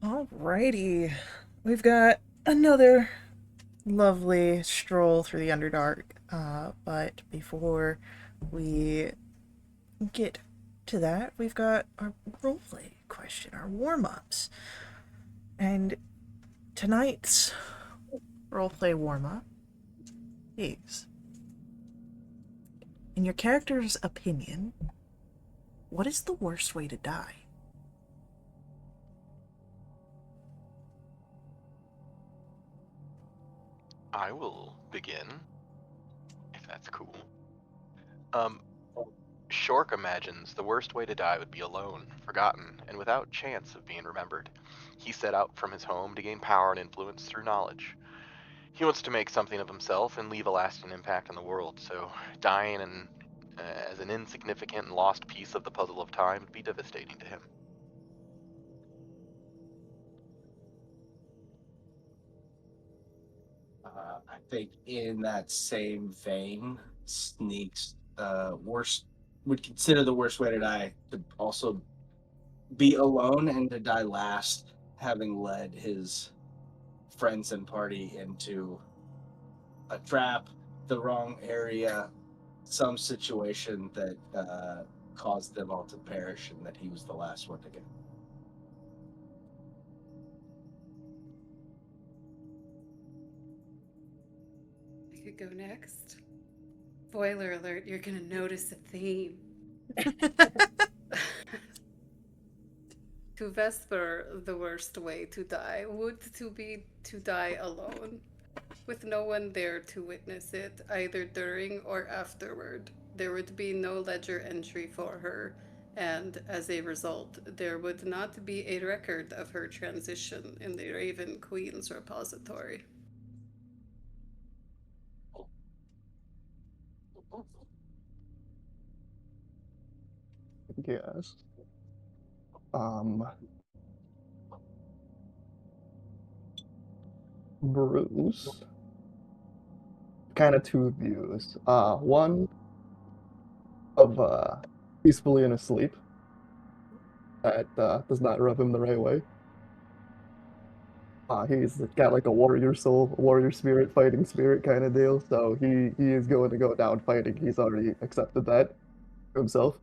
Alrighty. We've got another lovely stroll through the Underdark. But before we get to that, we've got our roleplay question, our warm ups. And tonight's roleplay warm up is, in your character's opinion, what is the worst way to die? I will begin, if that's cool. Um, Shork imagines the worst way to die would be alone, forgotten, and without chance of being remembered. He set out from his home to gain power and influence through knowledge. He wants to make something of himself and leave a lasting impact on the world, so dying as an insignificant and lost piece of the puzzle of time would be devastating to him. I think in that same vein, Sneaks worst would consider the worst way to die to also be alone and to die last, having led his friends and party into a trap, the wrong area, some situation that caused them all to perish, and that he was the last one to go. I could go next. Spoiler alert, you're gonna notice a theme. To Vesper, the worst way to die would to be to die alone, with no one there to witness it, either during or afterward. There would be no ledger entry for her, and as a result, there would not be a record of her transition in the Raven Queen's repository. Yes. Um, Bruce. Kind of two views. One of peacefully in a sleep. That does not rub him the right way. He's got like a warrior soul, a warrior spirit, fighting spirit kind of deal. So he is going to go down fighting. He's already accepted that himself.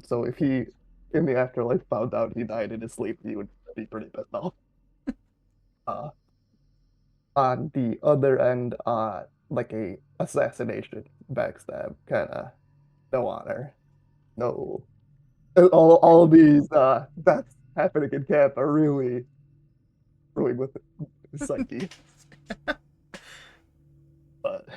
So if he in the afterlife found out he died in his sleep, he would be pretty pissed off. Uh, on the other end, like a assassination, backstab, kind of no honor, no. All these that's happening in camp are really screwing with his psyche. But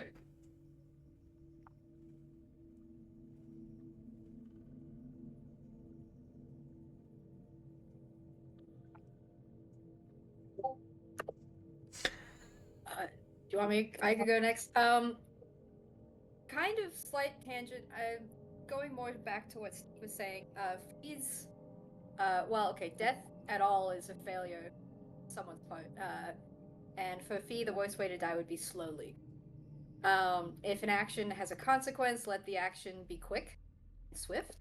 Do you want me? I could go next. Kind of slight tangent. Going more back to what Steve was saying. He's, well, okay. Death at all is a failure. Someone's part. And for Fee, the worst way to die would be slowly. If an action has a consequence, let the action be quick and swift.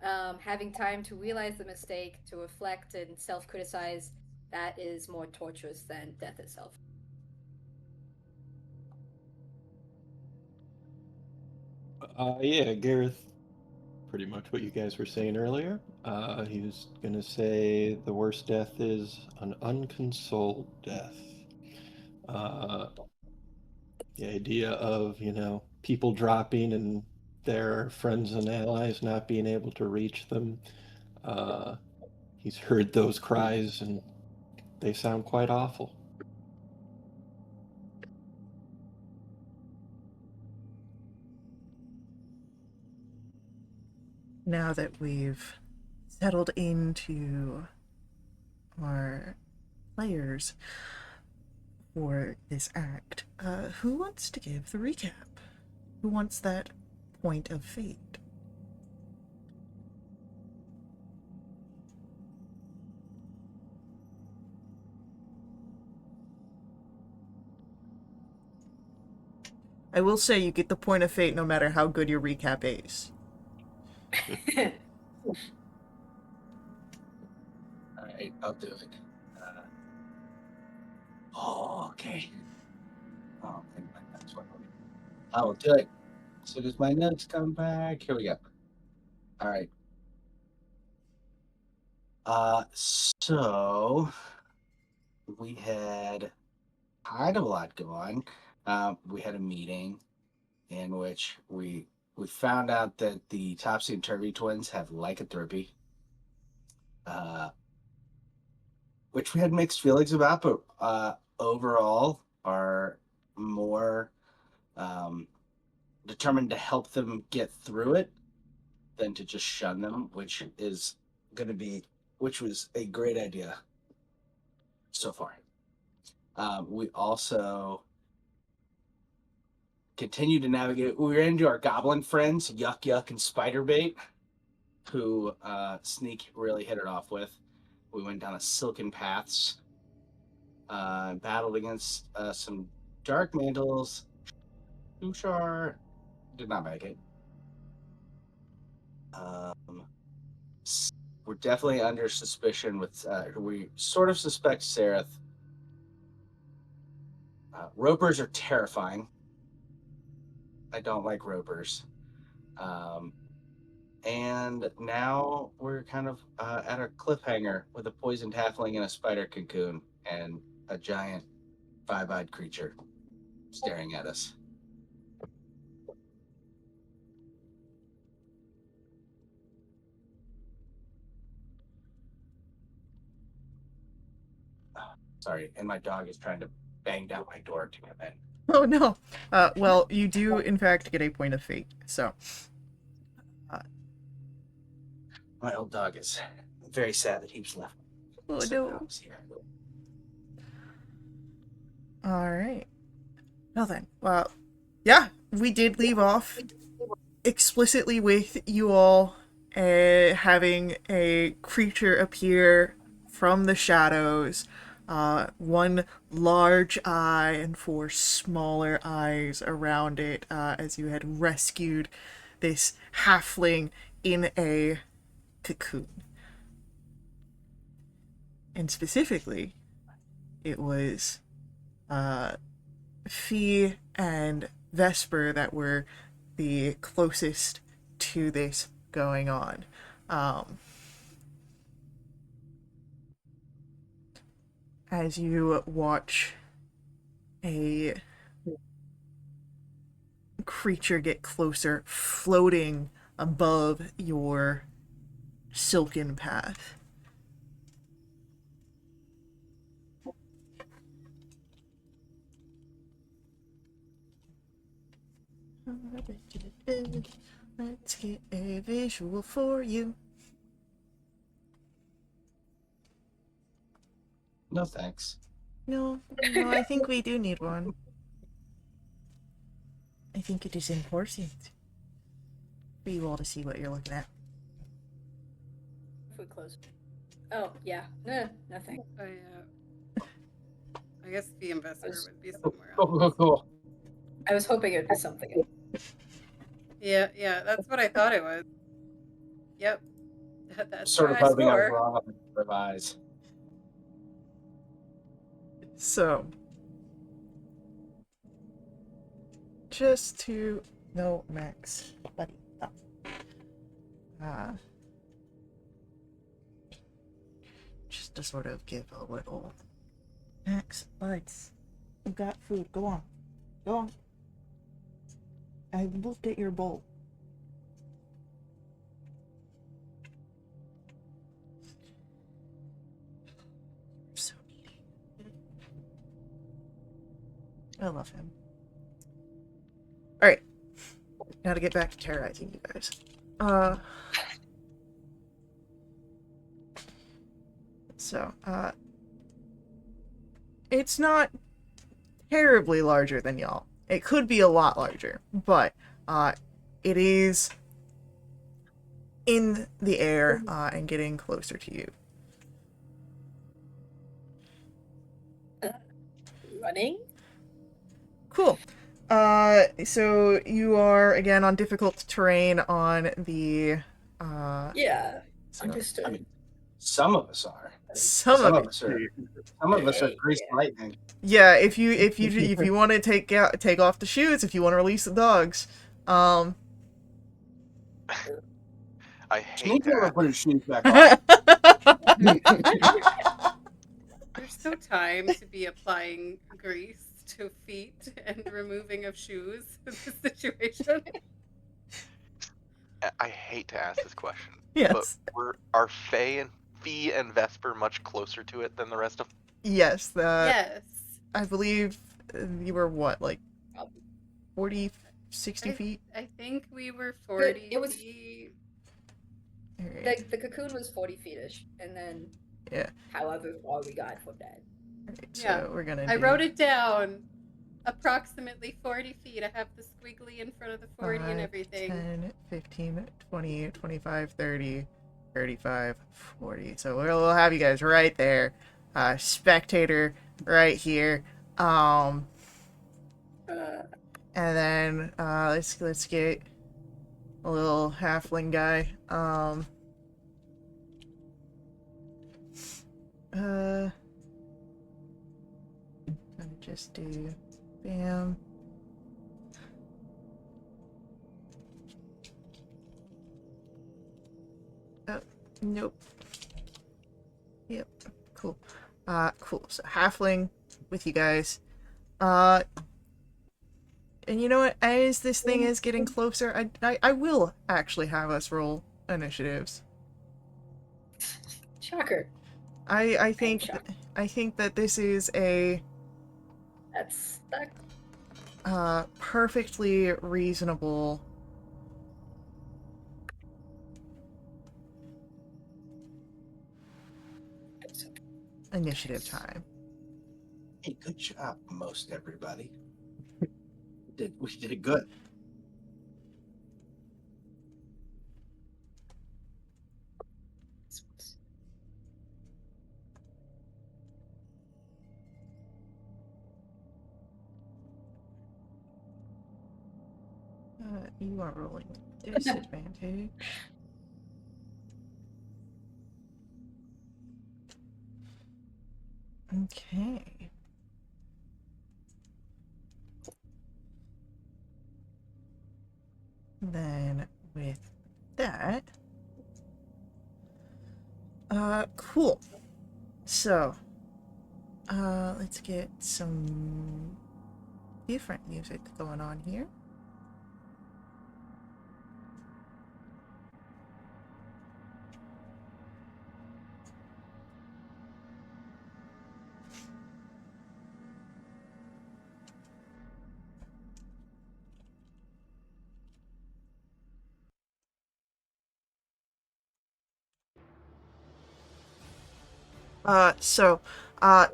Having time to realize the mistake, to reflect and self-criticize, that is more torturous than death itself. Yeah, Gareth, pretty much what you guys were saying earlier. He was gonna say the worst death is an unconsoled death. Uh, the idea of, people dropping and their friends and allies not being able to reach them. Uh, he's heard those cries and they sound quite awful. Now that we've settled into our players for this act, who wants to give the recap? Who wants that point of fate? I will say you get the point of fate no matter how good your recap is. All right, I'll do it. Oh, okay. Oh, I think that's what I will do it. As soon as my notes come back, here we go. All right. So we had kind of a lot going. We had a meeting in which we found out that the Topsy and Turvy twins have lycanthropy, which we had mixed feelings about, but overall are more determined to help them get through it than to just shun them, which was a great idea so far. We also continue to navigate. We ran into our goblin friends, Yuck Yuck and Spiderbait, who Sneak really hit it off with. We went down a silken paths, battled against some dark mantles. Tushar did not make it. We're definitely under suspicion with. We sort of suspect Sereth. Ropers are terrifying. I don't like ropers. And now we're kind of at a cliffhanger with a poisoned halfling in a spider cocoon and a giant five-eyed creature staring at us. Sorry, and my dog is trying to bang down my door to come in. Oh no. Well, you do in fact get a point of fate. So. My old dog is very sad that he was left. Oh So no. now he's here. All right. Well then. Well, yeah, we did leave off explicitly with you all having a creature appear from the shadows. One large eye and four smaller eyes around it as you had rescued this halfling in a cocoon. And specifically, it was Fee and Vesper that were the closest to this going on. As you watch a creature get closer, floating above your silken path. Let's get a visual for you. No thanks. No, I think we do need one. I think it is important for you all to see what you're looking at. If we close. Oh yeah, nothing. I guess the investor would be somewhere Oh, else. cool. I was hoping it would be something else. Yeah, that's what I thought it was. Yep. That's Sort of what I hoping I was swore. wrong on the revise. So, just to know Max, buddy, stop. Just to sort of give a little Max, buds, you got food. Go on. I looked at your bowl. So needy. I love him. Alright. Now to get back to terrorizing you guys. So, it's not terribly larger than y'all. It could be a lot larger, but, it is in the air, and getting closer to you. Running? Cool. So you are again on difficult terrain on the Yeah, So, understood. I mean, Some of us are. Some Some of of it. us are. Some of us are greased lightning. Yeah, if you want to take off the shoes, if you want to release the dogs, I hate Sneak never that. put his shoes back on. There's no time to be applying grease to feet and removing of shoes in this situation. I hate to ask this question, but Yes, are Fee and Vesper much closer to it than the rest of? yes. Yes. I believe you were what, like Um, 40, 60 feet? I think we were 40 it was- feet. Alright. The cocoon was 40 feet-ish, and then Yeah. however far we got from that. Alright, Yeah. so we're gonna I do wrote it down. Approximately 40 feet. I have the squiggly in front of the 40 and 5, everything. 10, 15, 20, 25, 30, 35, 40. So we'll have you guys right there. Spectator right here. And then let's get a little halfling guy. Let me just do bam. Oh, nope. Yep, cool. Cool. So halfling with you guys. And you know what? As this thing is getting closer, I will actually have us roll initiatives. Shocker. I think shocked. I think that this is a That's that. perfectly reasonable initiative time. Hey, good job, most everybody. We did good. You are rolling disadvantage. Okay. Then with that, cool. So, let's get some different music going on here.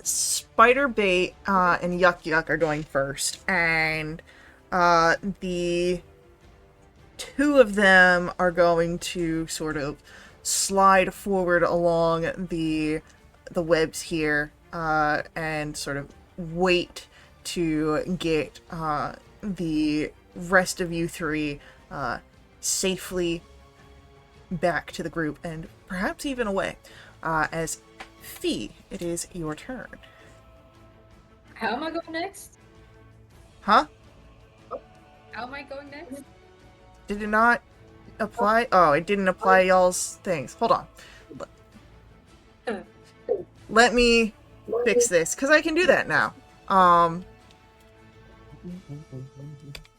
Spider Bait and Yuck Yuck are going first, and the two of them are going to sort of slide forward along the webs here, and sort of wait to get the rest of you three safely back to the group, and perhaps even away. As Fee, it is your turn. How am I going next? Huh? How am I going next? Did it not apply? Oh, it didn't apply y'all's things. Hold on. Let me fix this, because I can do that now.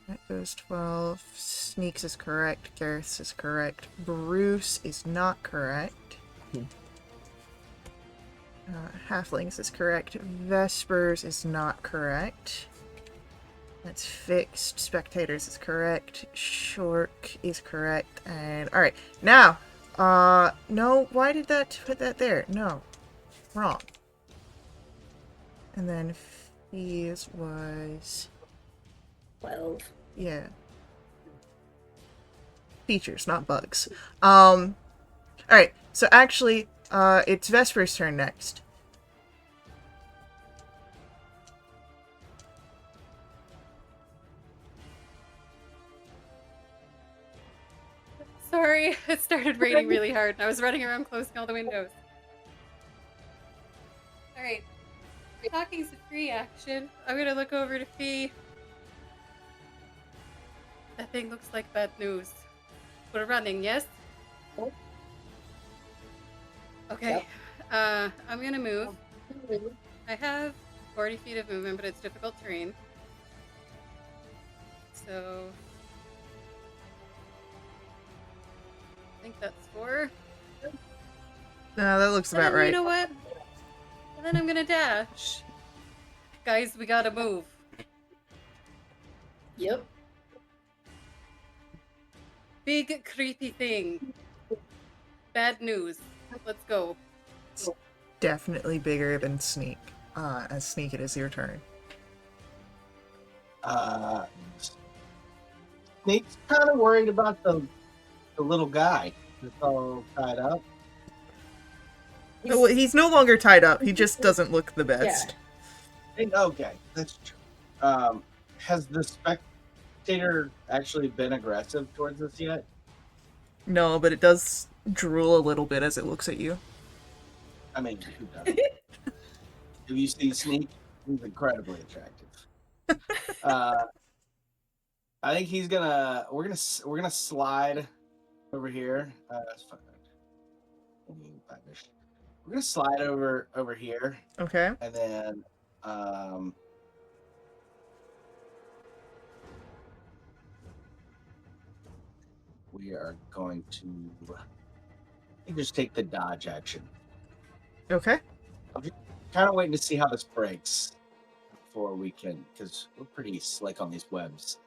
That goes 12. Sneaks is correct. Gareth is correct. Bruce is not correct. Halflings is correct. Vespers is not correct. That's fixed. Spectators is correct. Shork is correct. And alright. Now, no, why did that put that there? No. Wrong. And then Fees was 12. yeah. Features, not bugs. Alright, so actually, it's Vesper's turn next. Sorry, it started raining really hard and I was running around closing all the windows. Alright. Talking's a free action. I'm gonna look over to Fee. That thing looks like bad news. We're running, yes? Okay. I'm gonna move. I have 40 feet of movement, but it's difficult terrain. So I think that's 4. No, that looks And about then, right. you know what? And then I'm gonna dash. Guys, we gotta move. Yep. Big creepy thing. Bad news. Let's go. Definitely bigger than Sneak. As Sneak, it is your turn. Snake's kind of worried about the little guy that's all tied up. Well, he's no longer tied up. He just doesn't look the best. Okay, that's true. Has the spectator actually been aggressive towards us yet? No, but it does drool a little bit as it looks at you. I mean, who doesn't? Have you seen Sneak? He's incredibly attractive. I think he's gonna. We're gonna slide over here. We're gonna slide over here, Okay. and then we are going to just take the dodge action. Okay. Kind of waiting to see how this breaks before we can, because we're pretty slick on these webs.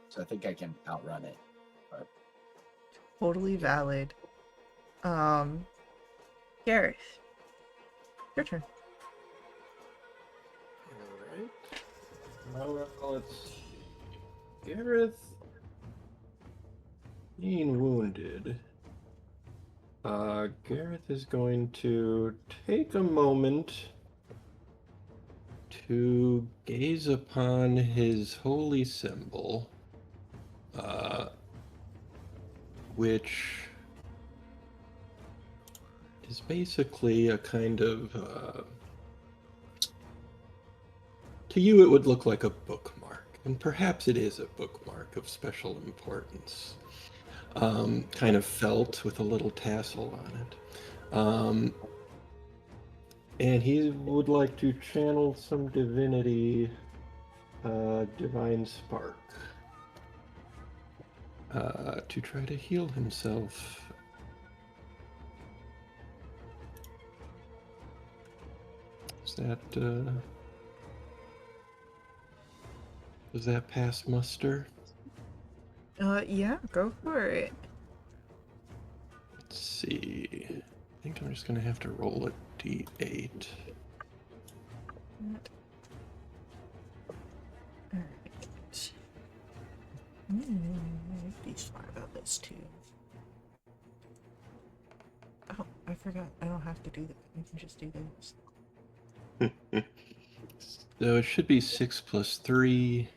So I think I can outrun it. But Totally valid. Gareth. Your turn. Alright. Let's see. Gareth being wounded. Gareth is going to take a moment to gaze upon his holy symbol, which is basically a kind of, to you it would look like a bookmark, and perhaps it is a bookmark of special importance. Kind of felt with a little tassel on it. And he would like to channel some divinity, divine spark, to try to heal himself. Is that, does that pass muster? Yeah, go for it. Let's see. I think I'm just gonna have to roll a d8. Alright. Be smart about this too. Oh, I forgot. I don't have to do that. I can just do this. So it should be 6 plus 3,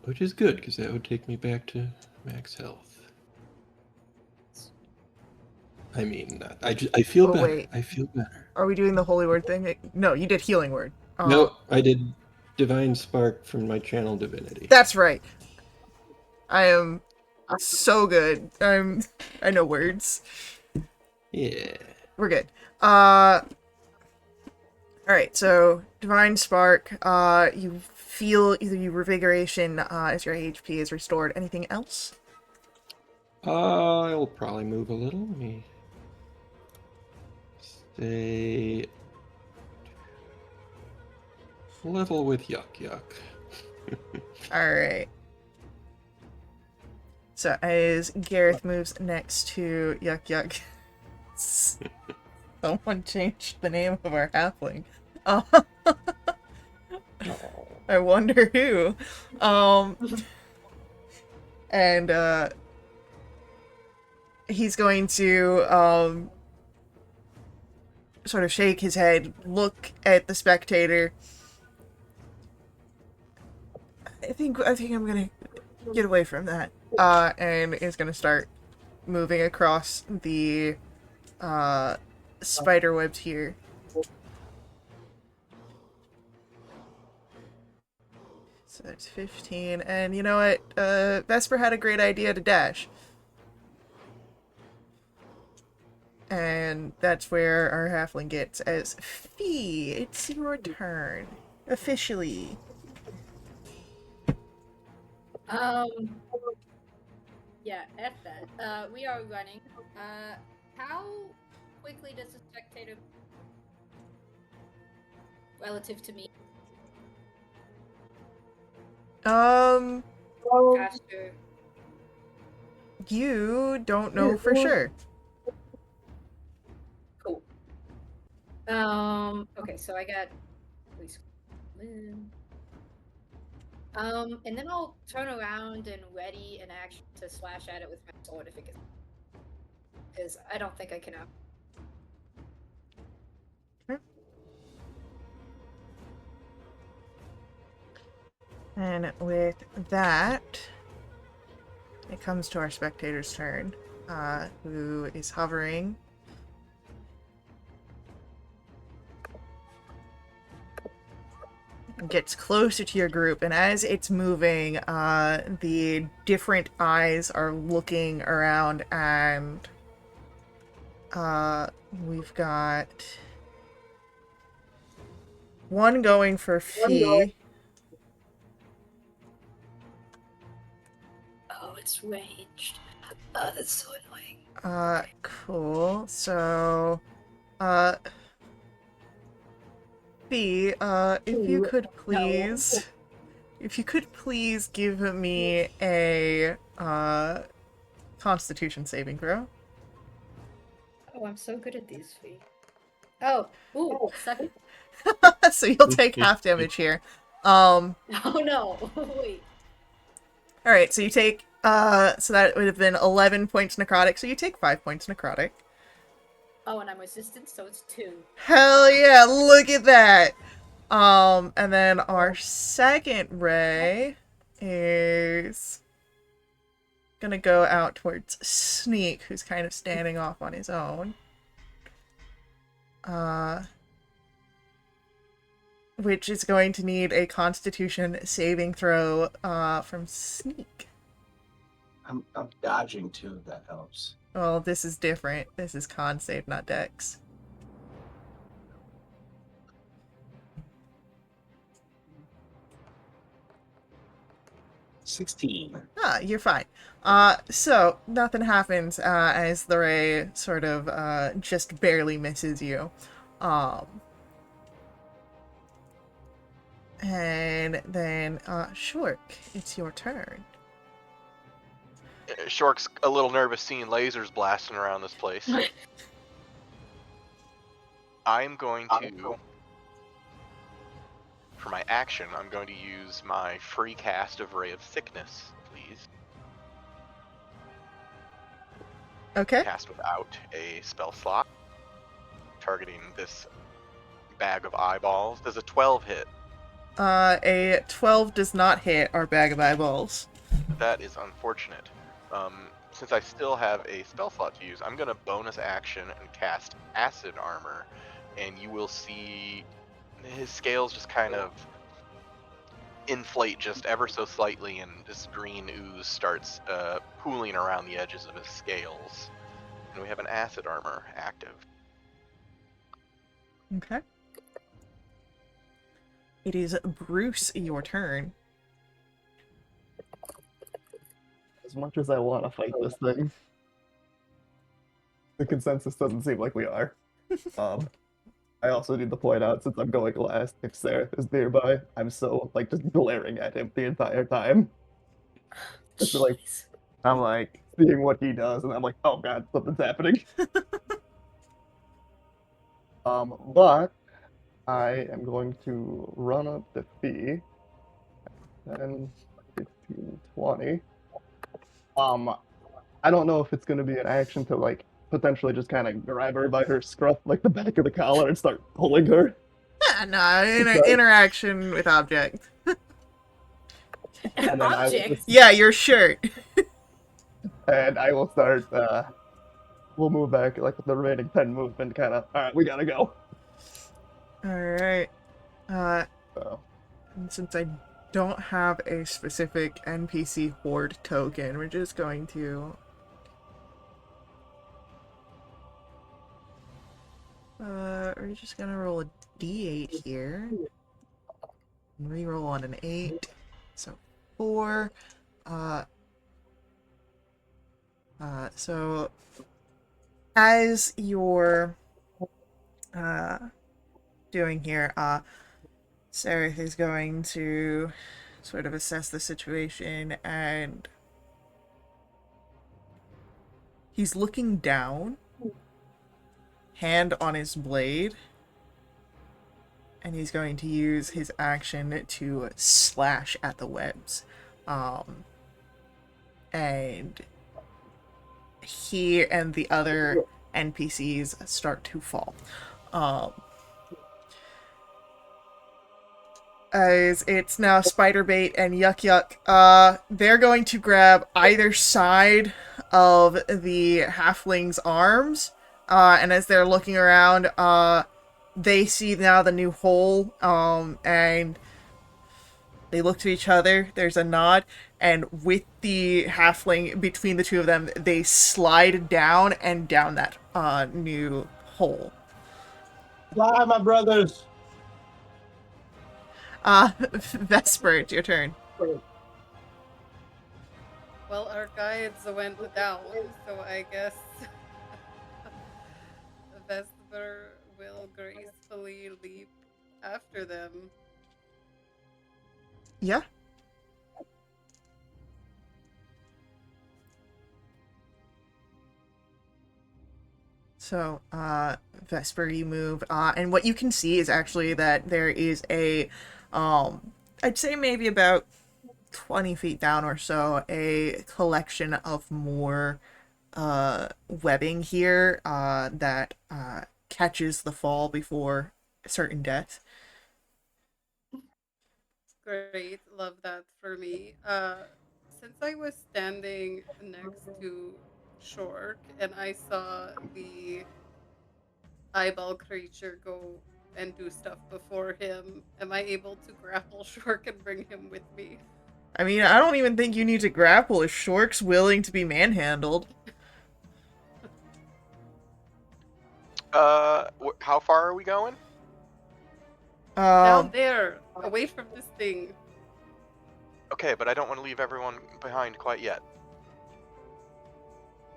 which is good because that would take me back to max health. I mean, I feel better. Wait. I feel better. Are we doing the holy word thing? No, you did healing word. No, I did divine spark from my channel divinity. That's right. I am so good. I know words. Yeah. We're good. Alright, so Divine Spark, you feel either your revigoration as your HP is restored. Anything else? I'll probably move a little. Let me stay level with Yuck Yuck. Alright. So as Gareth moves next to Yuck Yuck, someone changed the name of our halfling. I wonder who. And he's going to sort of shake his head, look at the spectator. I think I'm gonna get away from that. And is gonna start moving across the spider webs here. So that's 15. And you know what? Vesper had a great idea to dash. And that's where our halfling gets as Fee. It's your turn. Officially. Yeah, F that. We are running. How quickly does the spectator relative to me? Faster. You don't know for sure. Cool. Okay, so I got at least one. And then I'll turn around and ready an action to slash at it with my sword if it gets. Because I don't think I can out. And with that, it comes to our spectator's turn, who is hovering. Gets closer to your group, and as it's moving, the different eyes are looking around, and we've got one going for Fee. Oh, it's ranged. That's so annoying. Cool. So, Fee, if you could please, give me a, Constitution saving throw. Oh, I'm so good at these feet. Oh, ooh, second. So you'll take half damage here. Oh no, wait. Alright, so you take, so that would have been 11 points necrotic, so you take 5 points necrotic. Oh, and I'm resistant, so it's 2. Hell yeah, look at that! And then our second ray is gonna go out towards Sneak, who's kind of standing off on his own. Which is going to need a Constitution saving throw, from Sneak. I'm dodging too, if that helps. Well, this is different. This is con save, not dex. $16. You're fine. So nothing happens, as the ray sort of, just barely misses you. And then, Shork, it's your turn. Shork's a little nervous seeing lasers blasting around this place. I'm going to, for my action, I'm going to use my free cast of Ray of Sickness, please. Okay. Cast without a spell slot. Targeting this bag of eyeballs. Does a 12 hit? A 12 does not hit our bag of eyeballs. That is unfortunate. Since I still have a spell slot to use, I'm going to bonus action and cast Acid Armor, and you will see his scales just kind of inflate just ever so slightly, and this green ooze starts pooling around the edges of his scales. And we have an Acid Armor active. Okay. It is Bruce, your turn. As much as I want to fight this thing, the consensus doesn't seem like we are. I also need to point out, since I'm going last, if Seraph is nearby, I'm so, like, just glaring at him the entire time. Just like, I'm like, seeing what he does, and I'm like, oh god, something's happening. But I am going to run up to Fee. 10, 15, 20. I don't know if it's going to be an action to, like, potentially just kind of grab her by her scruff, like the back of the collar, and start pulling her. No, interaction with object. And then Object? Yeah, your shirt. and I will start, we'll move back, like, the remaining 10 movement, kind of, alright, we gotta go. Alright. So. And since I don't have a specific NPC horde token. We're just going to... we're just gonna roll a d8 here. And reroll on an 8. So 4. So as you're doing here, Sereth is going to sort of assess the situation, and he's looking down, hand on his blade, and he's going to use his action to slash at the webs. And he and the other NPCs start to fall. As it's now Spiderbait and Yuck Yuck, they're going to grab either side of the halfling's arms, and as they're looking around, they see now the new hole, and they look to each other, there's a nod, and with the halfling between the two of them, they slide down and down that new hole. Fly, my brothers! Vesper, it's your turn. Well, our guides went down, so I guess Vesper will gracefully leap after them. Yeah. So, Vesper, you move, and what you can see is actually that there is a, I'd say maybe about 20 feet down or so, a collection of more, webbing here, that, catches the fall before certain death. Great, love that for me. Since I was standing next to Shork and I saw the eyeball creature go and do stuff before him, am I able to grapple Shork and bring him with me? I mean, I don't even think you need to grapple if Shork's willing to be manhandled. How far are we going? Down there, away from this thing. Okay, but I don't want to leave everyone behind quite yet.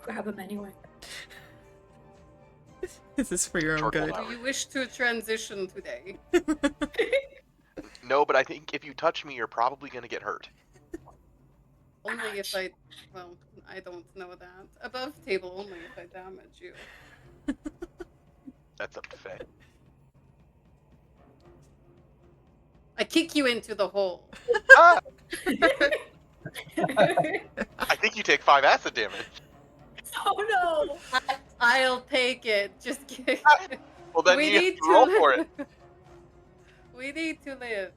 Grab him anyway. This is for your own Short good. hold Do you wish to transition today? No, but I think if you touch me, you're probably going to get hurt. Only if I... Well, I don't know that. Above table, only if I damage you. That's up to Faye. I kick you into the hole. Ah! I think you take 5 acid damage. Oh no! I'll take it. Just kidding. Well, then you have to roll for it. We need to live.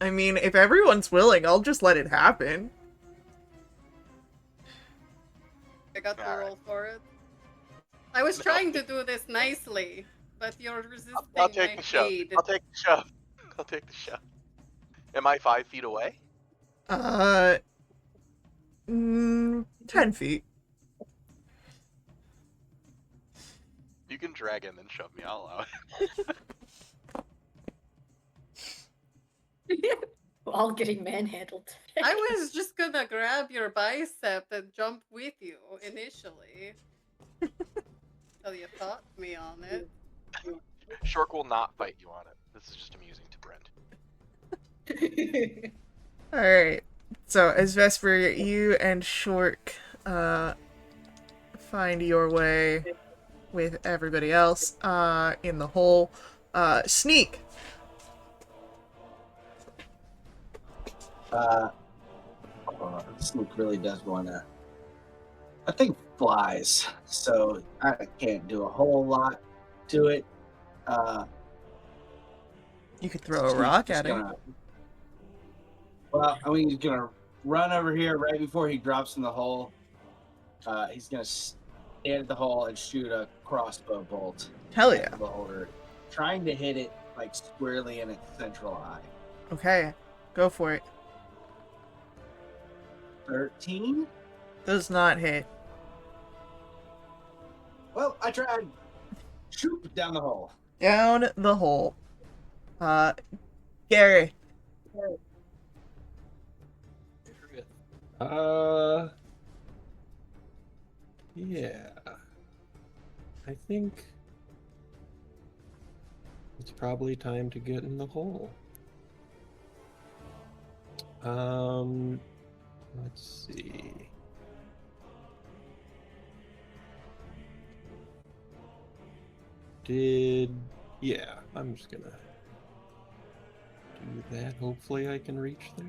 I mean, if everyone's willing, I'll just let it happen. I got the Alright. roll for it. I was No. trying to do this nicely, but you're resisting I'll take my the shove. aid. I'll take the shove. I'll take the shove. Am I 5 feet away? 10 feet. You can drag in and shove me. I'll allow it. We're all getting manhandled. I was just gonna grab your bicep and jump with you initially. Till you fought me on it. Shork will not fight you on it. This is just amusing to Brent. Alright. So, as Vesper, you and Shork, find your way with everybody else, in the hole. Sneak! Snook really does want to. I think flies, so I can't do a whole lot to it. You could throw a rock at it. Well, I mean, he's gonna run over here right before he drops in the hole. He's gonna stand at the hole and shoot a crossbow bolt Hell at yeah. the beholder, trying to hit it like squarely in its central eye. Okay, go for it. 13. Does not hit. Well, I tried. Shoot down the hole. Down the hole. Gary. Yeah. I think it's probably time to get in the hole. Let's see. Yeah, I'm just gonna do that. Hopefully I can reach there.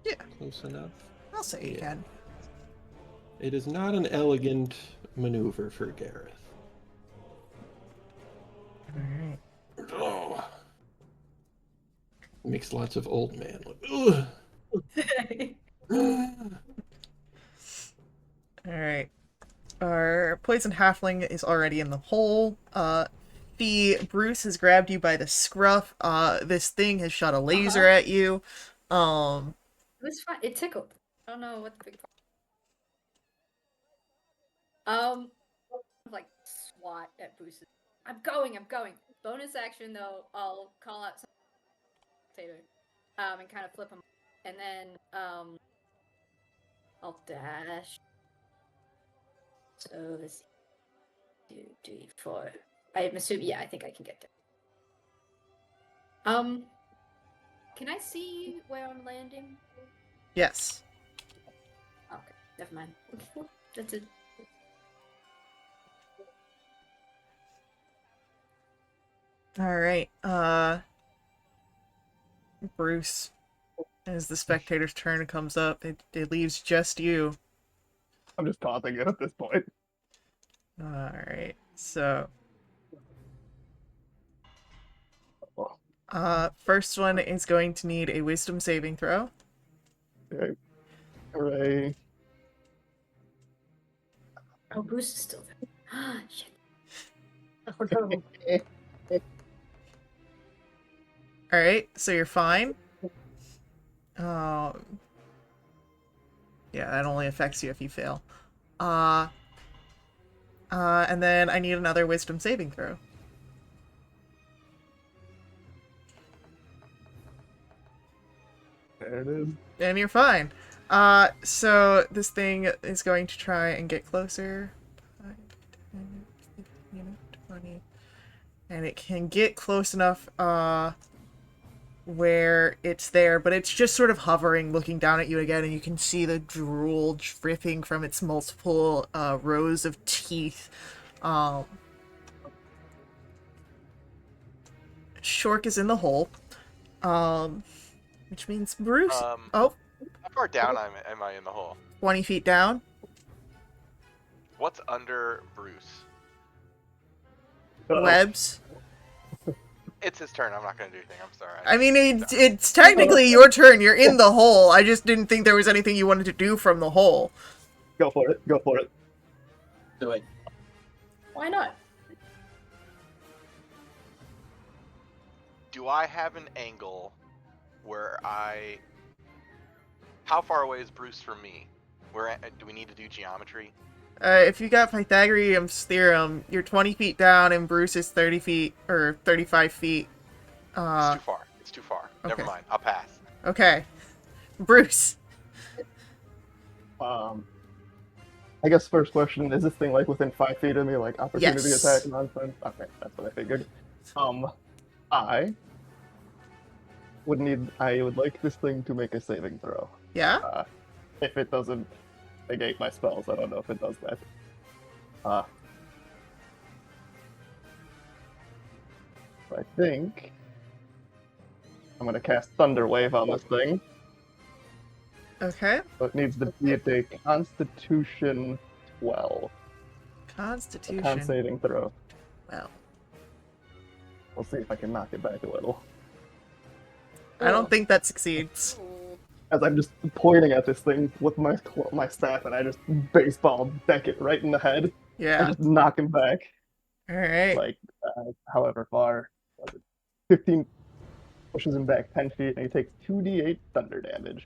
Yeah. Close enough. I'll say you Yeah. can. It is not an elegant maneuver for Gareth. Alright. Oh. Makes lots of old man look. Ugh. Alright. Our poison halfling is already in the hole. Bruce has grabbed you by the scruff. This thing has shot a laser at you. It was fine. It tickled. I don't know what the big problem. Like swat at Bruce's. I'm going. Bonus action though, I'll call out some potato, and kind of flip him, and then I'll dash. So let's see. 2, 3, 4. I'm assuming, yeah, I think I can get there. Can I see where I'm landing? Yes. Okay, never mind. That's it. Alright. Bruce. As the spectator's turn comes up, it leaves just you. I'm just taunting it at this point. Alright. So. Oh, First one is going to need a wisdom saving throw. okay. Hooray. Oh, Bruce is still there. Shit. Alright, so you're fine. Yeah, that only affects you if you fail. And then I need another wisdom saving throw. There it is. And you're fine. So this thing is going to try and get closer. 5, 10, 15, 20. And it can get close enough, where it's there, but it's just sort of hovering, looking down at you again, and you can see the drool dripping from its multiple, rows of teeth. Shork is in the hole. Which means Bruce. How far down am I in the hole? 20 feet down. What's under Bruce? Uh-oh. Webs. It's his turn. I'm not gonna do anything. I'm sorry. I mean, it's technically your turn. You're in the hole. I just didn't think there was anything you wanted to do from the hole. Go for it. Go for it. Do it. Why not? Do I have an angle where How far away is Bruce from me? Do we need to do geometry? If you got Pythagorean's theorem, you're 20 feet down and Bruce is 30 feet, or 35 feet. It's too far. It's too far. Okay. Never mind. I'll pass. Okay. Bruce. I guess first question, is this thing like within 5 feet of me, like opportunity Yes. attack nonsense? Okay, that's what I figured. I would like this thing to make a saving throw. Yeah? If it doesn't negate my spells, I don't know if it does that. I think I'm gonna cast Thunder Wave on this thing. Okay. So it needs to be a Constitution 12. Constitution. Con saving throw. Well, We'll see if I can knock it back a little. I don't think that succeeds. Ooh. As I'm just pointing at this thing with my staff, and I just baseball deck it right in the head. I Yeah. just knock him back. All right. like however far. 15 pushes him back 10 feet, and he takes 2d8 thunder damage.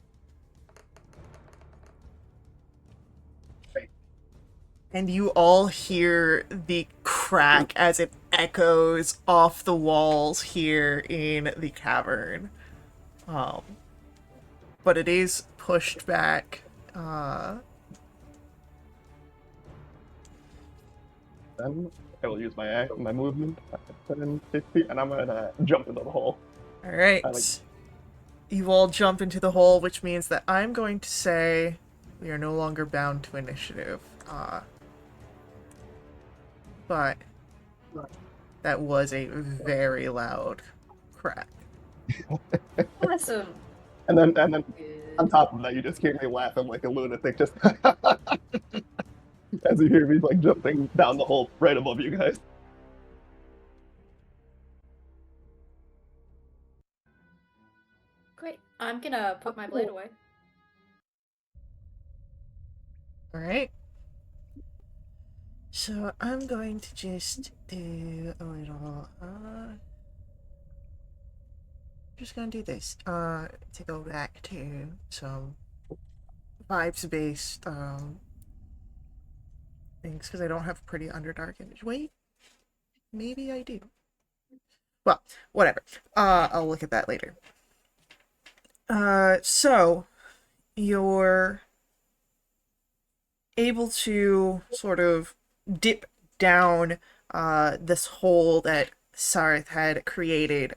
And you all hear the crack as it echoes off the walls here in the cavern. Um, but it is pushed back. Then I will use my movement, 10, 50, and I'm gonna jump into the hole. All right. I like You all jump into the hole, which means that I'm going to say we are no longer bound to initiative. But that was a very loud crack. Awesome. and then on Good. top of that, you just hear me laughing like a lunatic, just as you hear me like jumping down the hole right above you guys. Great. I'm gonna put my blade away. All right. So I'm going to just do a little. Just gonna do this. To go back to some vibes-based things because I don't have pretty Underdark image. Wait, maybe I do. Well, whatever. I'll look at that later. So you're able to sort of dip down this hole that Sarth had created,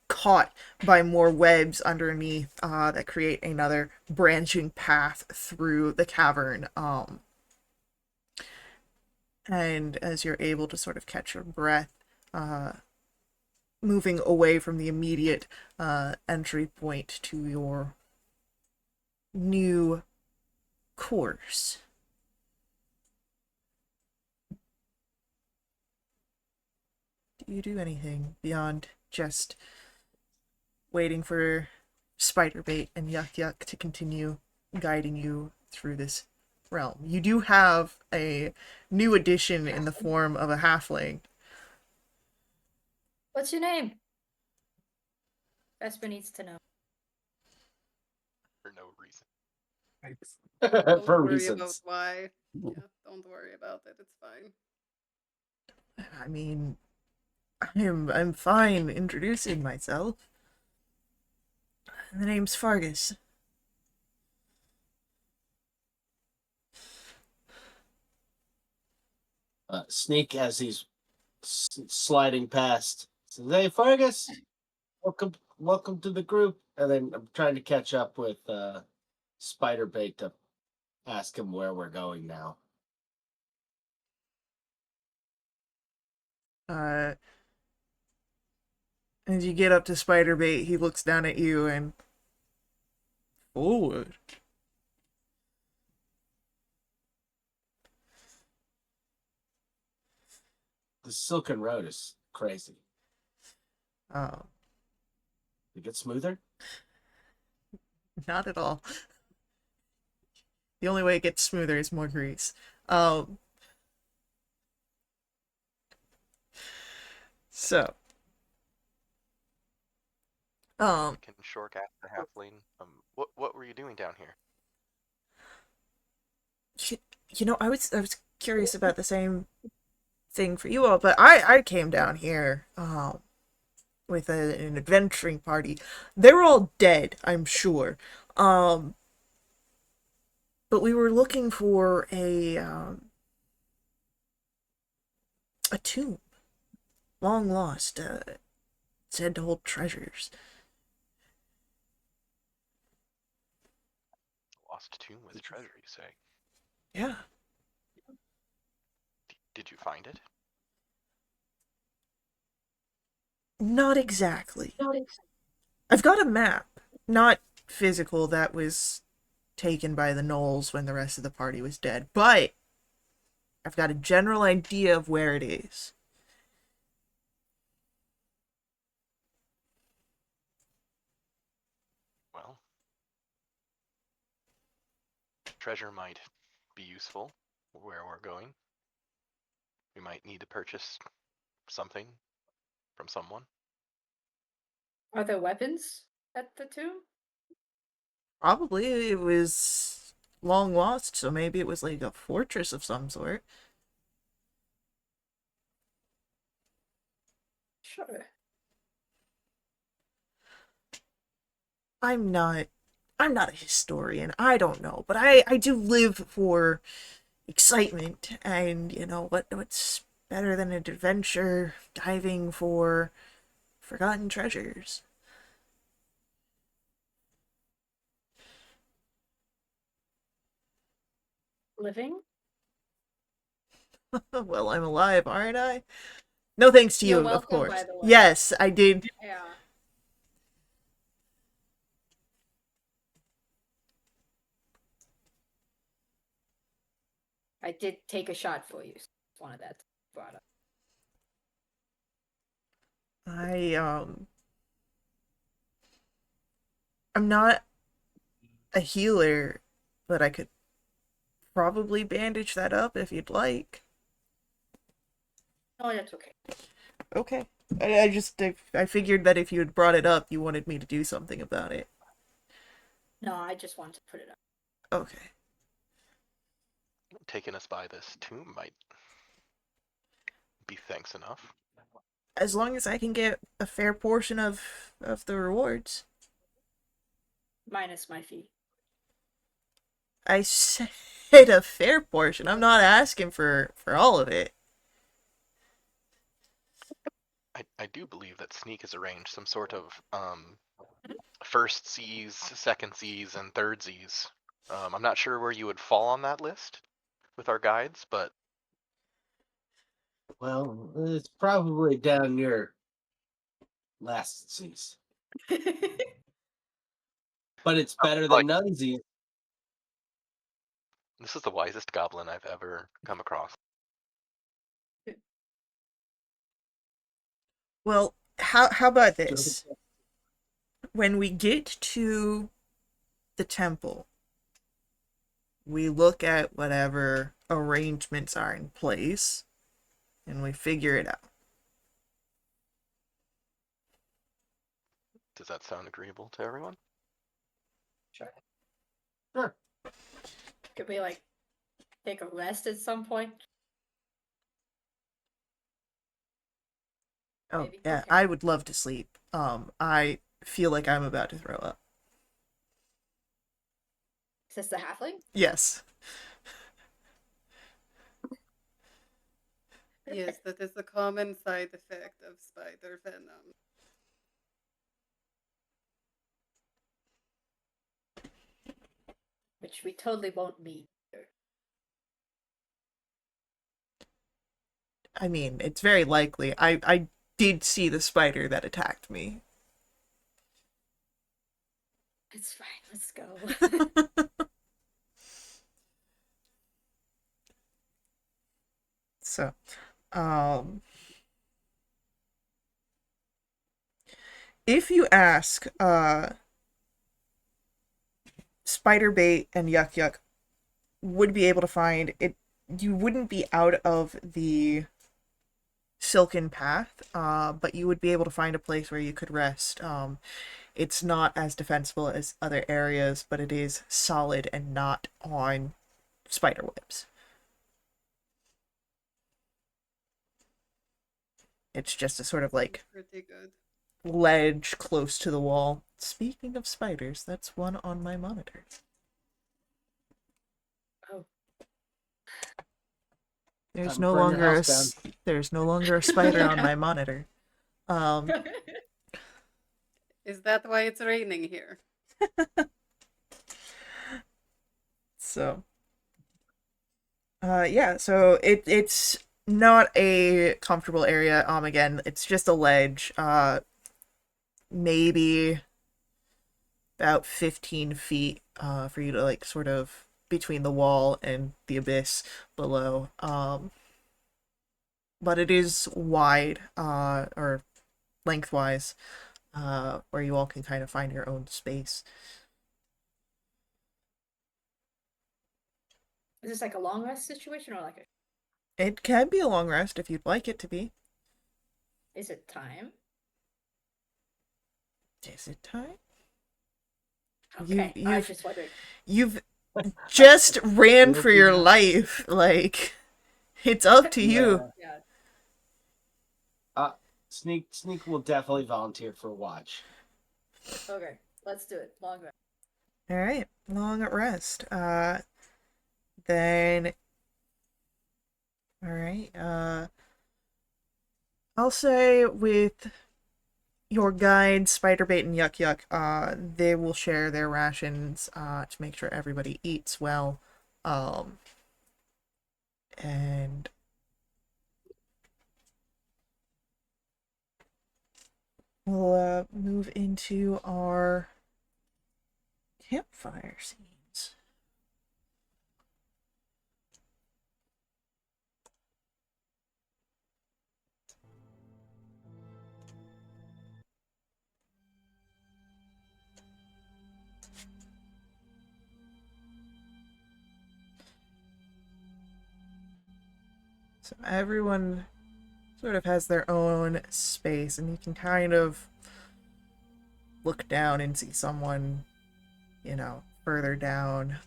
caught by more webs underneath that create another branching path through the cavern. And as you're able to sort of catch your breath, moving away from the immediate entry point to your new course. Do you do anything beyond just waiting for Spiderbait and Yuck Yuck to continue guiding you through this realm? You do have a new addition in the form of a halfling. What's your name? Vesper needs to know. For no reason. Don't For worry reasons. about why. Yeah, don't worry about it. It's fine. I mean, I'm fine introducing myself. The name's Fargus. Sneak as he's sliding past. Says, "Hey, Fergus, welcome to the group." And then I'm trying to catch up with Spiderbait to ask him where we're going now. As you get up to Spiderbait, he looks down at you and forward. The Silken Road is crazy. Oh, It gets smoother. not at all. The only way it gets smoother is more grease. So, Can Shork ask the halfling, what were you doing down here? you know, I was curious about the same thing for you all, but I came down here with an adventuring party. They were all dead, I'm sure. But we were looking for a tomb, long lost, said to hold treasures. Lost tomb with treasure, you say? Yeah. Did you find it? Not exactly. I've got a map, not physical, that was taken by the Knolls when the rest of the party was dead, but I've got a general idea of where it is. Well, treasure might be useful where we're going. We might need to purchase something from someone. Are there weapons at the tomb? Probably it was long lost, so maybe it was like a fortress of some sort. Sure. I'm not I'm not a historian. I don't know, but I do live for excitement and what's better than an adventure diving for forgotten treasures. Living? Well, I'm alive, aren't I? No thanks to You're you, of welcome, by course. the way. Yes, I did. Yeah. I did take a shot for you. So wanted that brought up. I'm not a healer, but I could probably bandage that up if you'd like. Oh, that's okay. Okay. I figured that if you had brought it up, you wanted me to do something about it. No, I just wanted to put it up. Okay. Taking us by this tomb might be thanks enough. As long as I can get a fair portion of the rewards. Minus my fee. I said a fair portion. I'm not asking for all of it. I do believe that Sneak has arranged some sort of first C's, second C's, and third Z's. I'm not sure where you would fall on that list with our guides, but Well, it's probably down near last Z's. But it's better than none Z's. this is the wisest goblin I've ever come across. Well, how about this? When we get to the temple, we look at whatever arrangements are in place and we figure it out. Does that sound agreeable to everyone? Sure. Sure. Could we take a rest at some point? Oh, Maybe. yeah, Okay. I would love to sleep. I feel like I'm about to throw up. Is this the halfling? Yes. Yes, that is a common side effect of spider venom. Which we totally won't meet. I mean, it's very likely. I did see the spider that attacked me. It's fine. Let's go. So, if you ask Spiderbait and Yuck Yuck would be able to find it, you wouldn't be out of the Silken Path, but you would be able to find a place where you could rest. It's not as defensible as other areas, but it is solid and not on spider webs. It's just a sort of like Pretty good. ledge close to the wall. Speaking of spiders, that's one on my monitor. Oh. There's Time no to burn your longer house down. there's no longer a spider on my monitor. Um, Is that why it's raining here? so yeah, so it's not a comfortable area. Again, it's just a ledge. Maybe about 15 feet for you to like sort of between the wall and the abyss below. But it is wide or lengthwise where you all can kind of find your own space. Is this like a long rest situation or like a It can be a long rest if you'd like it to be. Is it time? Is it time? Okay, You, I was you've just wondering. you've just ran for your Yeah. life. Like, it's up to you. Yeah. Sneak will definitely volunteer for a watch. Okay, let's do it. Long rest. All right, long rest. Then, all right. I'll say with your guides, Spiderbait and Yuck Yuck, they will share their rations to make sure everybody eats well. And we'll move into our campfire scenes. So everyone sort of has their own space, and you can kind of look down and see someone, further down.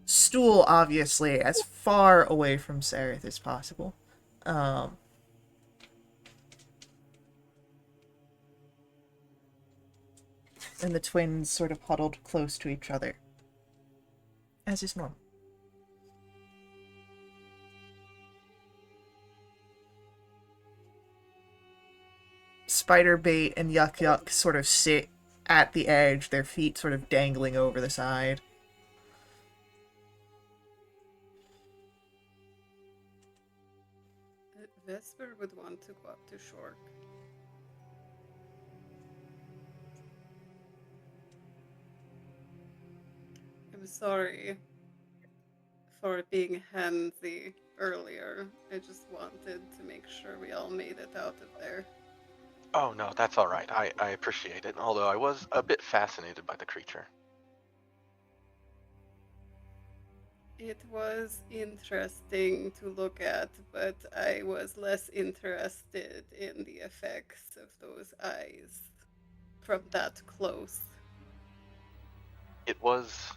Stool, obviously, as far away from Sareth as possible. Um, and the twins sort of huddled close to each other, as is normal. Spiderbait and Yuck Yuck sort of sit at the edge, their feet sort of dangling over the side. Vesper would want to go up to Shork. I'm sorry for being handsy earlier. I just wanted to make sure we all made it out of there. Oh no, that's all right. I appreciate it, although I was a bit fascinated by the creature. It was interesting to look at, but I was less interested in the effects of those eyes from that close. It was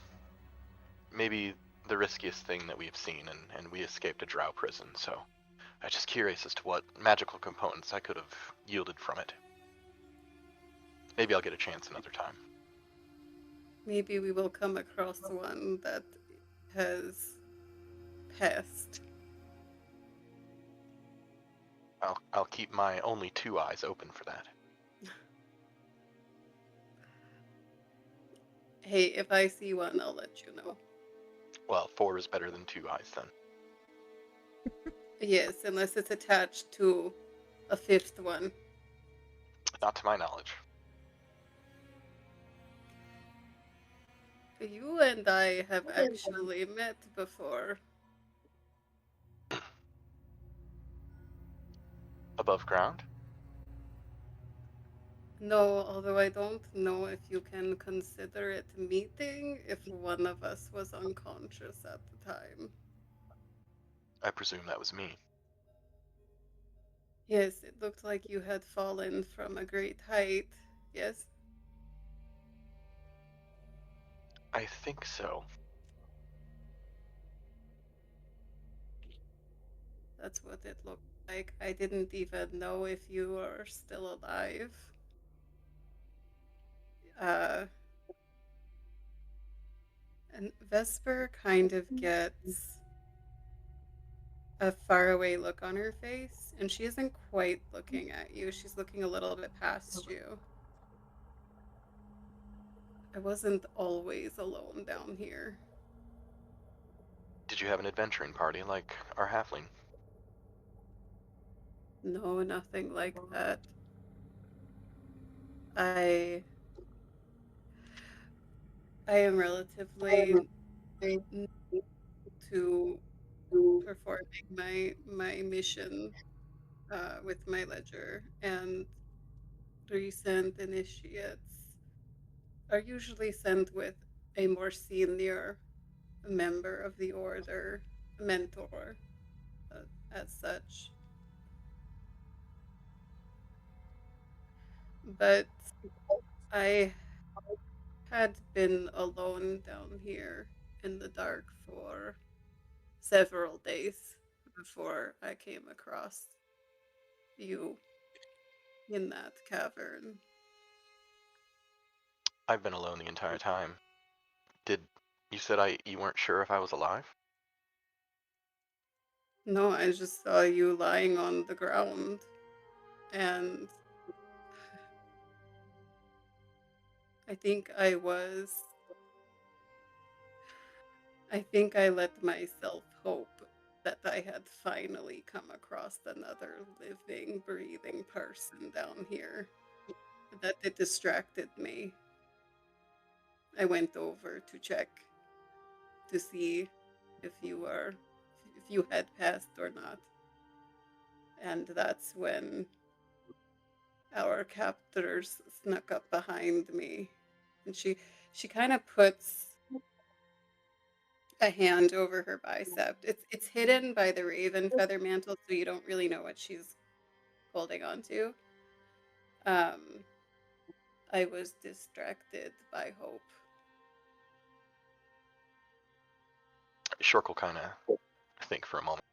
maybe the riskiest thing that we've seen, and we escaped a drow prison, so I'm just curious as to what magical components I could have yielded from it. Maybe I'll get a chance another time. Maybe we will come across one that has passed. I'll keep my only 2 eyes open for that. Hey, if I see one, I'll let you know. Well, 4 is better than 2 eyes then. Yes, unless it's attached to a 5th one. Not to my knowledge. You and I have actually met before. Above ground? No, although I don't know if you can consider it meeting if one of us was unconscious at the time. I presume that was me. Yes, it looked like you had fallen from a great height. Yes? I think so. That's what it looked like. I didn't even know if you were still alive. And Vesper kind of gets a faraway look on her face, and she isn't quite looking at you. She's looking a little bit past you. I wasn't always alone down here. Did you have an adventuring party like our halfling? No, nothing like that. I am relatively new to performing my mission with my ledger, and recent initiates are usually sent with a more senior member of the order, mentor. as such. But I had been alone down here in the dark for several days before I came across you in that cavern. I've been alone the entire time. Did you said you weren't sure if I was alive? No, I just saw you lying on the ground, and I think I was. I think I let myself hope that I had finally come across another living, breathing person down here, that it distracted me. I went over to check to see if you had passed or not. And that's when our captors snuck up behind me. And she kind of puts a hand over her bicep. It's hidden by the raven feather mantle, so you don't really know what she's holding on to. Um, I was distracted by hope. Shork will kind of think for a moment.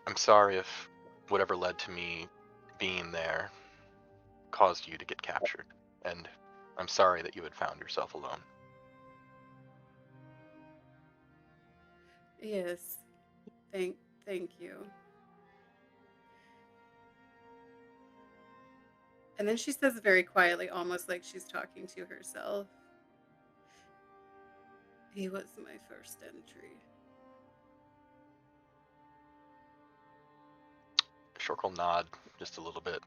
I'm sorry if whatever led to me being there caused you to get captured, and I'm sorry that you had found yourself alone. Yes, thank thank you. And then she says very quietly, almost like she's talking to herself. He was my first entry. Shork will nod just a little bit.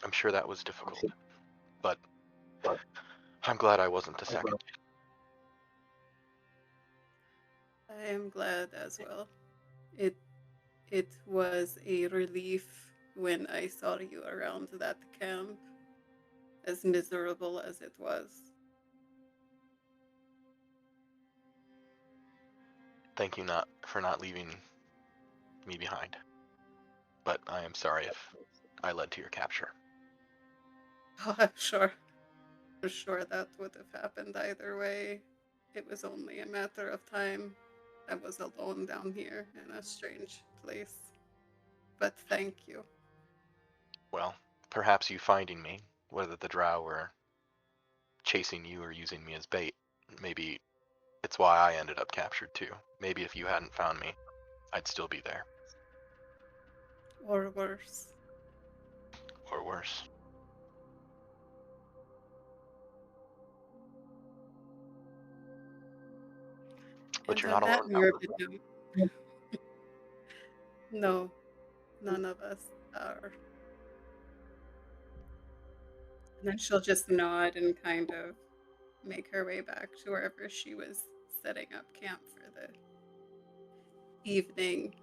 I'm sure that was difficult, but I'm glad I wasn't the second. I am glad as well. It it was a relief when I saw you around that camp, as miserable as it was. Thank you not for not leaving me behind. But I am sorry if I led to your capture. Oh, I'm sure that would have happened either way. It was only a matter of time. I was alone down here in a strange place. But thank you. Well, perhaps you finding me, whether the drow were chasing you or using me as bait, maybe it's why I ended up captured too. Maybe if you hadn't found me, I'd still be there. Or worse. Or worse. But And you're on not that alone now. morbid note, no, none of us are. And then she'll just nod and kind of make her way back to wherever she was setting up camp for the evening.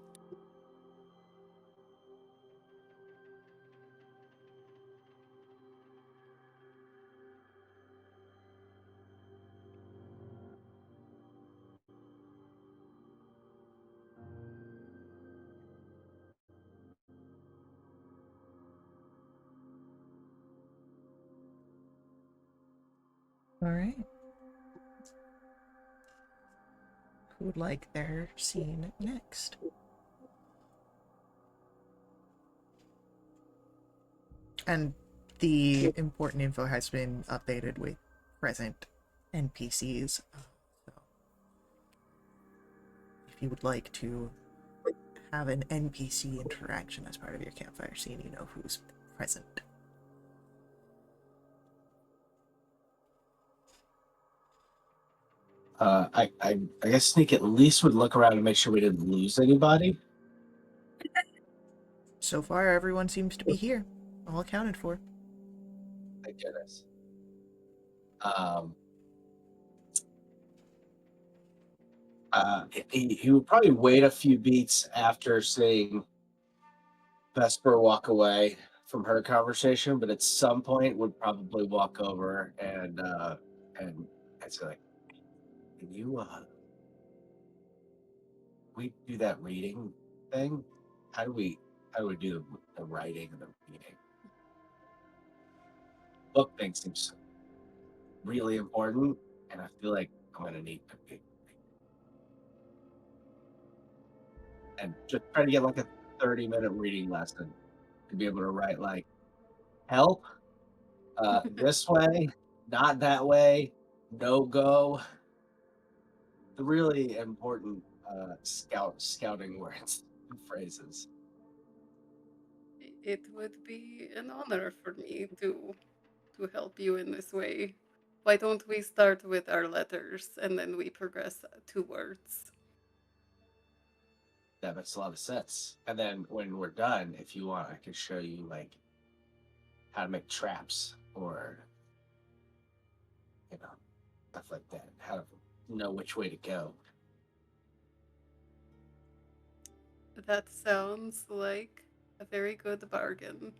All right. Who would like their scene next? And the important info has been updated with present NPCs. So if you would like to have an NPC interaction as part of your campfire scene, you know who's present. I guess Sneak at least would look around and make sure we didn't lose anybody. So far, everyone seems to be here, all accounted for. Thank goodness. He would probably wait a few beats after seeing Vesper walk away from her conversation, but at some point would probably walk over and say like, "Can you we do that reading thing, how do we do the writing and the reading? Book thing seems really important, and I feel like I'm gonna need to be and just try to get like a 30-minute reading lesson to be able to write like help this way, not that way, no go. The really important scouting words and phrases. It would be an honor for me to help you in this way. Why don't we start with our letters and then we progress to words? That makes a lot of sense. And then when we're done, if you want, I can show you like how to make traps or stuff like that. How to know which way to go. That sounds like a very good bargain.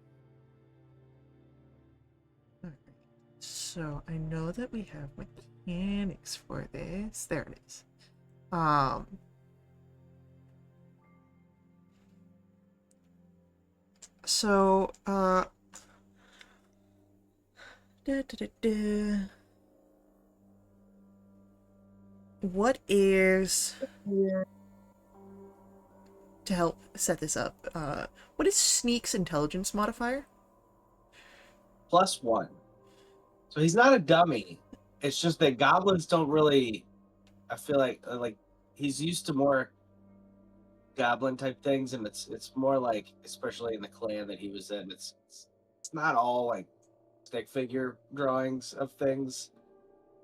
So I know that we have mechanics for this. There it is. So what is to help set this up? What is Sneak's intelligence modifier? +1. So he's not a dummy. It's just that goblins don't really. I feel like he's used to more goblin type things, and it's more like, especially in the clan that he was in, it's not all like stick figure drawings of things,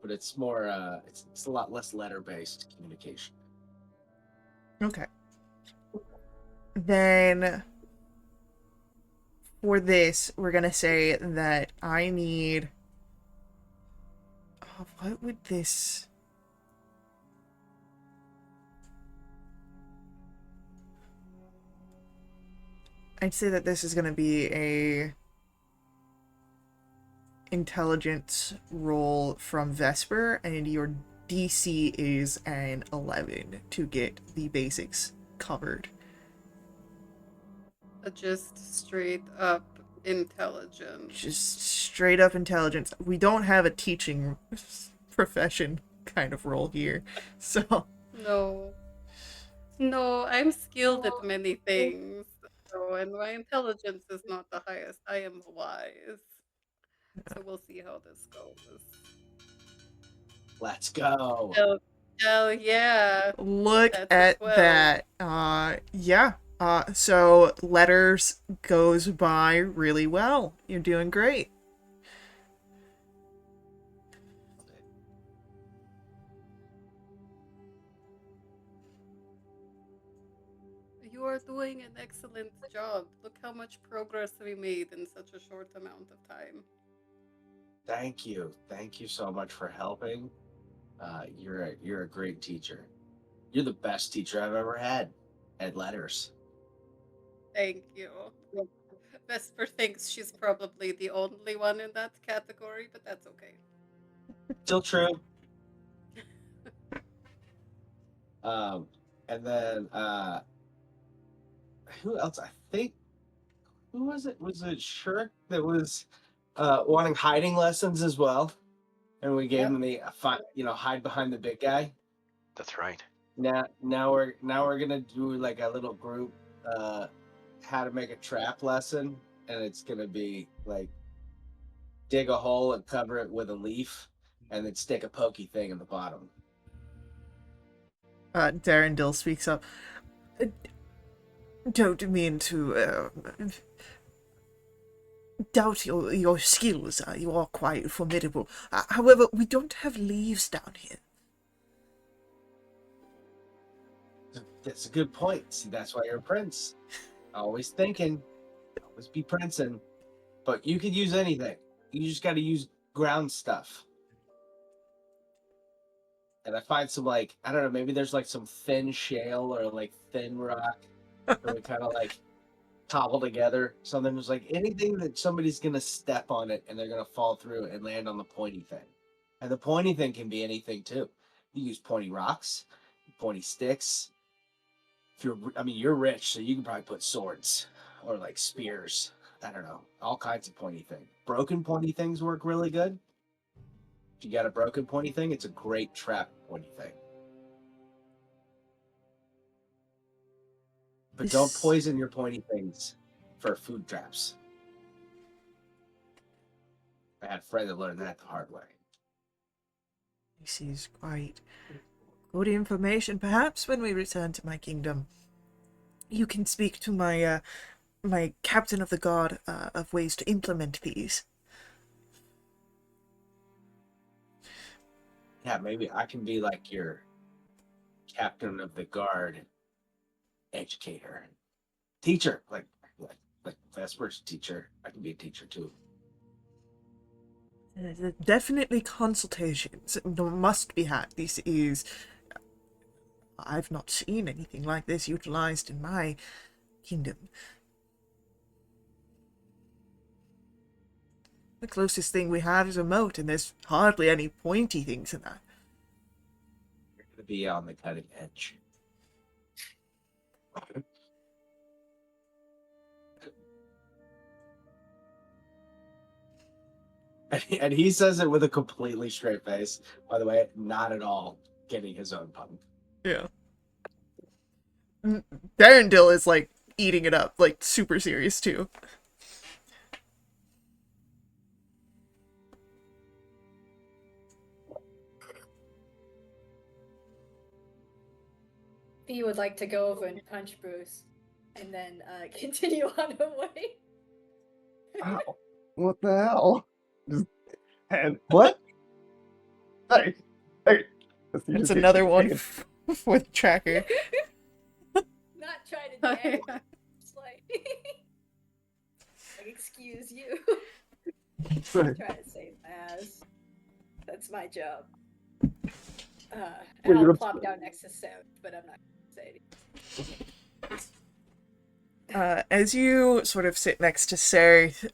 but it's more it's a lot less letter based communication. Okay. Then for this, we're gonna say that I need. What would this? I'd say that this is gonna be a intelligence roll from Vesper, and your DC is an 11 to get the basics covered. Just straight up intelligence. Just straight up intelligence. We don't have a teaching profession kind of role here, so No. No, I'm skilled at many things. So, and my intelligence is not the highest. I am wise. So we'll see how this goes. Let's go. Hell yeah. look That's a at 12. that. Yeah. So letters goes by really well. You're doing great. You are doing an excellent job. Look how much progress we made in such a short amount of time. Thank you so much for helping. You're a great teacher. You're the best teacher I've ever had at letters. Thank you. Vesper thinks she's probably the only one in that category, but that's okay. Still true. And then who else? I think who was it? Was it Shirk that was wanting hiding lessons as well? And we gave him the hide behind the big guy. That's right. Now we're gonna do like a little group how to make a trap lesson, and it's gonna be like dig a hole and cover it with a leaf, and then stick a pokey thing in the bottom. Darren Dill speaks up. Don't mean to doubt your skills. You are quite formidable. However, we don't have leaves down here. That's a good point. See, that's why you're a prince. Always thinking, always be princing. But you could use anything. You just got to use ground stuff. And I find some I don't know, maybe there's like some thin shale or like thin rock that we kind of like cobble together. Something just like anything that somebody's gonna step on it and they're gonna fall through and land on the pointy thing. And the pointy thing can be anything too. You use pointy rocks, pointy sticks, if you're rich, so you can probably put swords or like spears. I don't know, all kinds of pointy things. Broken pointy things work really good. If you got a broken pointy thing, it's a great trap pointy thing. But don't poison your pointy things for food traps. I had a friend that learned that the hard way. This is quite good information. Perhaps when we return to my kingdom, you can speak to my captain of the guard of ways to implement these. Yeah, maybe I can be like your captain of the guard educator. Teacher, like Vesper's teacher. I can be a teacher too. Definitely consultations must be had. This is... I've not seen anything like this utilized in my kingdom. The closest thing we have is a moat, and there's hardly any pointy things in that. You're gonna be on the cutting edge. And he says it with a completely straight face. By the way, not at all getting his own pun. Yeah. Darendil is, like, eating it up, like, super serious, too. Fee would like to go over and punch Bruce, and then continue on her way. Ow. What the hell? Just and what? Hey, hey. It's another one for the tracker. Not trying to damage. Just like, like, excuse you. Sorry. Try to save my ass. That's my job. And Wait, I'll you're plop down next to Sam, but I'm not gonna say anything. As you sort of sit next to Serith,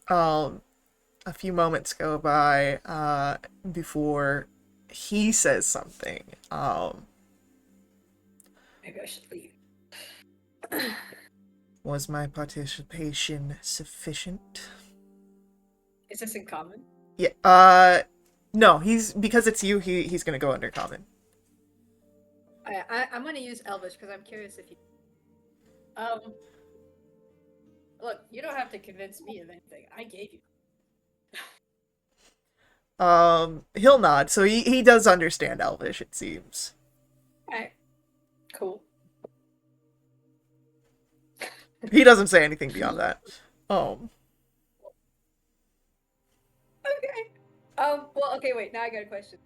a few moments go by before he says something. Maybe I should leave. Was my participation sufficient? Is this in common? Yeah. No. Because it's you. He's gonna go under common. I'm gonna use Elvish because I'm curious if you. Look, you don't have to convince me of anything. I gave you. He'll nod. So he does understand Elvish, it seems. Alright. Cool. He doesn't say anything beyond that. Okay. Well, okay, wait, now I got a question.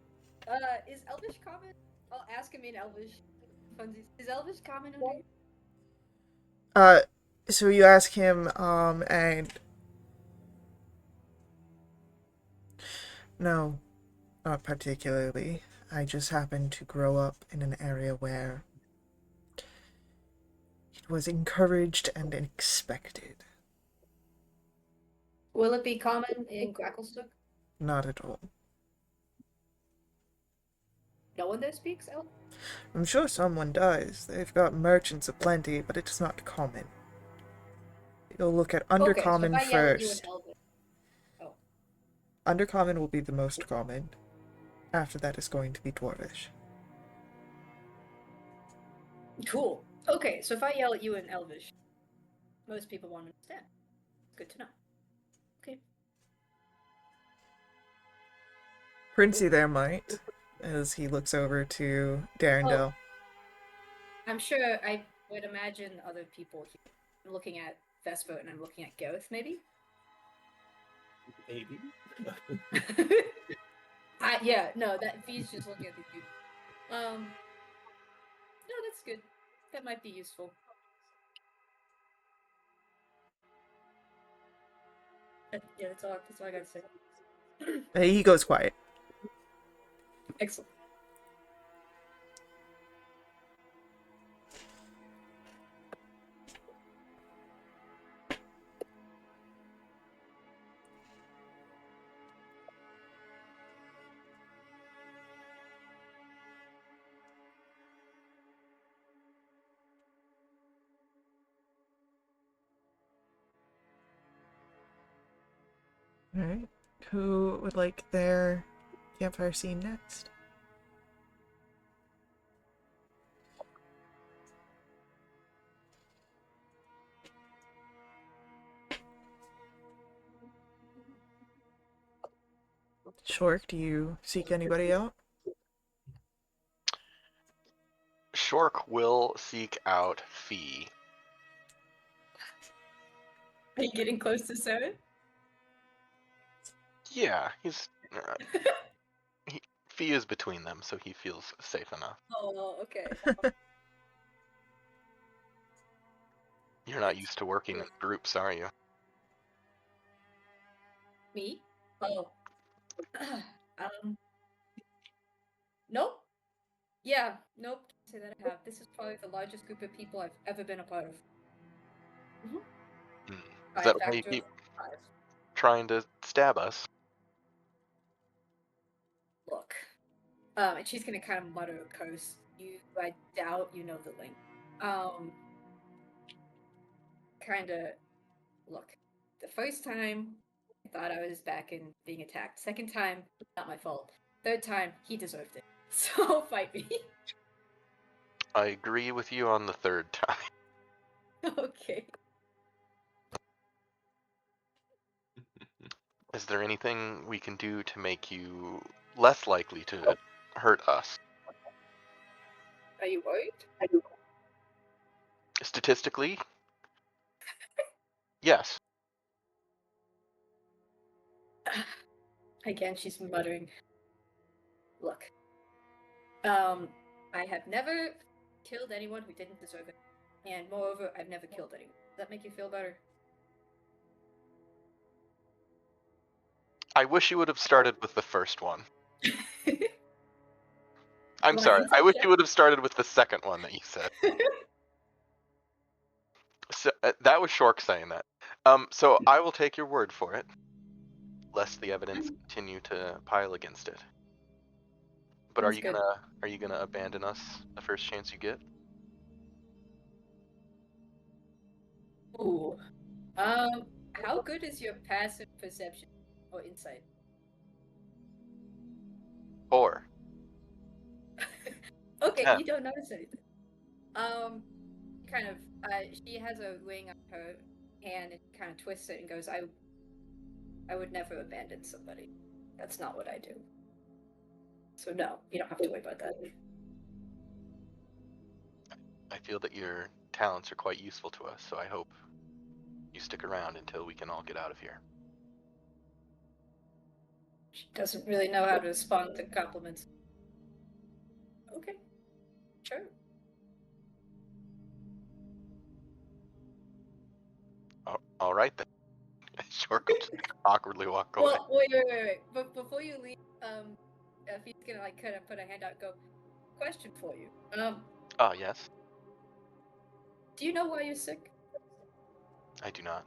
Is Elvish common? I'll ask him in Elvish. Funsies. Is Elvish common under you? So you ask him, and... No, not particularly. I just happened to grow up in an area where it was encouraged and expected. Will it be common in Gracklstook? Not at all. No one there speaks Elvish? I'm sure someone does. They've got merchants aplenty, but it's not common. You'll look at Undercommon okay, so if I yell at you in first. Elvish. Oh. Undercommon will be the most common. After that is going to be Dwarvish. Cool. Okay, so if I yell at you in Elvish, most people won't understand. Good to know. Okay. Princey there might, as he looks over to Darendil. I'm sure I would imagine other people here. I'm looking at Vesper and I'm looking at Gareth, maybe? Maybe. Yeah, no, that V's just looking at the dude. No, that's good. That might be useful. Yeah, that's all I gotta say. He goes quiet. Excellent. Alright. Who would like their campfire scene next? Shork, do you seek anybody out? Shork will seek out Fee. Are you getting close to Sarah? Yeah, he's Fee is between them, so he feels safe enough. Oh, okay. You're not used to working in groups, are you? Me? Oh. Nope. Yeah, nope. Can't say that I have. This is probably the largest group of people I've ever been a part of. Is By that a why you factor keep of 5. trying to stab us? Look. And she's gonna kind of mutter a curse. I doubt you know the link. Kinda, look. The first time, I thought I was back in being attacked. Second time, not my fault. Third time, he deserved it. So fight me. I agree with you on the third time. Okay. Is there anything we can do to make you less likely to hurt us? Are you worried? Statistically, yes. Again, she's muttering. Look. I have never killed anyone who didn't deserve it. And moreover, I've never killed anyone. Does that make you feel better? I wish you would have started with the first one. I'm My sorry. I insight wish check? you would have started with the second one that you said. So that was Shork saying that. So I will take your word for it, lest the evidence continue to pile against it. But Sounds good. are you gonna abandon us the first chance you get? Ooh. How good is your passive perception or insight? Or Okay, Yeah. you don't notice anything. Kind of. She has a ring on her hand and kind of twists it and goes, I would never abandon somebody. That's not what I do. So no, you don't have to worry about that. I feel that your talents are quite useful to us, so I hope you stick around until we can all get out of here. She doesn't really know how to respond to compliments. Okay, sure. All right then. Shork will just awkwardly walk away. Well, wait. But before you leave, Fi's gonna kind of put a hand out and go, question for you. Oh yes, Do you know why you're sick? I do not.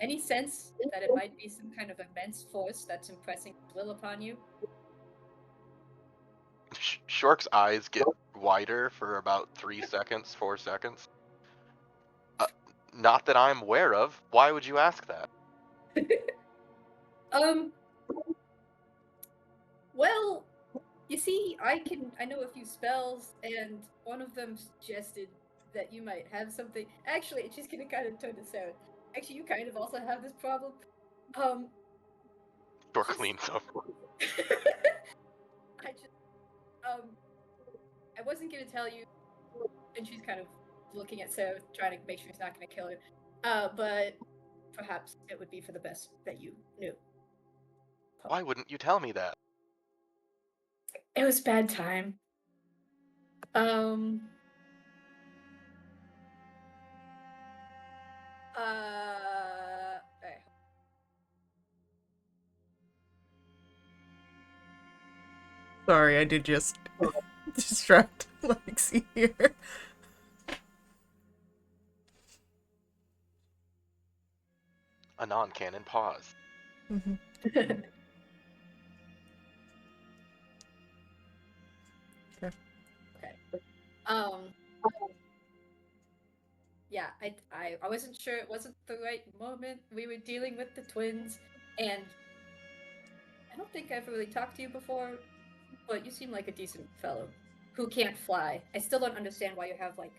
Any sense that it might be some kind of immense force that's impressing its will upon you? Shork's eyes get wider for about 3 seconds, 4 seconds. Not that I'm aware of. Why would you ask that? Well, you see, I know a few spells, and one of them suggested that you might have something. Actually, she's gonna kind of turn to Sarah. Actually, you kind of also have this problem. Shork Just- leans up. I wasn't gonna tell you, and she's kind of looking at Sarah, trying to make sure he's not gonna kill her. But perhaps it would be for the best that you knew. Why wouldn't you tell me that? It was bad time. Okay. Sorry, I did just distract Lexi here. A non-canon pause. Okay. Okay. Yeah, yeah, I wasn't sure it wasn't the right moment. We were dealing with the twins, and I don't think I've really talked to you before, but you seem like a decent fellow who can't fly. I still don't understand why you have like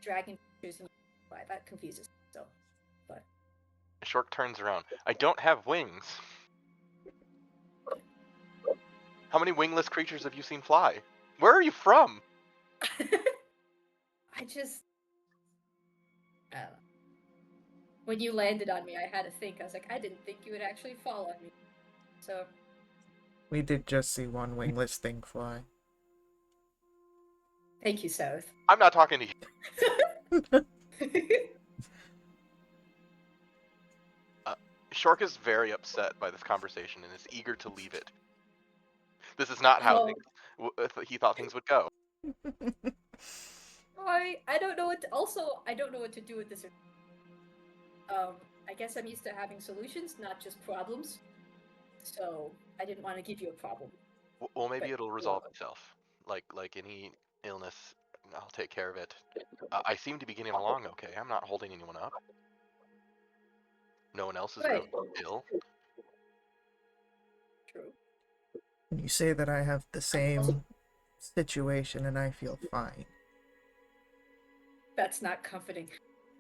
dragon features and fly. That confuses me. So, but Shork turns around. I don't have wings. How many wingless creatures have you seen fly? Where are you from? I just when you landed on me, I had to think. I was like, I didn't think you would actually fall on me. So We did just see one wingless thing fly. thank you, South. I'm not talking to you. Shork is very upset by this conversation and is eager to leave it. This is not how he thought things would go. I don't know what. I don't know what to do with this. I guess I'm used to having solutions, not just problems. So I didn't want to give you a problem. Well, maybe But it'll resolve itself. Like any illness, I'll take care of it. I seem to be getting along okay. I'm not holding anyone up. No one else is right. really ill. True. You say that I have the same situation and I feel fine. That's not comforting.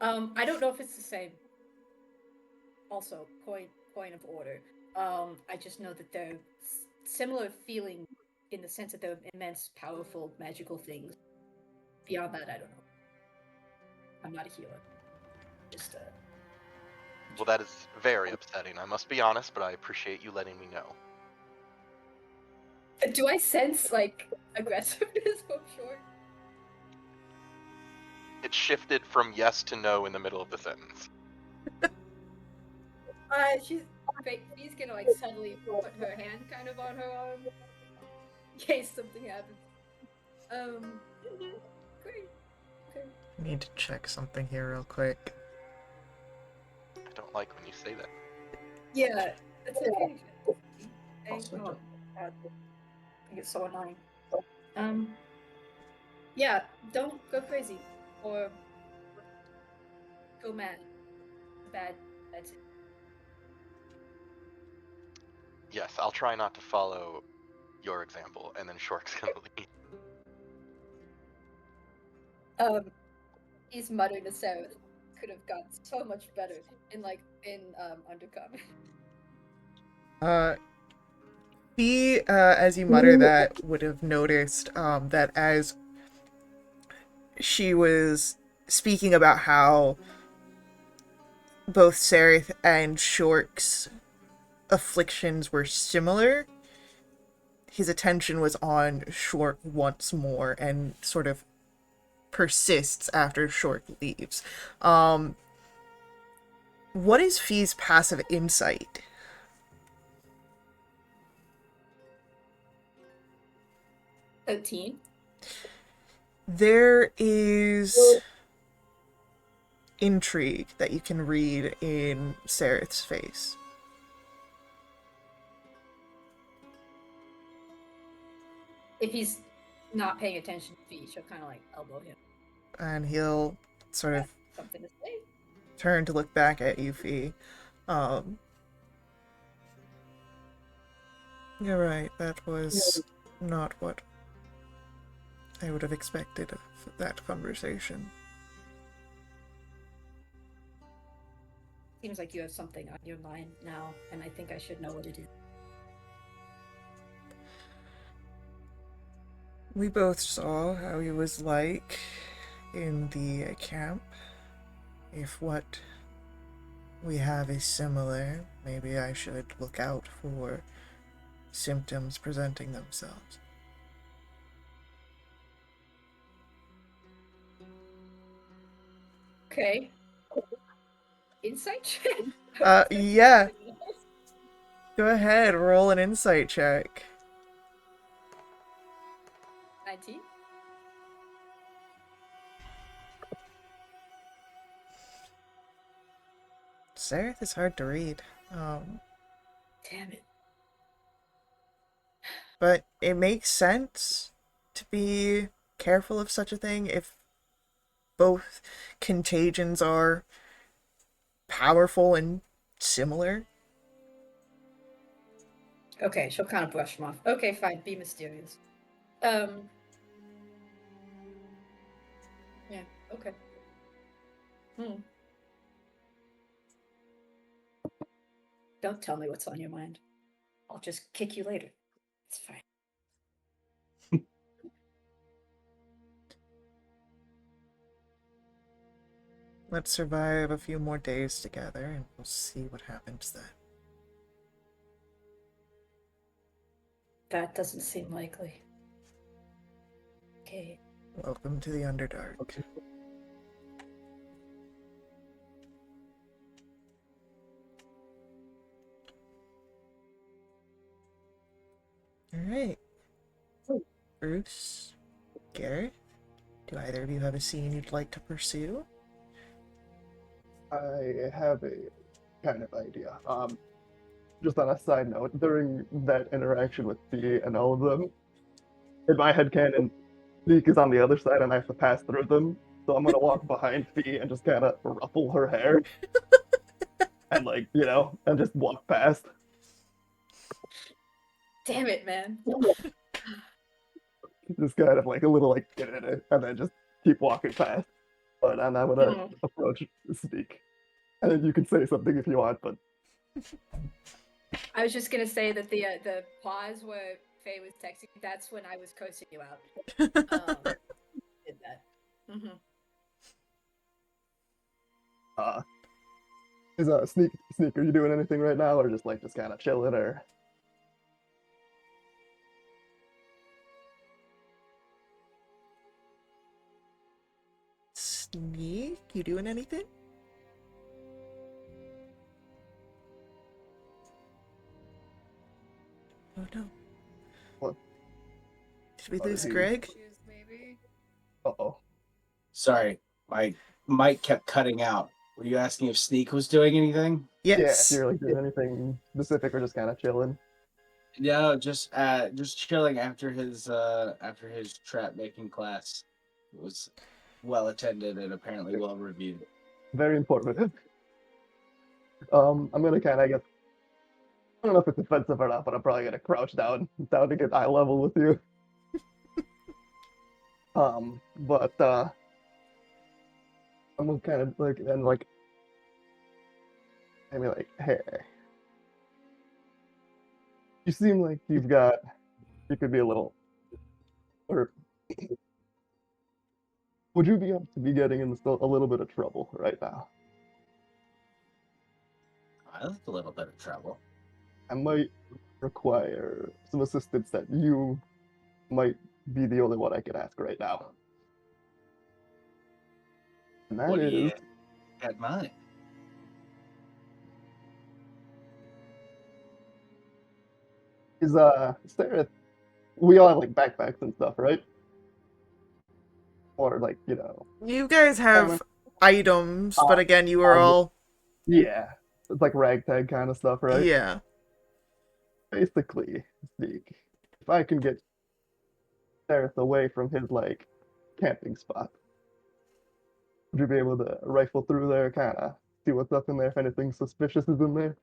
I don't know if it's the same. Also, point of order. I just know that they're similar feeling in the sense that they're immense, powerful, magical things. Beyond that, I don't know. I'm not a healer. Just Well, that is very upsetting. I must be honest, but I appreciate you letting me know. Do I sense like aggressiveness from Short? It shifted from yes to no in the middle of the sentence. She's gonna like suddenly put her hand kind of on her arm in case something happens. Great. Okay. I need to check something here real quick. I don't like when you say that. Yeah, it's okay. God, I think it's so annoying. Yeah, don't go crazy or go mad. That's it. Yes, I'll try not to follow your example, and then Shork's gonna leave. He's muttering to Sarah. Could have gotten so much better in Undercommon. Fee, as you mutter that, would have noticed that as she was speaking about how both Sereth and Shork's afflictions were similar, his attention was on Shork once more and sort of persists after Shork leaves. What is Fee's passive insight? $13. There is intrigue that you can read in Sereth's face. If he's not paying attention to Fee, she'll kind of like elbow him. And he'll sort of something to say. Turn to look back at you, Fee. You're right, that was not what I would have expected of that conversation. Seems like you have something on your mind now, and I think I should know what it is. We both saw how he was like in the camp. If what we have is similar, maybe I should look out for symptoms presenting themselves. Okay. Insight check? Yeah. Go ahead, roll an insight check. 19? Sereth is hard to read. Damn it. But it makes sense to be careful of such a thing if both contagions are powerful and similar. Okay, she'll kind of brush him off. Okay, fine, be mysterious. Yeah, okay. Don't tell me what's on your mind. I'll just kick you later. It's fine. Let's survive a few more days together, and we'll see what happens then. That doesn't seem likely. Okay. Welcome to the Underdark. Okay. Alright. Bruce, Gareth, do either of you have a scene you'd like to pursue? I have a kind of idea. Just on a side note, during that interaction with Fee and all of them, in my headcanon, Zeke is on the other side and I have to pass through them. So I'm gonna walk behind Fee and just kind of ruffle her hair and and just walk past. Damn it, man. Just kind of like a little like and then just keep walking past. But I'm gonna approach Zeke. And then you can say something if you want, but I was just gonna say that the pause where Faye was texting, that's when I was coasting you out. Did that. is Sneak, are you doing anything right now, or just kind of chilling, or? Sneak, you doing anything? Oh no. What? Did we Oh, lose he- Greg? Issues, maybe. Uh-oh. Sorry, my mic kept cutting out. Were you asking if Sneak was doing anything? Yeah, if Yes. you're doing anything specific or just kind of chilling. No, just chilling after his trap making class. It was well attended and apparently well reviewed. Very informative. I'm gonna kind of, I guess, I don't know if it's offensive or not, but I'm probably gonna crouch down to get eye level with you. But I'm gonna kind of hey, you seem like you could be a little, or would you be up to be getting in still a little bit of trouble right now? I like a little bit of trouble. I might require some assistance that you might be the only one I can ask right now. And that What do you is, got mine? Sarah, we all have backpacks and stuff, right? Or You guys have Kinda. items, but again, you are um, all... yeah, it's like ragtag kind of stuff, right? Yeah. Basically, Zeke, if I can get Sarah away from his camping spot, would you be able to rifle through there, kind of see what's up in there, if anything suspicious is in there?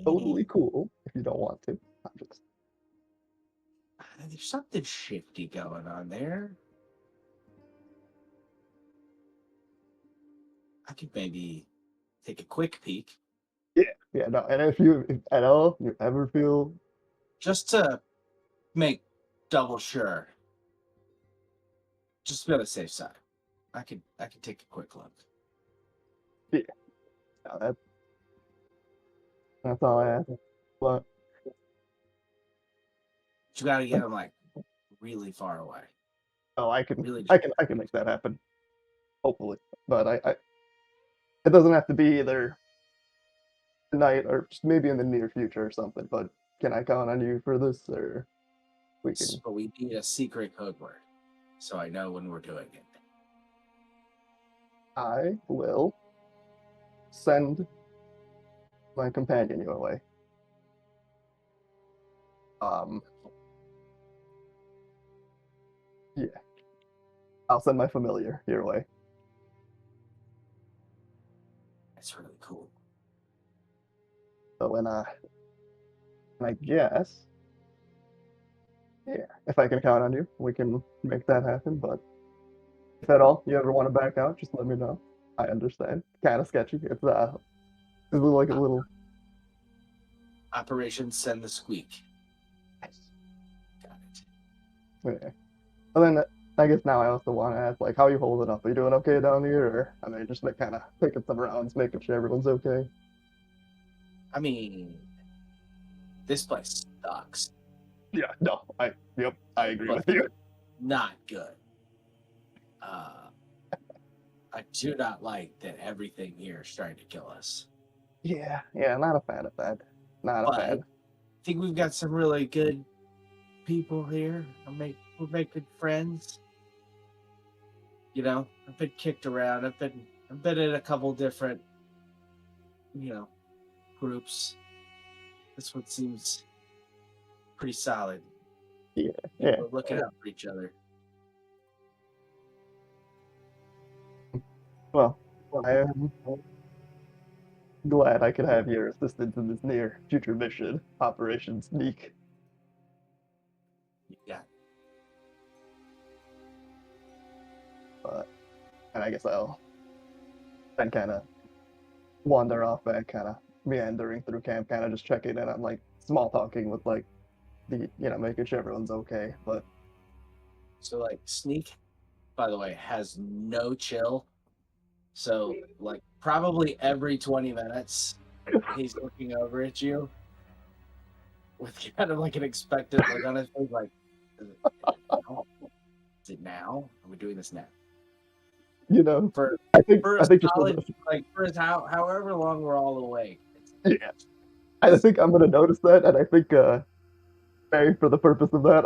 Totally cool if you don't want to. I'm just... There's something shifty going on there. I could maybe take a quick peek. Yeah, no, and if at all you ever feel, Just to make double sure. Just to be on the safe side. I could take a quick look. no, that's all I ask. But You gotta get them really far away. oh, I can Really I can make that happen, hopefully. But I it doesn't have to be either tonight or just maybe in the near future or something. But can I count on you for this, or we can? But we need a secret code word, so I know when we're doing it. I will send my companion your way. Yeah, I'll send my familiar your way. That's really cool. So, and I guess, yeah, if I can count on you, we can make that happen. But if at all you ever want to back out, just let me know. I understand. Kind of sketchy. It's like a little. Operation Send the Squeak. Got it. Yeah. And then I guess now I also want to ask, like, how are you holding up? Are you doing okay down here, or I mean, just like kind of taking some rounds, making sure everyone's okay. I mean, this place sucks. Yeah. No. I agree But with you. not good. I do not like that everything here is trying to kill us. Yeah. Yeah. Not a fan of that. Not a But fan. I think we've got some really good people here. We're making friends. You know, I've been kicked around. I've been in a couple different, groups. This one seems pretty solid. Yeah. Yeah. We're looking out for each other. Well, I am glad I could have your assistance in this near future mission, Operation Sneak. Yeah. But, and I guess I'll then kind of wander off back, kind of meandering through camp, kind of just checking in on like small talking with like making sure everyone's okay. But So like Sneak, by the way, has no chill. So like probably every 20 minutes he's looking over at you with kind of like an expectant look on his face, like, is it now? Are we doing this now? For I think for a I think just solid, like for his however long we're all awake. yeah, I think I'm gonna notice that, and I think Mary, for the purpose of that,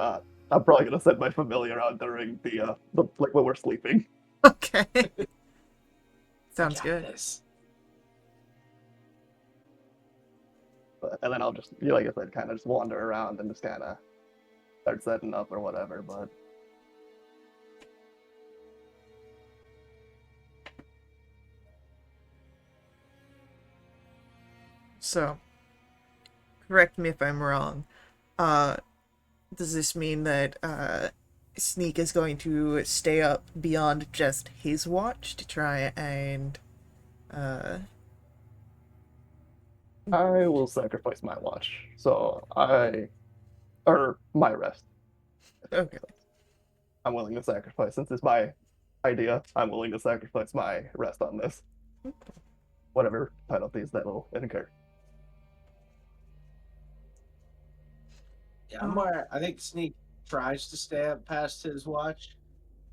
I'm probably gonna set my familiar on during the like when we're sleeping. Okay. Sounds Got good. this. And then I'll just, like I said, kind of just wander around and just kind of start setting up or whatever. But So, correct me if I'm wrong. Uh, does this mean that Sneak is going to stay up beyond just his watch to try and I will sacrifice my watch, or my rest. okay. I'm willing to sacrifice since it's my idea. I'm willing to sacrifice my rest on this, whatever penalties that will incur. Yeah, I'm more. I think Sneak tries to stay up past his watch,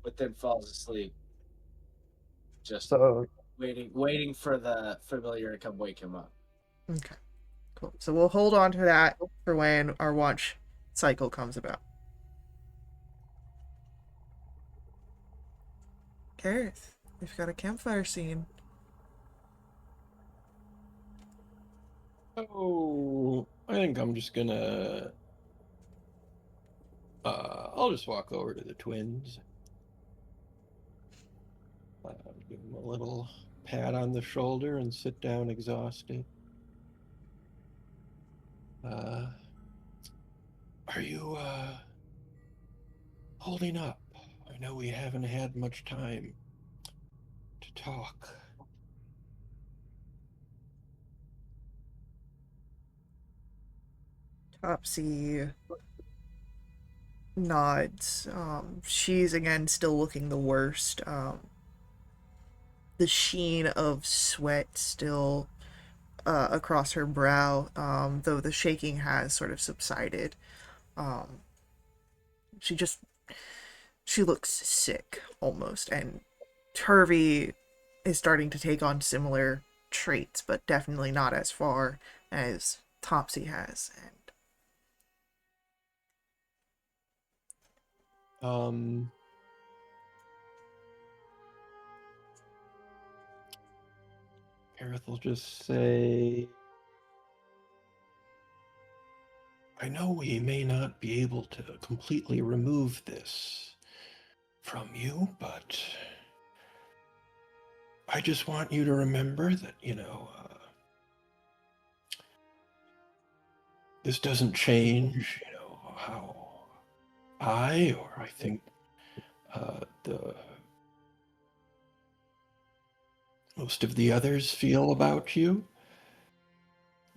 but then falls asleep. Just So waiting for the familiar to come wake him up. Okay. Cool. So we'll hold on to that for when our watch cycle comes about. Gareth, we've got a campfire scene. Oh, I think I'm just gonna. I'll just walk over to the twins. Give them a little pat on the shoulder and sit down exhausted. Are you holding up? I know we haven't had much time to talk. Topsy nods. She's again still looking the worst. The sheen of sweat still across her brow, though the shaking has sort of subsided. Um, she looks sick almost, and Turvy is starting to take on similar traits, but definitely not as far as Topsy has. Um, Gareth will just say, I know we may not be able to completely remove this from you, but I just want you to remember that, this doesn't change, how I think the most of the others feel about you.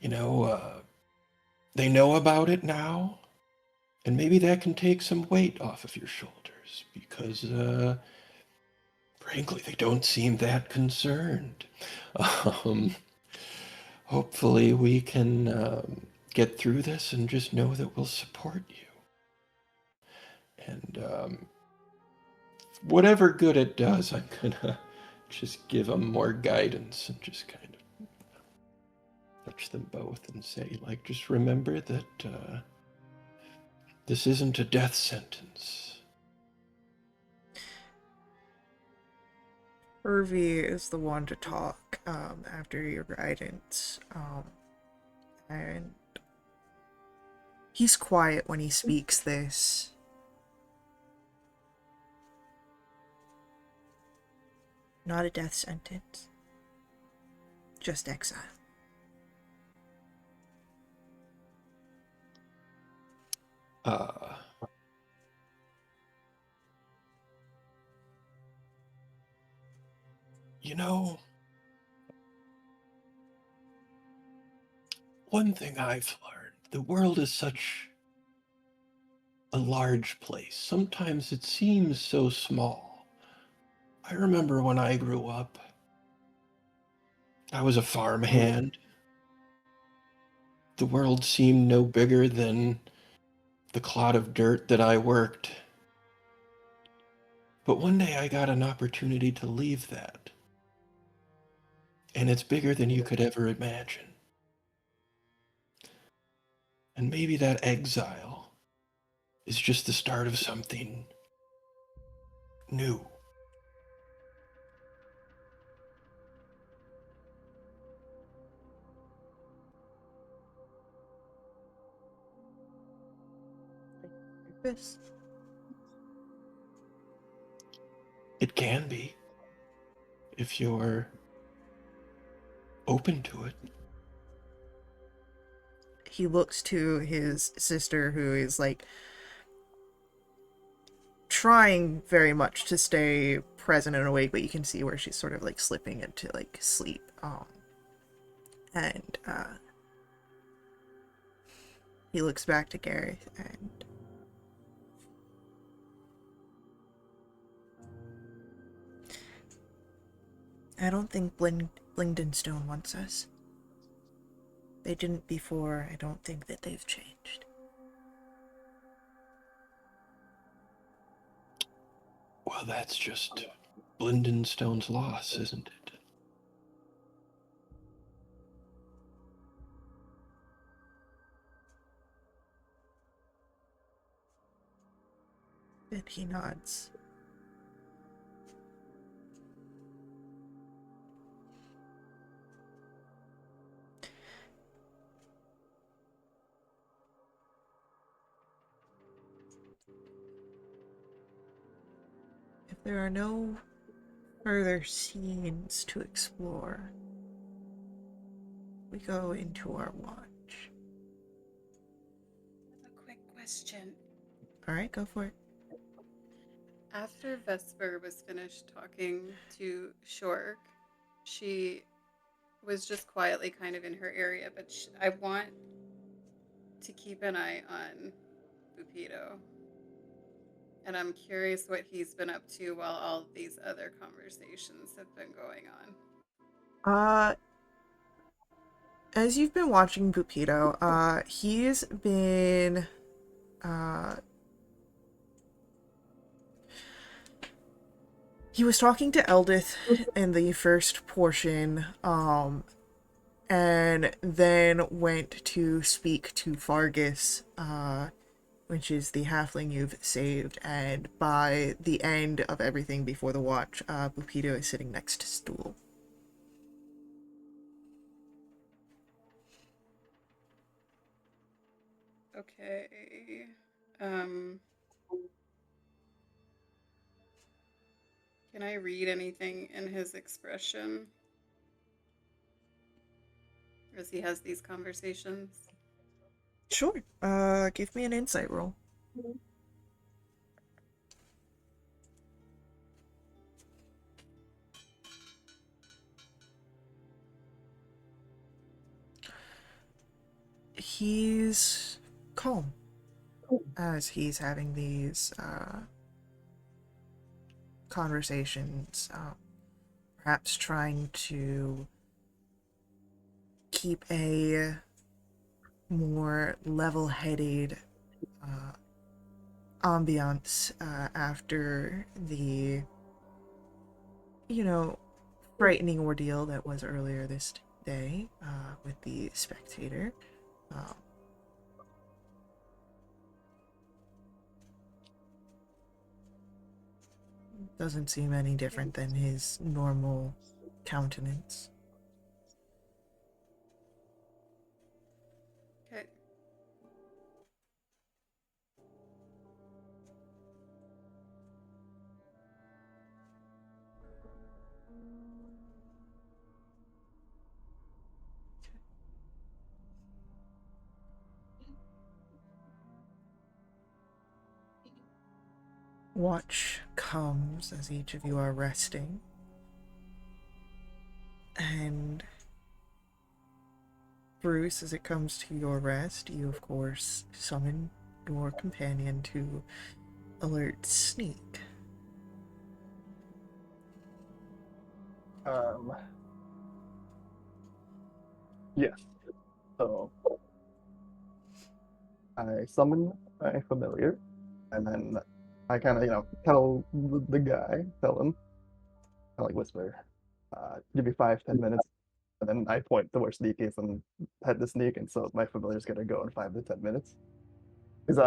They know about it now, and maybe that can take some weight off of your shoulders because, frankly, they don't seem that concerned. Um, Hopefully, we can get through this and just know that we'll support you. And whatever good it does, I'm gonna just give them more guidance and just kind of touch them both and say, like, just remember that this isn't a death sentence. Irvi is the one to talk after your guidance, and he's quiet when he speaks this. Not a death sentence, just exile. You know, one thing I've learned, the world is such a large place. Sometimes it seems so small. I remember when I grew up, I was a farmhand. The world seemed no bigger than the clod of dirt that I worked. But one day I got an opportunity to leave that. And it's bigger than you could ever imagine. And maybe that exile is just the start of something new. Purpose. It can be, if you're open to it. He looks to his sister, who is like trying very much to stay present and awake, but you can see where she's sort of like slipping into like sleep. And he looks back to Gareth and I don't think Blingdenstone wants us. They didn't before. I don't think that they've changed. Well, that's just Blindenstone's loss, isn't it? And he nods. If there are no further scenes to explore, we go into our watch. A quick question. Alright, go for it. After Vesper was finished talking to Shork, she was just quietly kind of in her area, but I want to keep an eye on Bupido. And I'm curious what he's been up to while all these other conversations have been going on. As you've been watching Bupido, he's been, he was talking to Eldith in the first portion, and then went to speak to Fargus, which is the halfling you've saved, and by the end of everything before the watch, Bupido is sitting next to Stool. Okay. Can I read anything in his expression as he has these conversations? Sure. Give me an insight roll. He's calm as he's having these conversations, perhaps trying to keep a more level-headed ambiance after the, frightening ordeal that was earlier this day with the spectator. Um, doesn't seem any different than his normal countenance. Okay. Watch comes as each of you are resting, and Bruce, as it comes to your rest, you of course summon your companion to alert Sneak. Yes. So I summon my familiar, and then I kind of, tell the guy, tell him, I like whisper, give me 5, 10 minutes, and then I point to where Sneak is and head to Sneak, and so my familiar's gonna go in 5 to 10 minutes. Is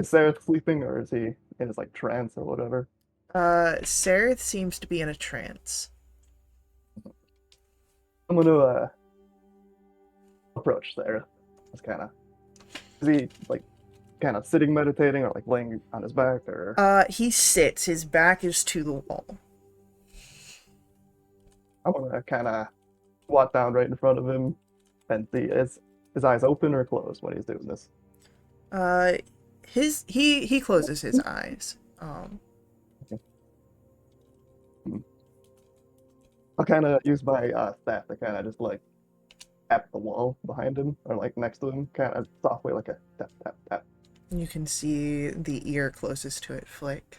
Sarah sleeping, or is he in his like trance or whatever? Sareth seems to be in a trance. I'm gonna approach Sarah. Just kind of, is he like kind of sitting meditating or like laying on his back or? He sits. His back is to the wall. I'm gonna kind of walk down right in front of him and see his eyes open or closed when he's doing this. Uh, he closes his eyes. Hmm. I'll kind of use my staff to kind of just like tap the wall behind him or like next to him, kind of softly, like a tap tap tap. You can see the ear closest to it flick.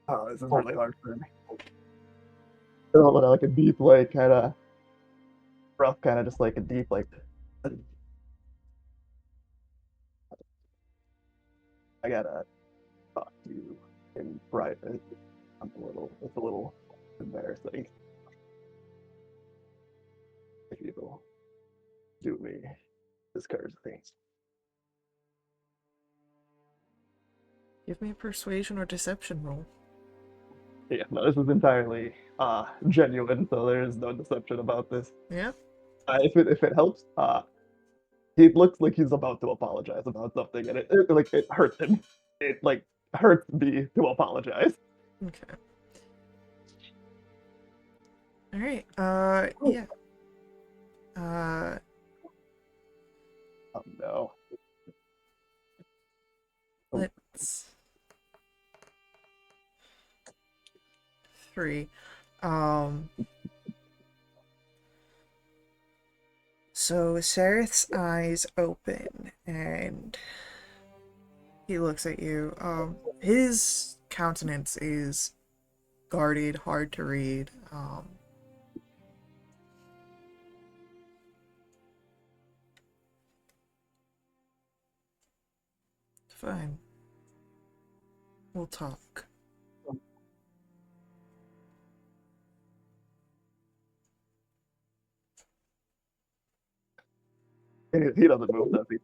Oh, this is really hard for me. I don't want like a deep, like kind of rough, kind of just like a deep, like. I gotta talk to you in private. It's a little embarrassing if you do me this courtesy. Give me a persuasion or deception roll. Yeah, no, this is entirely genuine, so there is no deception about this. Yeah. If it helps, he looks like he's about to apologize about something, and it hurts him. It like hurts me to apologize. Okay. All right. Yeah. Oh no. Let's 3. Um. So Sareth's eyes open and he looks at you. His countenance is guarded, hard to read. Fine. We'll talk. He doesn't move, does he?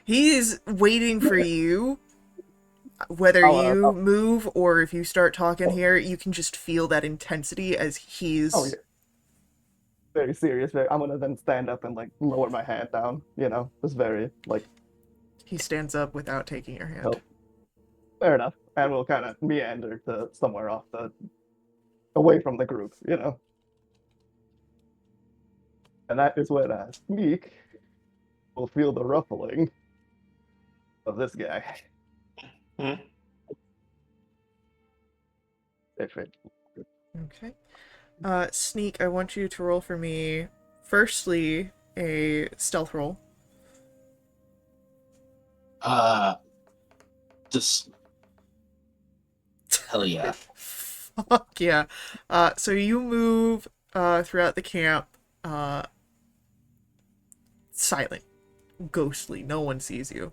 He's waiting for you. Whether you I'll move or if you start talking here, you can just feel that intensity as oh yeah, he's very serious. I'm gonna then stand up and like lower my hand down. Just very like, he stands up without taking your hand. oh, fair enough. And we'll kind of meander to somewhere off away from the group. And that is when Sneak will feel the ruffling of this guy. Hmm. If it, Okay. Sneak, I want you to roll for me, firstly, a stealth roll. Just hell yeah. Fuck yeah. So you move throughout the camp, silent, ghostly. No one sees you.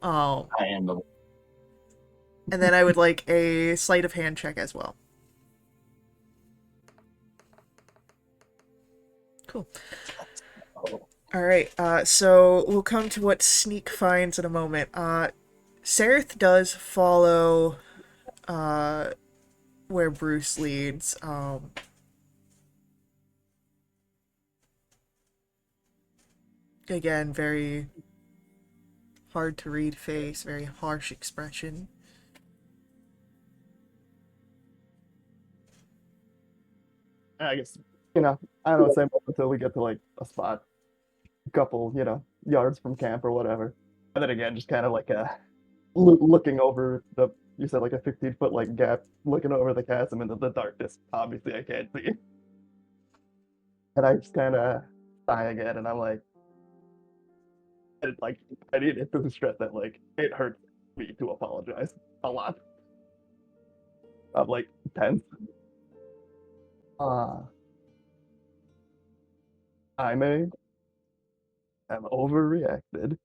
I am the And then I would like a sleight of hand check as well. Cool. All right. So we'll come to what Sneak finds in a moment. Sereth does follow where Bruce leads. Again, very hard to read face, very harsh expression. I guess I don't know, same until we get to like a spot, a couple yards from camp or whatever, and then again just kind of like looking over the you said like a 15-foot like gap, looking over the chasm into the darkness. Obviously, I can't see, and I just kind of sigh again, and I'm like, like I need to stress that like it hurts me to apologize a lot. I'm like tense. Uh, I may have overreacted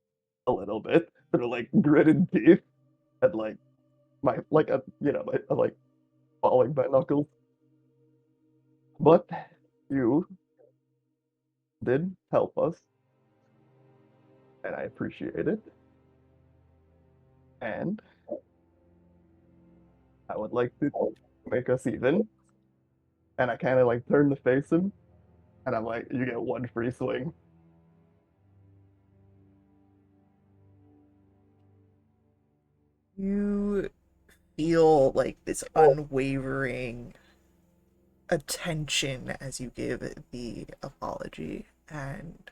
a little bit through like gritted teeth and like my like a my, like falling my knuckles. But you did help us, and I appreciate it. And I would like to make us even. And I kind of like turn to face him, and I'm like, you get one free swing. You feel like this unwavering attention as you give the apology, and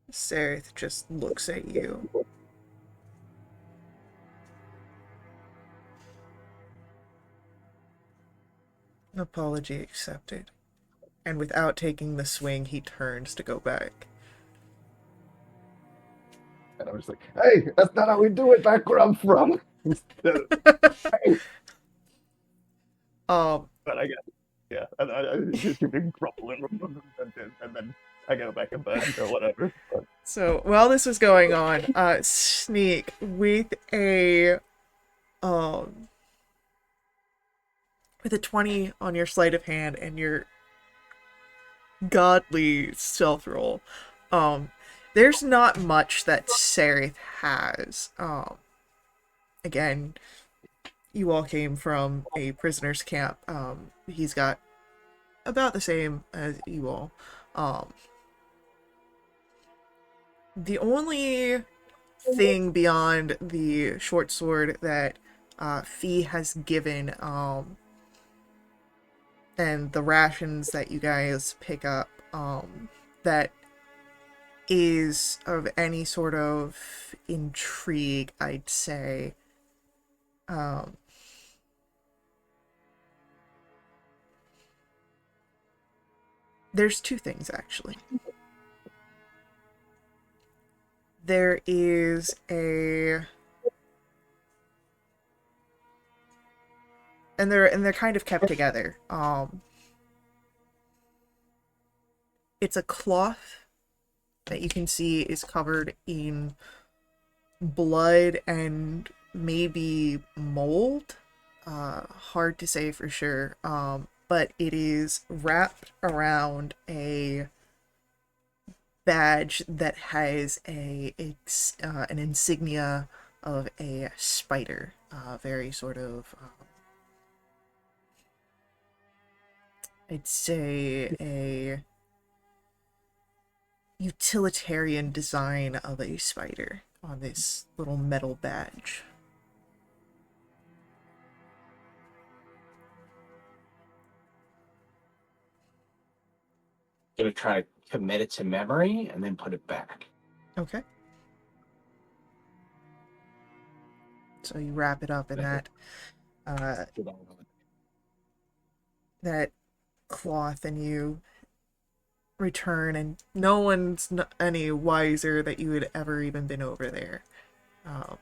Sereth just looks at you. Apology accepted. And without taking the swing, he turns to go back. And I was like, hey, that's not how we do it back where I'm from. Hey. But I guess, yeah, and I just keep grumbling, and then I go back in bed or whatever. But So while this was going on, Sneak with um a 20 on your sleight of hand and your godly stealth roll, there's not much that Sereth has. Again, you all came from a prisoner's camp. He's got about the same as you all. The only thing beyond the short sword that Fee has given, and the rations that you guys pick up, that is of any sort of intrigue, I'd say. There's two things, actually. There is and they're kind of kept together. It's a cloth that you can see is covered in blood and maybe mold. Hard to say for sure. But it is wrapped around a badge that has an insignia of a spider, very sort of, I'd say a utilitarian design of a spider on this little metal badge. Gonna try to commit it to memory and then put it back. Okay. So you wrap it up in that cloth, and you return, and no one's any wiser that you had ever even been over there. Um,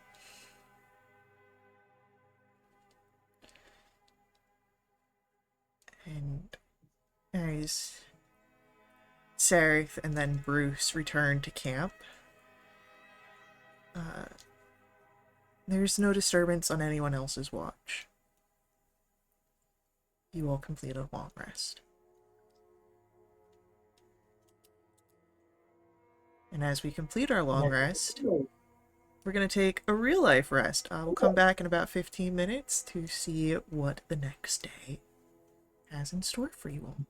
and as Sarith and then Bruce return to camp, there's no disturbance on anyone else's watch. You all complete a long rest. And as we complete our long rest, we're going to take a real life rest. We'll come back in about 15 minutes to see what the next day has in store for you all.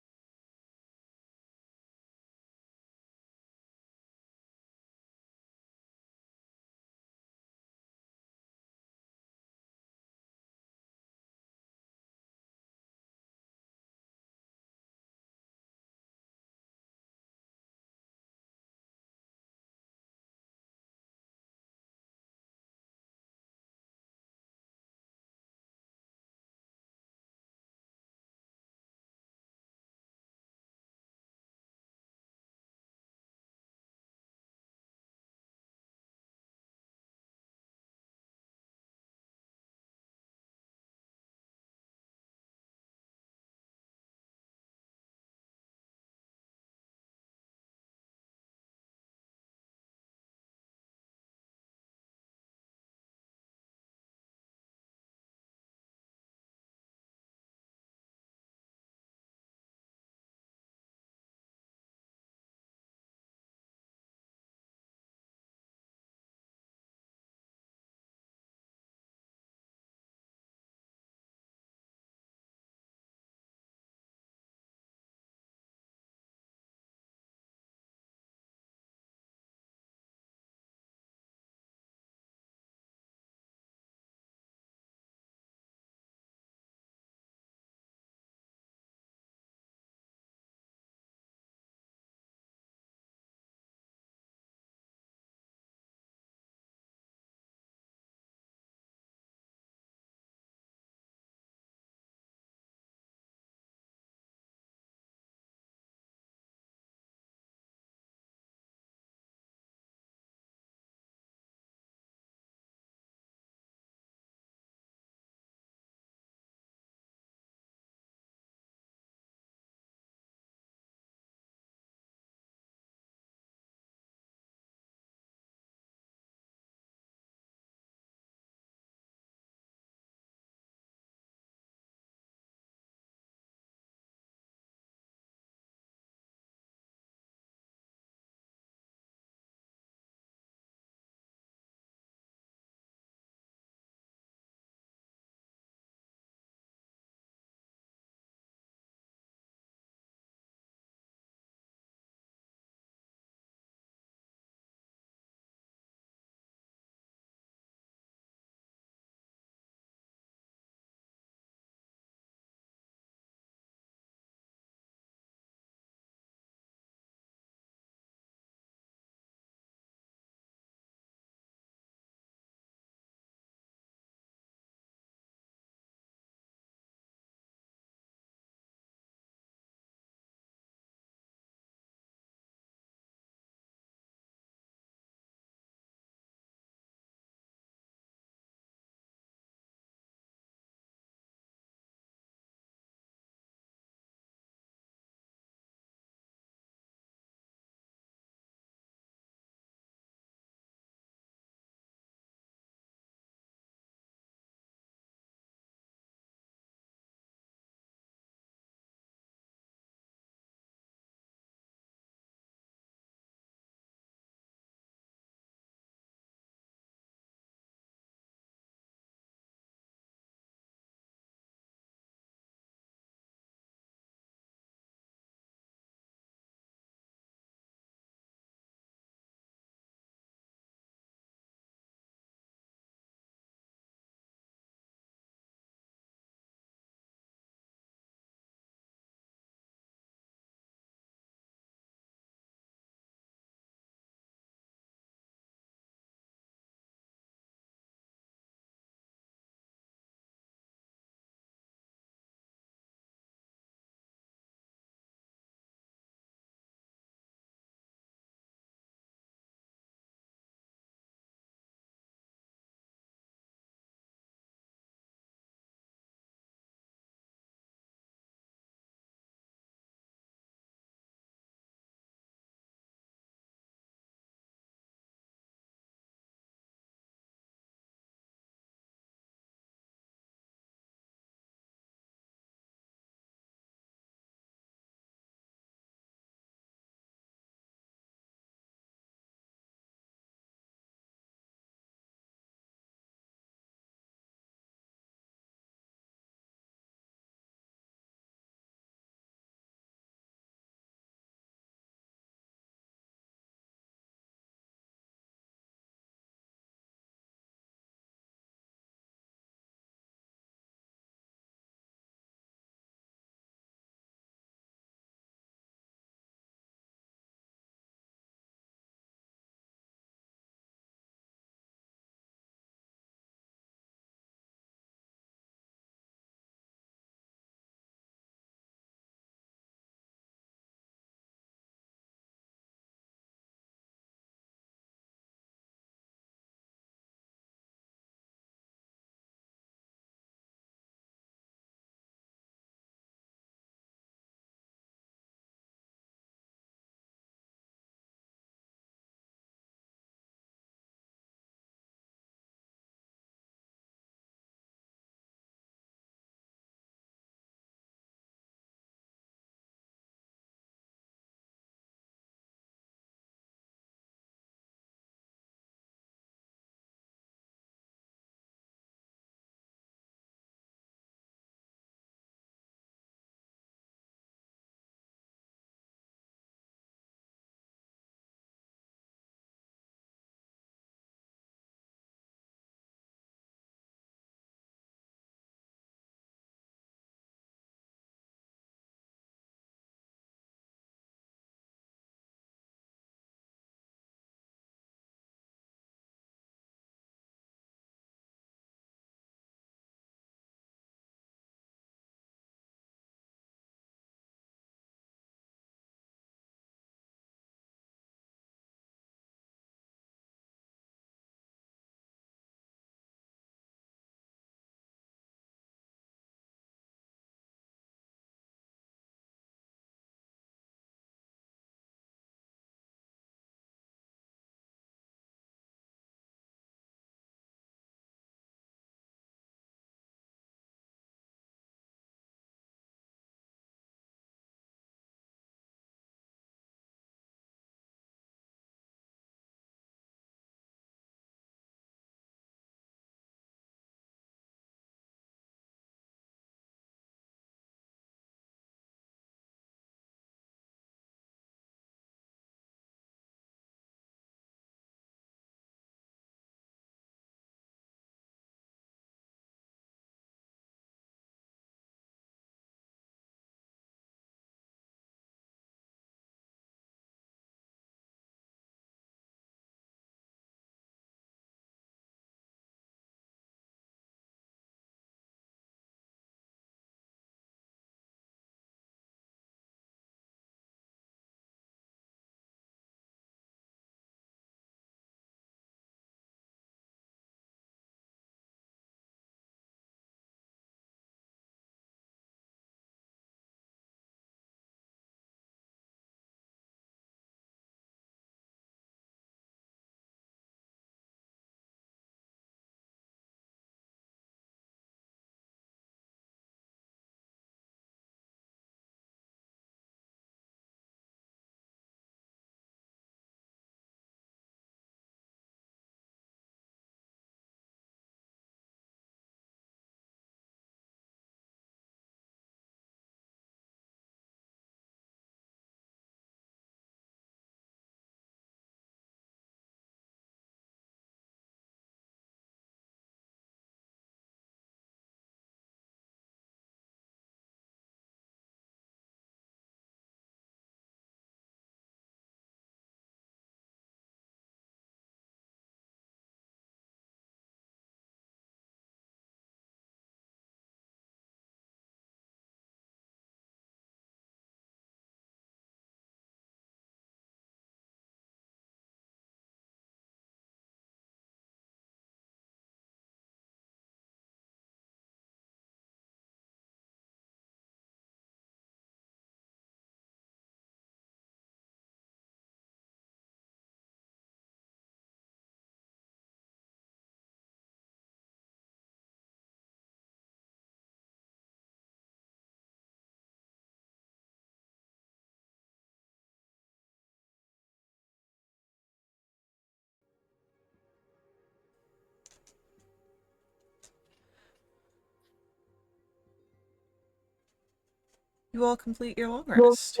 You all complete your long rest.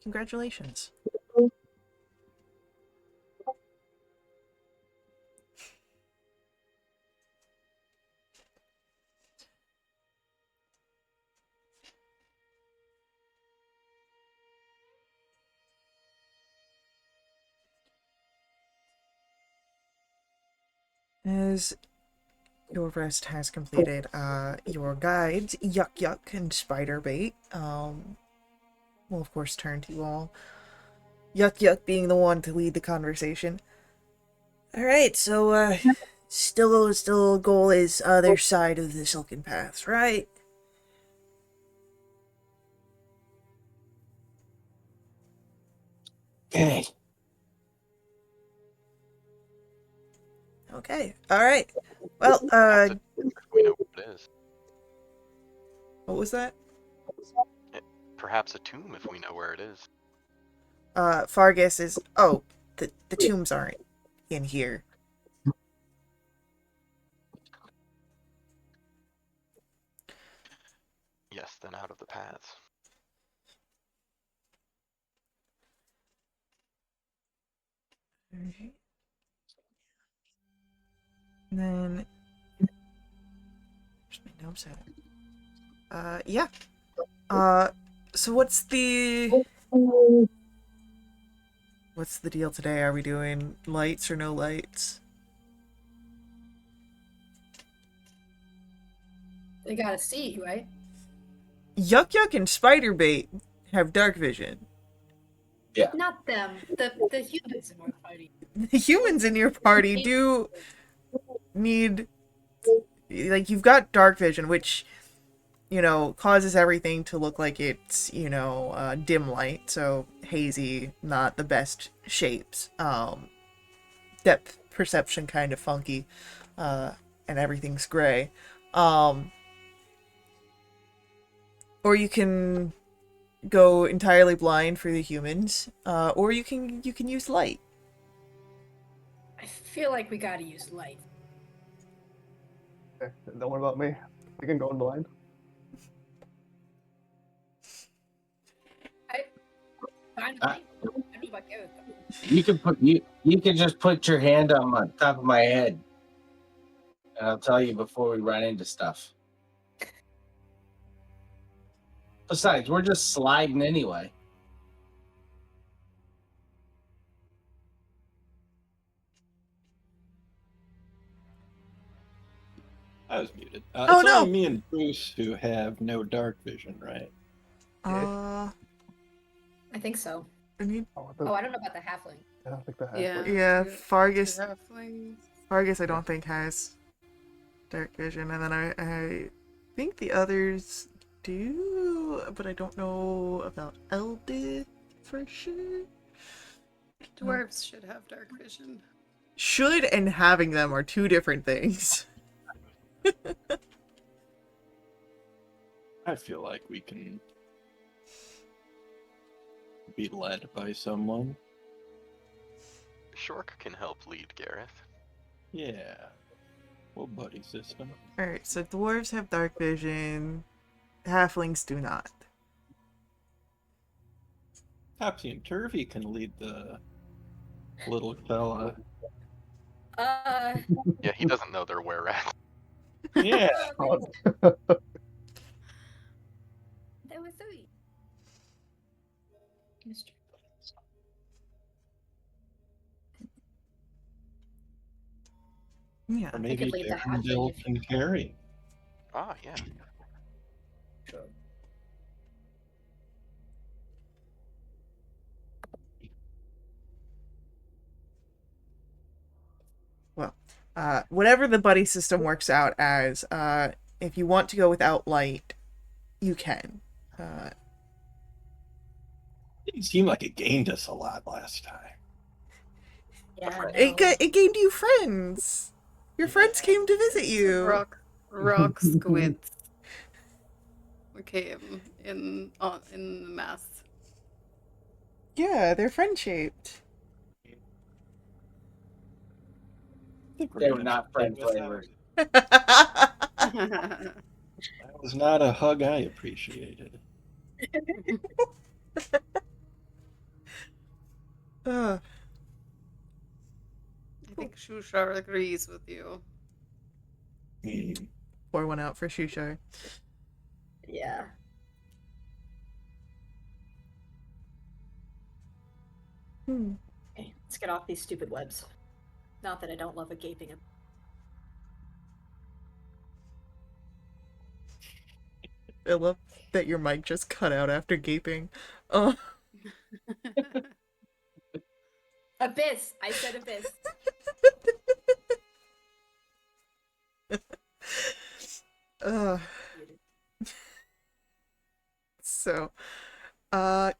Congratulations. As your rest has completed, your guides, Yuck Yuck and Spiderbait, will of course turn to you all. Yuck Yuck being the one to lead the conversation. Alright, so, still goal is other side of the Silken Paths, right? Okay. Okay, alright. Well, Perhaps a tomb if we know what it is. what was that? Perhaps a tomb if we know where it is. Fargus is, oh, the tombs aren't in here. Yes, then out of the paths. Alright. And then, where's my notes at? Yeah. So what's the deal today? Are we doing lights or no lights? They gotta see, right? Yuck Yuck and Spiderbait have dark vision. Not them. The humans in our party. The humans in your party do need, like, you've got dark vision, which, you know, causes everything to look like it's, you know, dim light, so hazy, not the best shapes. Depth perception kind of funky, and everything's gray. Or you can go entirely blind for the humans, or you can use light. I feel like we gotta use light. Okay, don't worry about me. We can go in blind. Fine, light. I don't know about Gareth, though. You can just put your hand on top of my head, and I'll tell you before we run into stuff. Besides, we're just sliding anyway. I was muted. Oh, It's no! only me and Bruce who have no dark vision, right? I think so. I mean, Oh, I don't know about the halfling. I don't think that Yeah. yeah, Fargus, Halflings. I don't think has dark vision, and then I think the others do, but I don't know about Eldith for sure. Dwarves should have dark vision. Should and having them are two different things. I feel like we can be led by someone. Shork can help lead Gareth. Yeah. Well, buddy system. Alright, so dwarves have dark vision, halflings do not. Topsy and Turvy can lead the little fella. Yeah, he doesn't know they're were rats. Yeah. There were three. Mr. Yeah. Or maybe could lead the Darendil halfling. can carry. Ah, yeah. Sure. Well, whatever the buddy system works out as, if you want to go without light, you can. It seemed like it gained us a lot last time. Yeah, I It know. it gained you friends. Your friends came to visit you. Rock squids came in the mass. Yeah, they're friend shaped. I think we're They were gonna not stay friend with flavored. That was not a hug I appreciated. Uh, I think Shushar agrees with you. pour one out for Shusho. Yeah. Okay, let's get off these stupid webs. Not that I don't love a gaping. I love that your mic just cut out after gaping. Abyss! I said abyss. Uh, so, uh,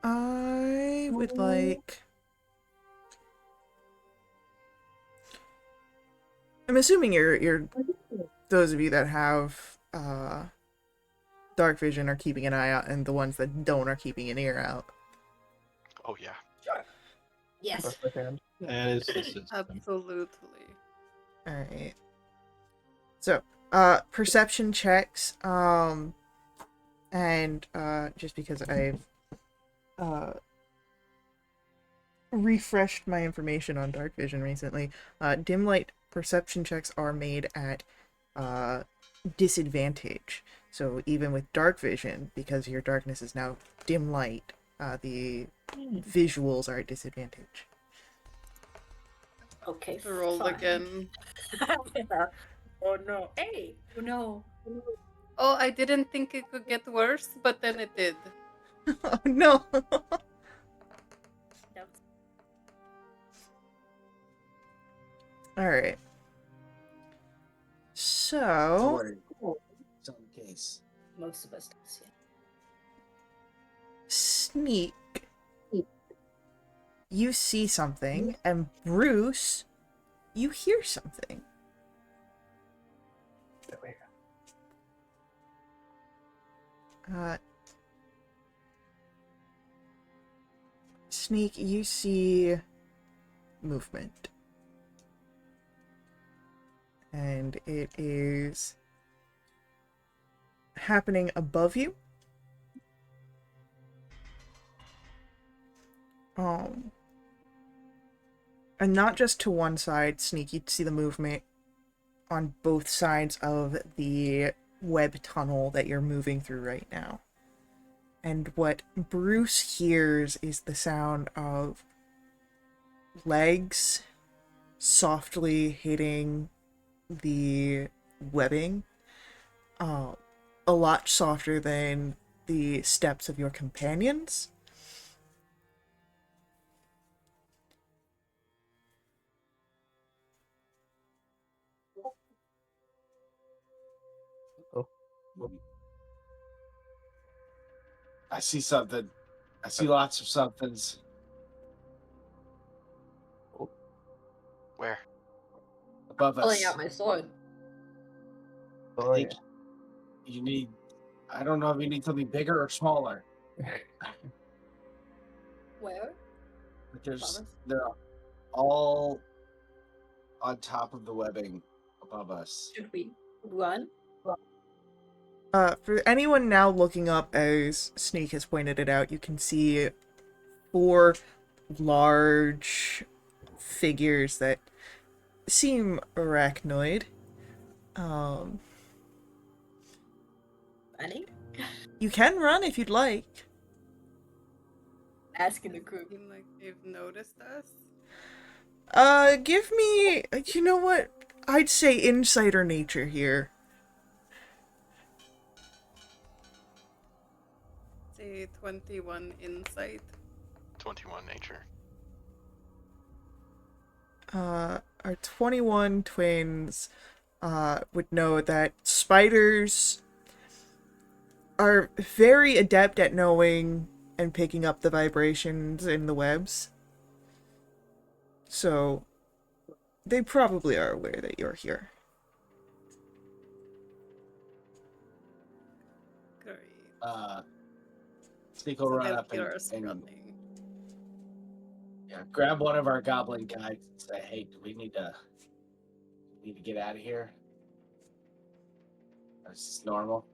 I would like. I'm assuming you're those of you that have dark vision are keeping an eye out, and the ones that don't are keeping an ear out. Oh yeah. Sure. Yes. Best I can. That is the system. Absolutely. All right. So, perception checks. And just because I've refreshed my information on dark vision recently, dim light perception checks are made at disadvantage. So even with dark vision, because your darkness is now dim light, the visuals are at disadvantage. Okay. Roll fine. again. Oh no. Hey! Oh no. Oh, I didn't think it could get worse, but then it did. Oh no! Alright. Don't So, worry. It's on the case. Most of us does, yeah. Sneak, you see something, and Bruce, you hear something. Sneak, you see movement. And it is happening above you. And not just to one side, Sneak, you'd see the movement on both sides of the web tunnel that you're moving through right now. And what Bruce hears is the sound of legs softly hitting the webbing. A lot softer than the steps of your companions. I see something. I see lots of somethings. Where? Above us. Pulling out my sword. I think you need. I don't know if you need something bigger or smaller. Where? But Above us? they're all on top of the webbing above us. Should we run? For anyone now looking up, as Sneak has pointed it out, you can see 4 large figures that seem arachnoid. Running? You can run if you'd like. Asking the group. Seem like they've noticed us. Give me, you know what? I'd say insider nature here. Say 21 insight. 21 nature. Our 21 twins would know that spiders are very adept at knowing and picking up the vibrations in the webs. So they probably are aware that you're here. Great. Sneak will So run they'll up hear us and running. grab one of our goblin guys and say, "Hey, do we need to get out of here?" This is normal.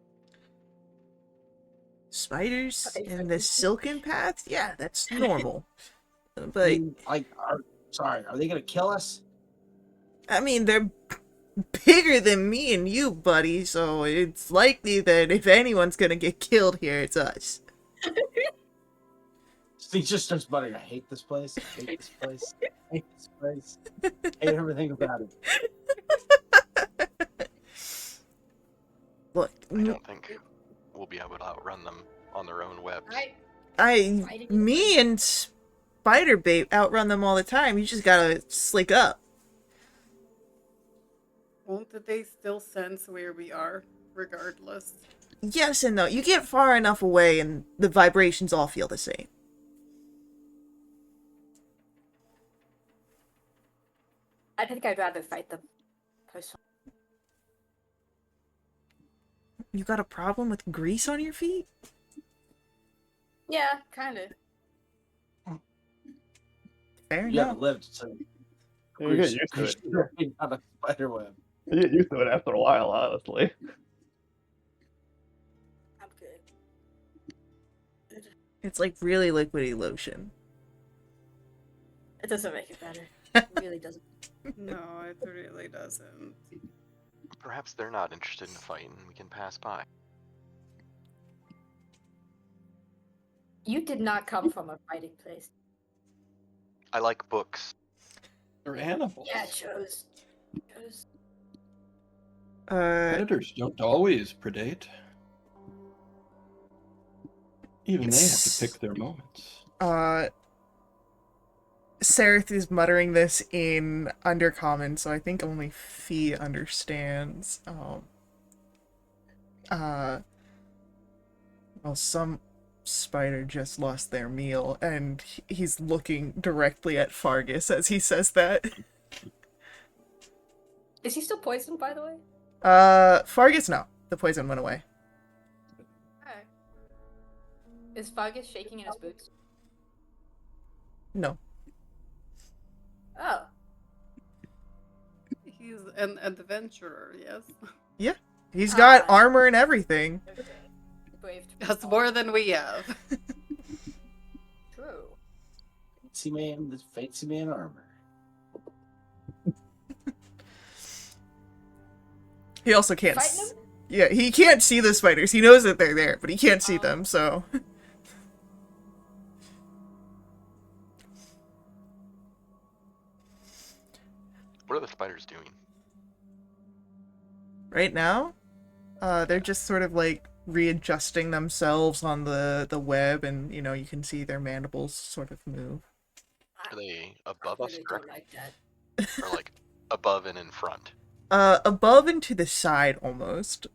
Spiders Okay, in the silken path? Yeah, that's normal. I But, mean, sorry, are they gonna kill us? I mean, they're bigger than me and you, buddy, so it's likely that if anyone's gonna get killed here, it's us. He just starts muttering, I hate this place. I hate this place. I hate this place. I hate everything about it. Look, I don't think we'll be able to outrun them on their own webs. me and Spiderbait outrun them all the time. You just gotta slick up. Won't they still sense where we are, regardless? Yes and no. You get far enough away and the vibrations all feel the same. I think I'd rather fight them. Personally. You got a problem with grease on your feet? Yeah, kind of. Fair You enough. haven't lived, so You get used to it. on a spider web. You get used to it after a while, honestly. I'm good. It's like really liquidy lotion. It doesn't make it better. It really doesn't. No, it really doesn't. Perhaps they're not interested in a fight and we can pass by. You did not come from a fighting place. I like books. They're animals. Yeah, chose. Predators don't always predate. Even they have to pick their moments. Sereth is muttering this in Undercommon, so I think only Fee understands. Well, some spider just lost their meal, and he's looking directly at Fargus as he says that. Is he still poisoned, by the way? Fargus, no. The poison went away. Alright. Is Fargus shaking in his boots? No. Oh. He's an adventurer, yes. Yeah. He's got Ah. armor and everything. Okay. Brave. That's more than we have. True. Fancy man armor. He also can't. Fighting him? Yeah, he can't see the spiders. He knows that they're there, but he can't see Oh. them, so. What are the spiders doing? Right now, they're just sort of like readjusting themselves on the web, and you know you can see their mandibles sort of move. Are they I above us really don't directly? like that. Or like above and in front? Above and to the side almost.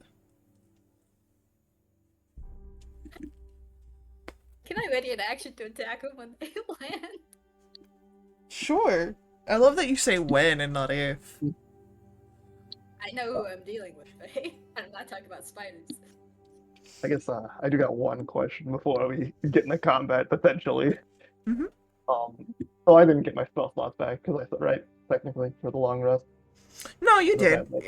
Can I ready an action to attack him when they land? Sure. I love that you say when and not if. I know who I'm dealing with, right? I'm not talking about spiders. I guess I do got one question before we get into combat potentially. Mhm. So I didn't get my spell slots back because I said right technically for the long rest. No, you Was did. that, like-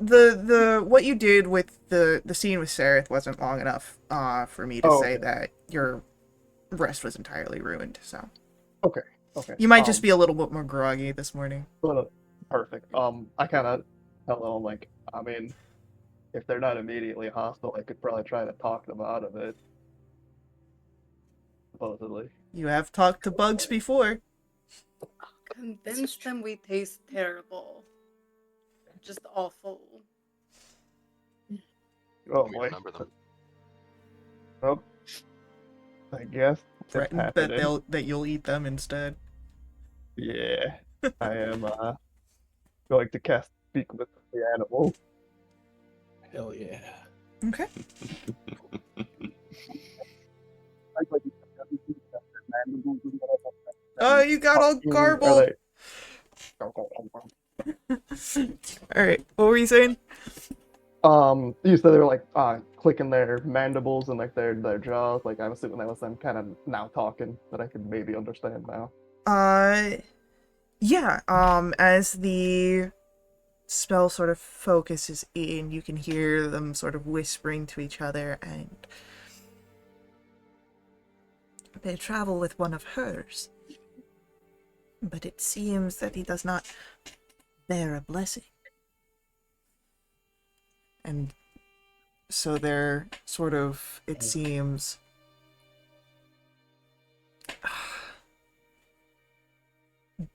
The what you did with the scene with Sereth wasn't long enough for me to say Okay. that your rest was entirely ruined. So Okay. you might just be a little bit more groggy this morning. Perfect. I kind of tell them like, I mean, if they're not immediately hostile, I could probably try to talk them out of it. Supposedly. You have talked to bugs before. Convince them we taste terrible. Just awful. Oh We boy. remember them. Oh, I guess. it's Threatened that happening. that you'll eat them instead. Yeah, I am going to cast speak with the animal. Hell yeah. Okay. Oh, you got all garbled. All right. What were you saying? You said they were like clicking their mandibles and like their jaws. Like I'm assuming that was them kind of now talking that I could maybe understand now. Yeah. As the spell sort of focuses in. You can hear them sort of whispering to each other, and they travel with one of hers. But it seems that he does not bear a blessing. And so they're sort of, it seems,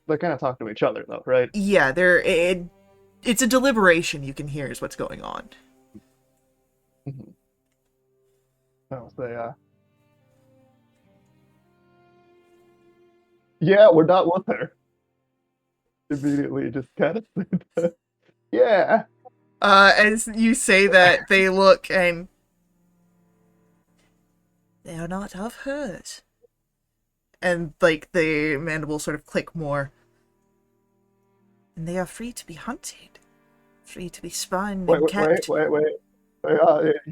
They kind of talk to each other, though, right? yeah, it's a deliberation you can hear is what's going on. Mm-hmm. I'll say, yeah, we're not with her. Immediately, just kind of, yeah. As you say that, they look and they are not of hers. And, like, the mandibles sort of click more. And they are free to be hunted. Free to be spun and kept. Wait.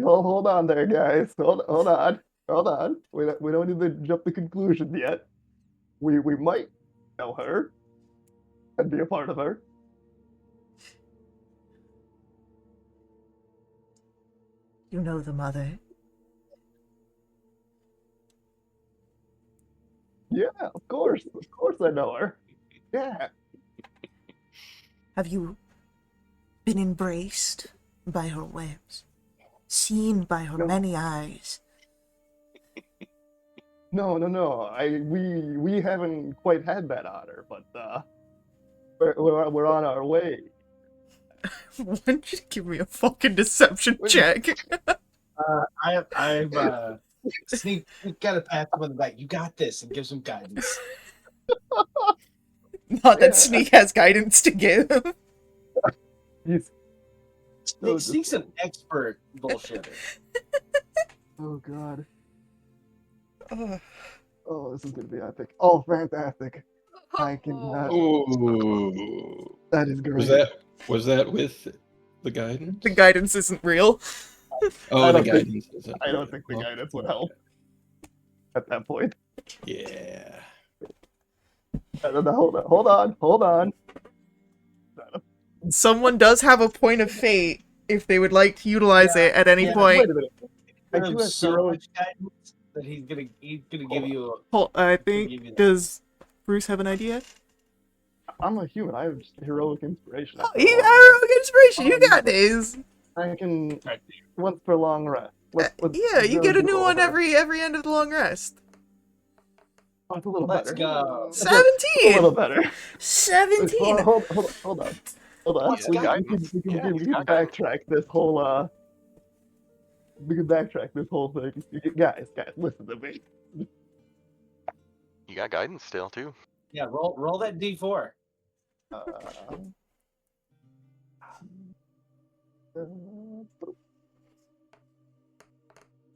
Hold on there, guys. Hold on. We don't need to jump to conclusions yet. We might know her and be a part of her. You know the mother. Yeah, of course I know her. Yeah. Have you been embraced by her wares? Seen by her No. many eyes? No. We haven't quite had that honor, but we're on our way. Why don't you give me a fucking deception check? I've Sneak got a pat him on the back. You got this, and gives him guidance. Not that Yeah. Sneak has guidance to give. He's so Sneak's an expert bullshitter. oh god. Ugh. Oh, this is gonna be epic. Oh, fantastic. I cannot. Ooh. That is great. Was that with the guidance? The guidance isn't real. Oh, I the don't think- guidance isn't. I don't real. think the Oh, guidance would help at that point. Yeah. Hold on. Someone does have a point of fate if they would like to utilize it at any yeah, point. Wait a minute. I You do have have so heroic. much guidance that he's gonna give you. I give think, you that. does Bruce have an idea? I'm a human. I have just heroic inspiration. Oh, you got heroic inspiration. You got this. I can once per long rest. Yeah, you get a new one every end of the long rest. Oh, it's a little Let's better. go. It's a little 17! better. 17! Hold on. Yes, We guidance. can Yeah, he's got backtrack this whole we can backtrack this whole thing. Guys, listen to me. You got guidance still too. Yeah, roll that D4.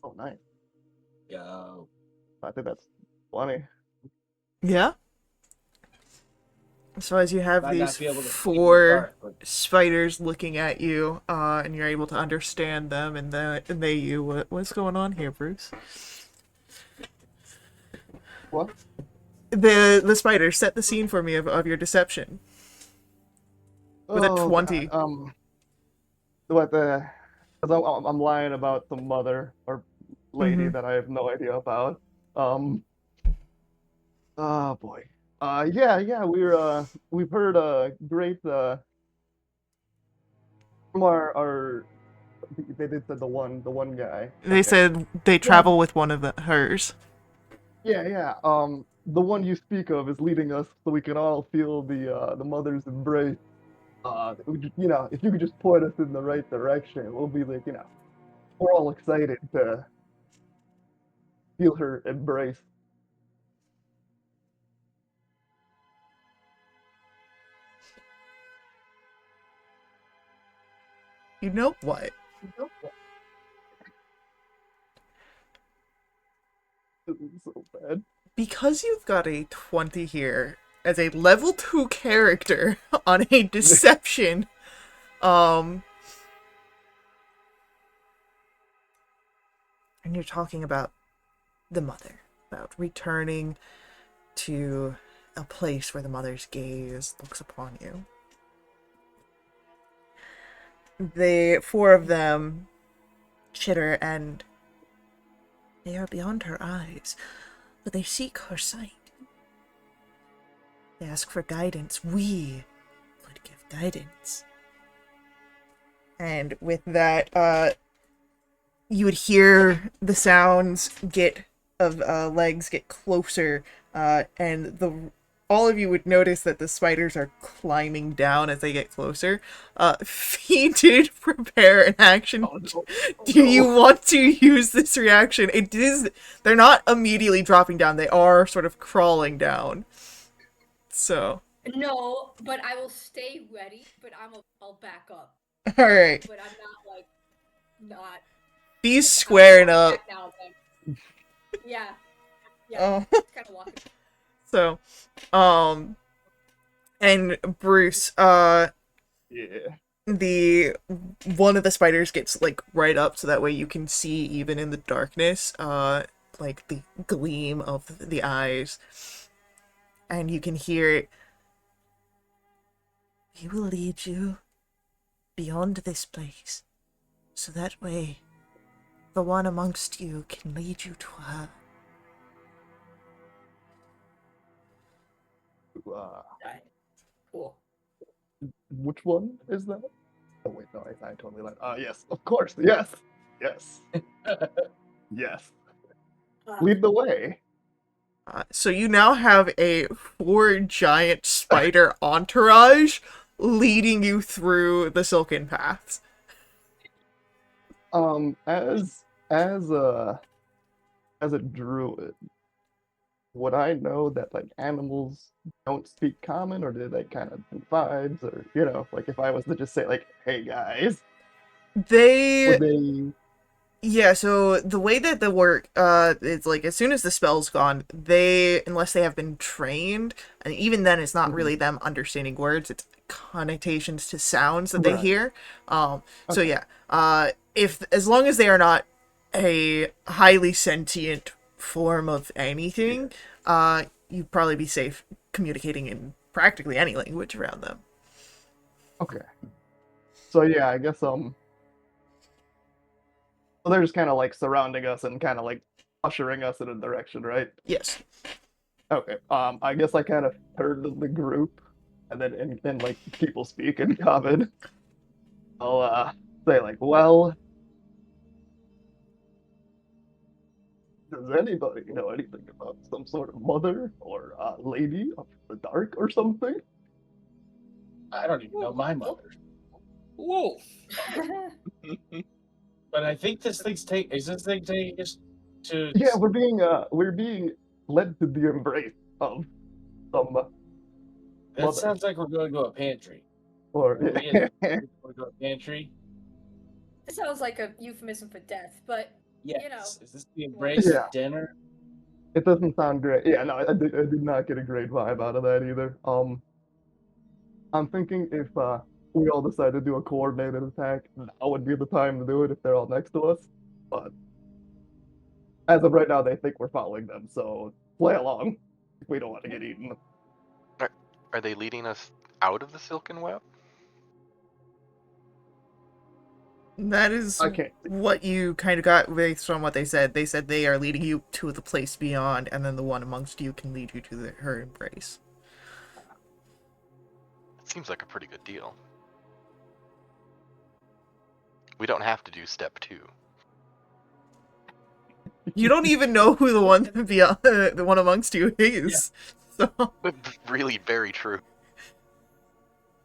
Oh, nice. Go. I think that's 20. Yeah? So as you have Might not these be able to see in the 4 dark, but spiders looking at you, and you're able to understand them, and what's going on here, Bruce? What? The spiders, set the scene for me of your deception. With a 20. God, what the? Because I'm lying about some mother or lady Mhm. that I have no idea about. Oh boy. Yeah. We've heard great from our. They did said the one guy. They said they travel with one of hers. Yeah. The one you speak of is leading us so we can all feel the mother's embrace. If you could just point us in the right direction, we'll be like, we're all excited to feel her embrace. You know what? This is so bad. Because you've got a 20 here as a level 2 character on a deception, and you're talking about the mother, about returning to a place where the mother's gaze looks upon you. the four of them chitter, and they are beyond her eyes, but they seek her sight. They ask for guidance. We could give guidance. And with that, you would hear the sounds of legs get closer, and all of you would notice that the spiders are climbing down as they get closer. Fee did prepare an action. Oh, no. Do you want to use this reaction? They're not immediately dropping down, they are sort of crawling down. So, No, but I will stay ready, but I'll back up. alright. But I'm not like not Fee's squaring I'll up. back now then. Yeah. Yeah. Oh. Just kinda walking. So, and Bruce, Yeah. the one of the spiders gets like right up so that way you can see even in the darkness, like the gleam of the eyes, and you can hear it. He will lead you beyond this place, so that way the one amongst you can lead you to her. Cool. Which one is that? Oh wait, no, I totally lied. Yes, of course, yes, yes, yes. Lead the way. So you now have a 4 giant spider entourage leading you through the silken paths. As a druid, would I know that like animals don't speak common, or do they kind of do vibes, or like if I was to just say like, "Hey guys," would they? Yeah, so the way that they work, is like as soon as the spell's gone, unless they have been trained, and even then it's not really them understanding words, it's connotations to sounds that they Right. hear. So Okay. yeah, as long as they are not a highly sentient form of anything, you'd probably be safe communicating in practically any language around them. Okay. So yeah, I guess so they're just kind of like surrounding us and kind of like ushering us in a direction, right? Yes. Okay. I guess I kind of turn to the group, and then and like people speak in common. I'll say like, "Well, does anybody know anything about some sort of mother or lady of the dark or something?" I don't even know my mother. Wolf. But I think is this thing taking us to? Yeah, we're being led to the embrace of some That mother. sounds like we're going to a pantry. Or We're going to a pantry. This sounds like a euphemism for death, but Yes. Is this the embrace Yeah. dinner? It doesn't sound great. Yeah, no, I did not get a great vibe out of that either. I'm thinking if we all decide to do a coordinated attack, now would be the time to do it if they're all next to us. But as of right now, they think we're following them, so play along if we don't want to get eaten. Are they leading us out of the silken web? That is I can't. what you kind of got based on what they said. They said they are leading you to the place beyond, and then the one amongst you can lead you to her embrace. It seems like a pretty good deal. We don't have to do step 2. You don't even know who the one beyond, the one amongst you is. So Really very true.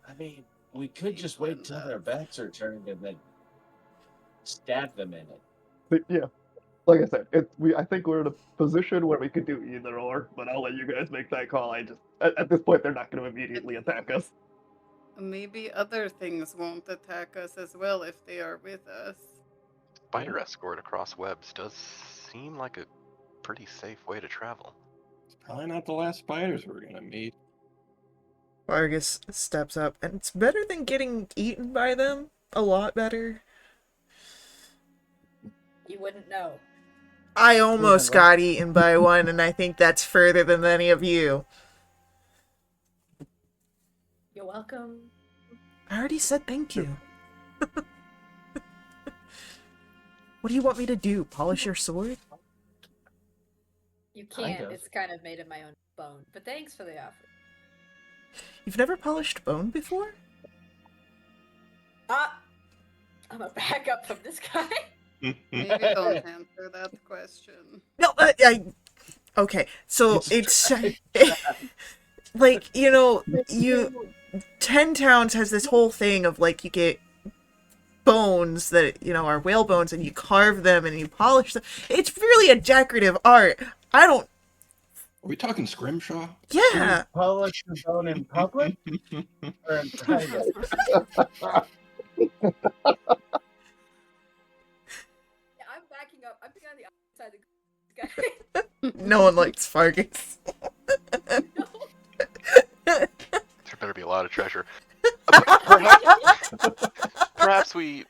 I mean, we could just wait until their backs are turned and then stab them in it. Yeah, like I said, I think we're in a position where we could do either or, but I'll let you guys make that call. I just at this point they're not going to immediately attack us. Maybe other things won't attack us as well if they are with us. Spider escort across webs does seem like a pretty safe way to travel. It's probably not the last spiders we're gonna meet. Vargas steps up, and it's better than getting eaten by them. A lot better. you wouldn't know. I almost got eaten by one, and I think that's further than any of you. You're welcome. I already said thank you. What do you want me to do? Polish your sword? You Kind can't. of. It's kind of made of my own bone. But thanks for the offer. You've never polished bone before? Ah! I'm gonna back up from this guy. Maybe don't answer that question. No, okay. So it's like, you 10 Towns has this whole thing of like you get bones that are whale bones and you carve them and you polish them. It's really a decorative art. I don't. Are we talking Scrimshaw? Yeah. Polish the bone in public or in private? Yeah, I'm backing up. I'm being on the opposite side of the guy. No one likes Fargus. No. There better be a lot of treasure. Perhaps we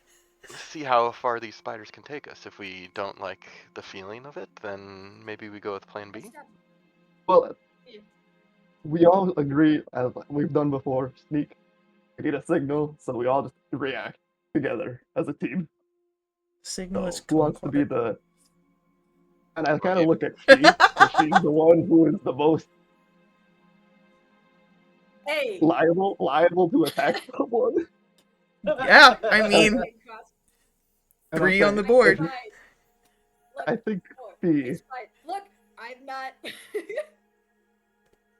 see how far these spiders can take us. If we don't like the feeling of it, then maybe we go with plan B. Well, we all agree, as we've done before, sneak. We need a signal, so we all just react together as a team. Signal So is who wants to be cold. the? And I kind you. of look at she, because she's the one who is the most Hey! liable to attack someone. Yeah, I mean, Okay, Cross. And 3 I'll on the say, board. Fine. Look, I think look, Fee. it's fine. Look, I'm not.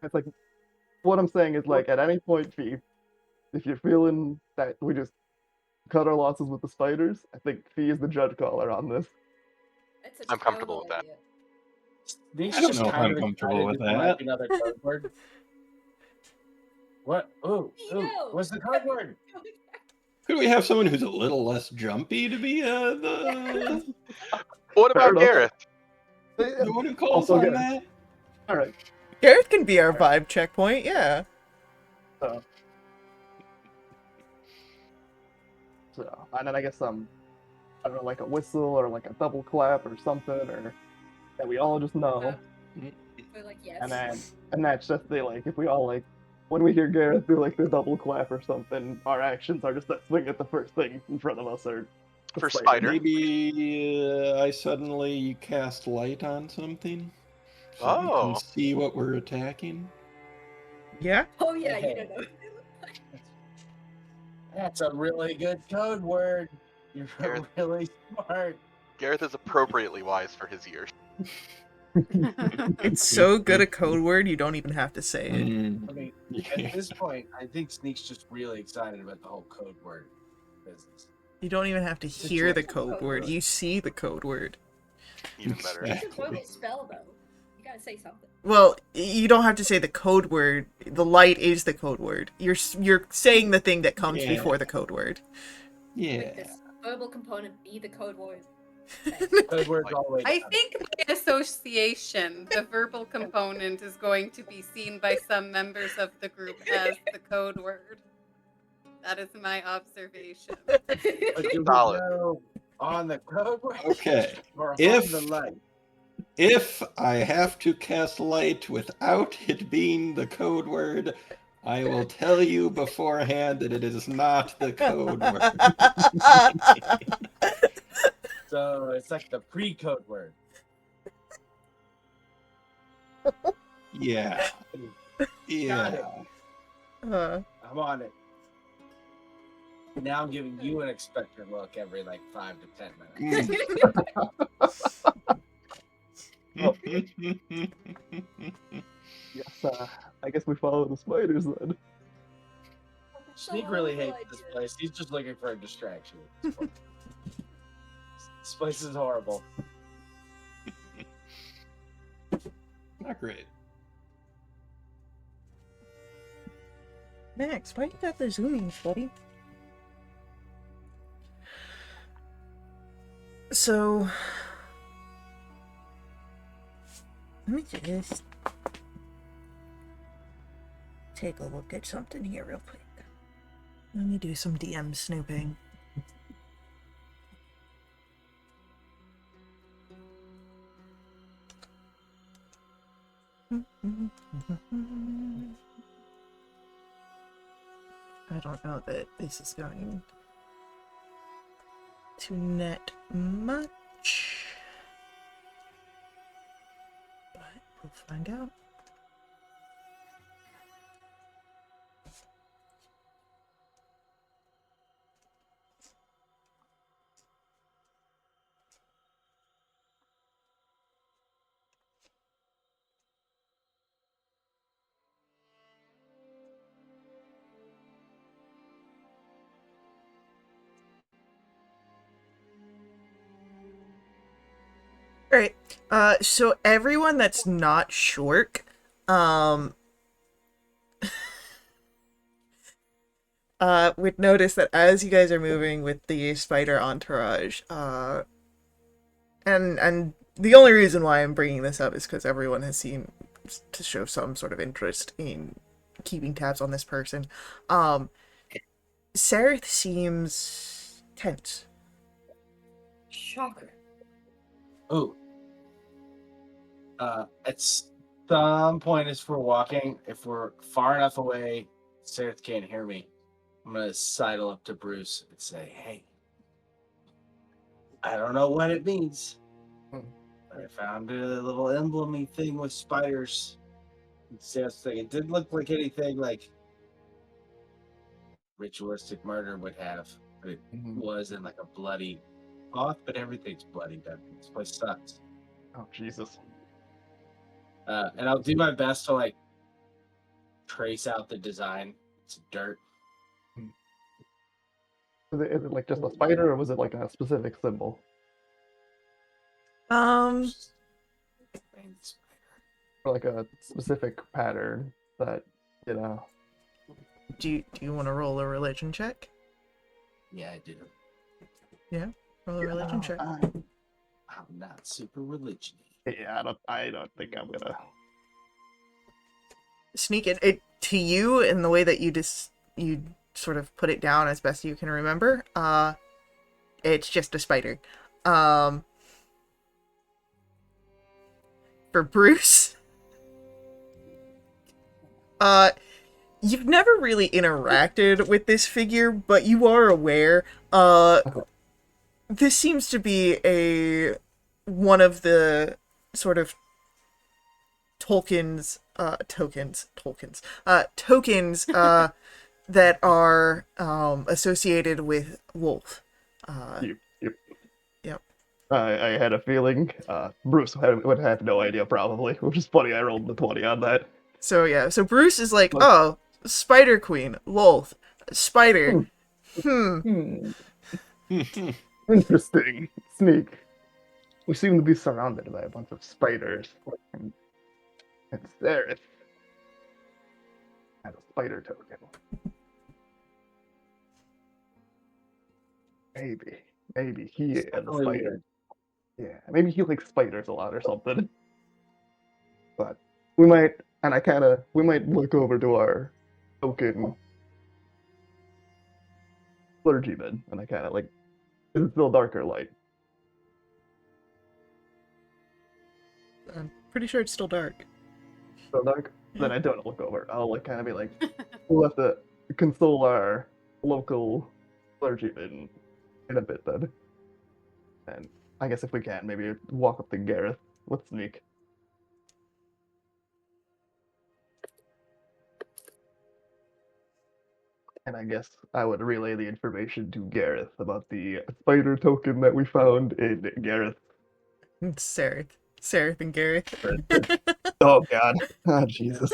It's like what I'm saying is like at any point, Fee, if you're feeling that we just cut our losses with the spiders, I think Fee is the judge caller on this. It's a I'm comfortable terrible with that. idea. Nick's I don't just know if kind I'm of comfortable excited with that there might that. be another code word. What? Ooh, No. what's the code word? Could we have someone who's a little less jumpy to be the What Fair about enough. Gareth? the one who calls Also on good. that? All right. Gareth can be our vibe checkpoint, yeah. So, and then I guess I don't know, like a whistle or like a double clap or something, or that we all just know. We're like, yes. And that's just the like if we all like when we hear Gareth do like the double clap or something, our actions are just that swing at the first thing in front of us or the For spider. Maybe I suddenly cast light on something so we Oh. can see what we're attacking. Yeah? Oh yeah, you Hey. don't know. That's a really good code word. You're Gareth. really smart. Gareth is appropriately wise for his years. It's so good a code word, you don't even have to say it. I mean, Yeah. at this point, I think Sneak's just really excited about the whole code word business. You don't even have to hear the Situation. code word, you see the code word. Even better. It's a verbal spell though. You gotta say something. Well, you don't have to say the code word. The light is the code word. You're saying the thing that comes Yeah. before the code word. Yeah. Make this verbal component be the code word. Code word's all the way I down. think by association, the verbal component is going to be seen by some members of the group as the code word. That is my observation. But do we Solid. go on the code word Okay. or on If- the light? If I have to cast light without it being the code word, I will tell you beforehand that it is not the code word. So it's like the pre-code word. Yeah. Got Yeah. it. I'm on it. Now I'm giving you an expectant look every like 5 to 10 minutes. Yes, I guess we follow the spiders then. Sneak really hates this place. He's just looking for a distraction. at this point. This place is horrible. Not great. Max, why you got the zoomies, buddy? So, let me just take a look at something here real quick. Let me do some DM snooping. I don't know that this is going to net much. But we'll find out. Alright, so everyone that's not Shork, would notice that as you guys are moving with the spider entourage, and the only reason why I'm bringing this up is because everyone has seemed to show some sort of interest in keeping tabs on this person. Sareth seems tense. Shocker. Oh. At some point as we're walking, if we're far enough away, Sarah can't hear me. I'm gonna sidle up to Bruce and say, "Hey, I don't know what it means, but I found a little emblemy thing with spiders." And Sarah's like, it didn't look like anything like ritualistic murder would have, but it wasn't like a bloody cloth, but everything's bloody. This place sucks. Oh, Jesus. And I'll do my best to like trace out the design. It's dirt. Is it like just a spider, or was it like a specific symbol? Or like a specific pattern that, you know? Do you want to roll a religion check? Yeah, I do. Yeah, roll a religion check. I'm not super religious. Yeah, I don't think I'm gonna. Sneak it to you in the way that you sort of put it down as best you can remember. It's just a spider. For Bruce, you've never really interacted with this figure, but you are aware. This seems to be one of the sort of tokens that are associated with Wolf. Yep. Yep. I had a feeling. Bruce would have no idea, probably, which is funny. I rolled the 20 on that. So yeah, so Bruce is like, oh, Spider Queen, Lolth, Spider. Interesting. Sneak. We seem to be surrounded by a bunch of spiders. And Sareth has a spider token. Maybe he is a Definitely spider. weird. Yeah, maybe he likes spiders a lot or something. But we might look over to our token clergyman, and I kind of like, it's still darker light. I'm pretty sure it's still dark. So dark? Yeah. Then I don't look over. I'll like kind of be like, we'll have to console our local clergyman in a bit then. And I guess if we can, maybe walk up to Gareth with Sneak. And I guess I would relay the information to Gareth about the spider token that we found in Gareth. It's Sareth and Gareth. Oh God. Oh Jesus.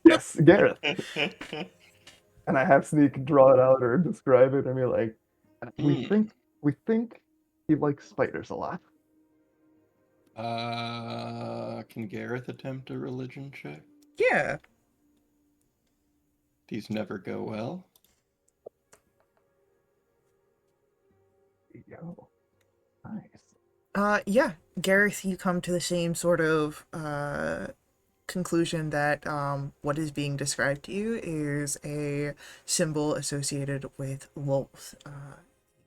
Yes, Gareth. And I have Sneak draw it out or describe it and be like, we think he likes spiders a lot. Can Gareth attempt a religion check? Yeah. These never go well. Yo. Nice. Yeah. Gareth, you come to the same sort of conclusion that what is being described to you is a symbol associated with Lolth,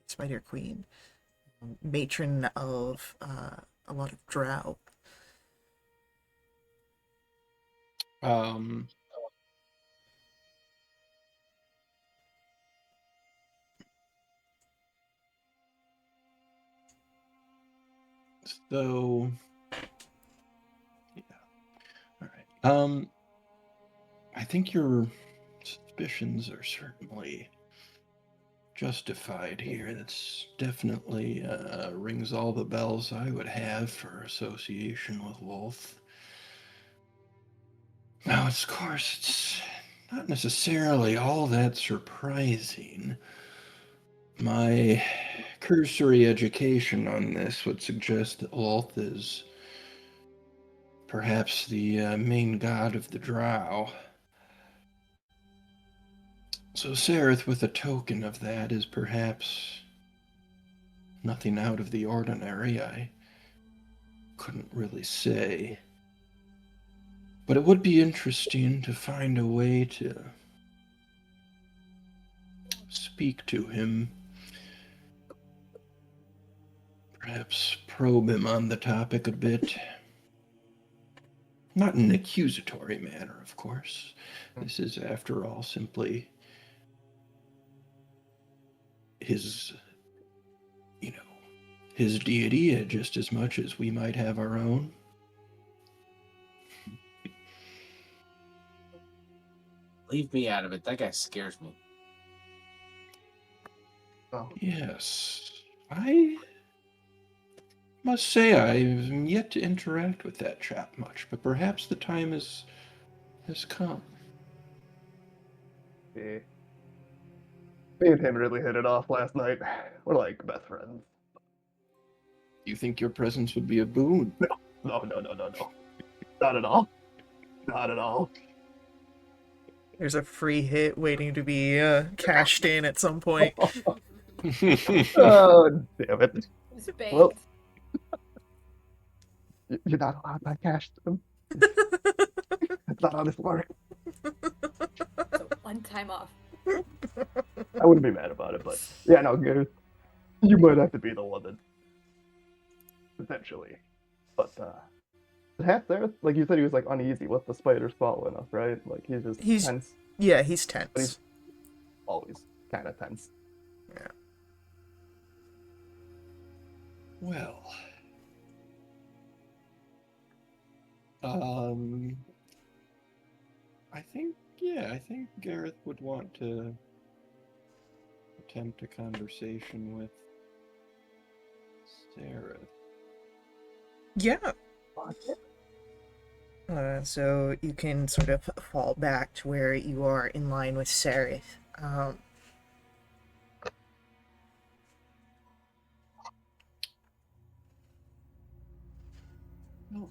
Spider Queen, matron of a lot of drow. Though, yeah. All right. I think your suspicions are certainly justified here. That's definitely rings all the bells I would have for association with Wolf. Now, of course, it's not necessarily all that surprising. My cursory education on this would suggest that Wolf is perhaps the main god of the drow. So Sareth, with a token of that, is perhaps nothing out of the ordinary. I couldn't really say. But it would be interesting to find a way to speak to him. Perhaps probe him on the topic a bit. Not in an accusatory manner, of course. This is, after all, simply his, his deity just as much as we might have our own. Leave me out of it. That guy scares me. Oh, Yes, I must say I've yet to interact with that chap much, but perhaps the time has come. yeah. Me and him really hit it off last night. We're like best friends. You think your presence would be a boon? No. Not at all. Not at all. There's a free hit waiting to be cashed in at some point. Oh, damn it. It's baked. Well, you're not allowed to cash them. It's not how this works. So one time off. I wouldn't be mad about it, but yeah, no, Gareth, you might have to be the one that potentially. But Hat there, like you said, he was like uneasy with the spiders following us, right? Like he's tense. Yeah, he's tense. But he's always kind of tense. Yeah. Well, I think Gareth would want to attempt a conversation with Sarah. Yeah. So you can sort of fall back to where you are in line with Sareth. Well,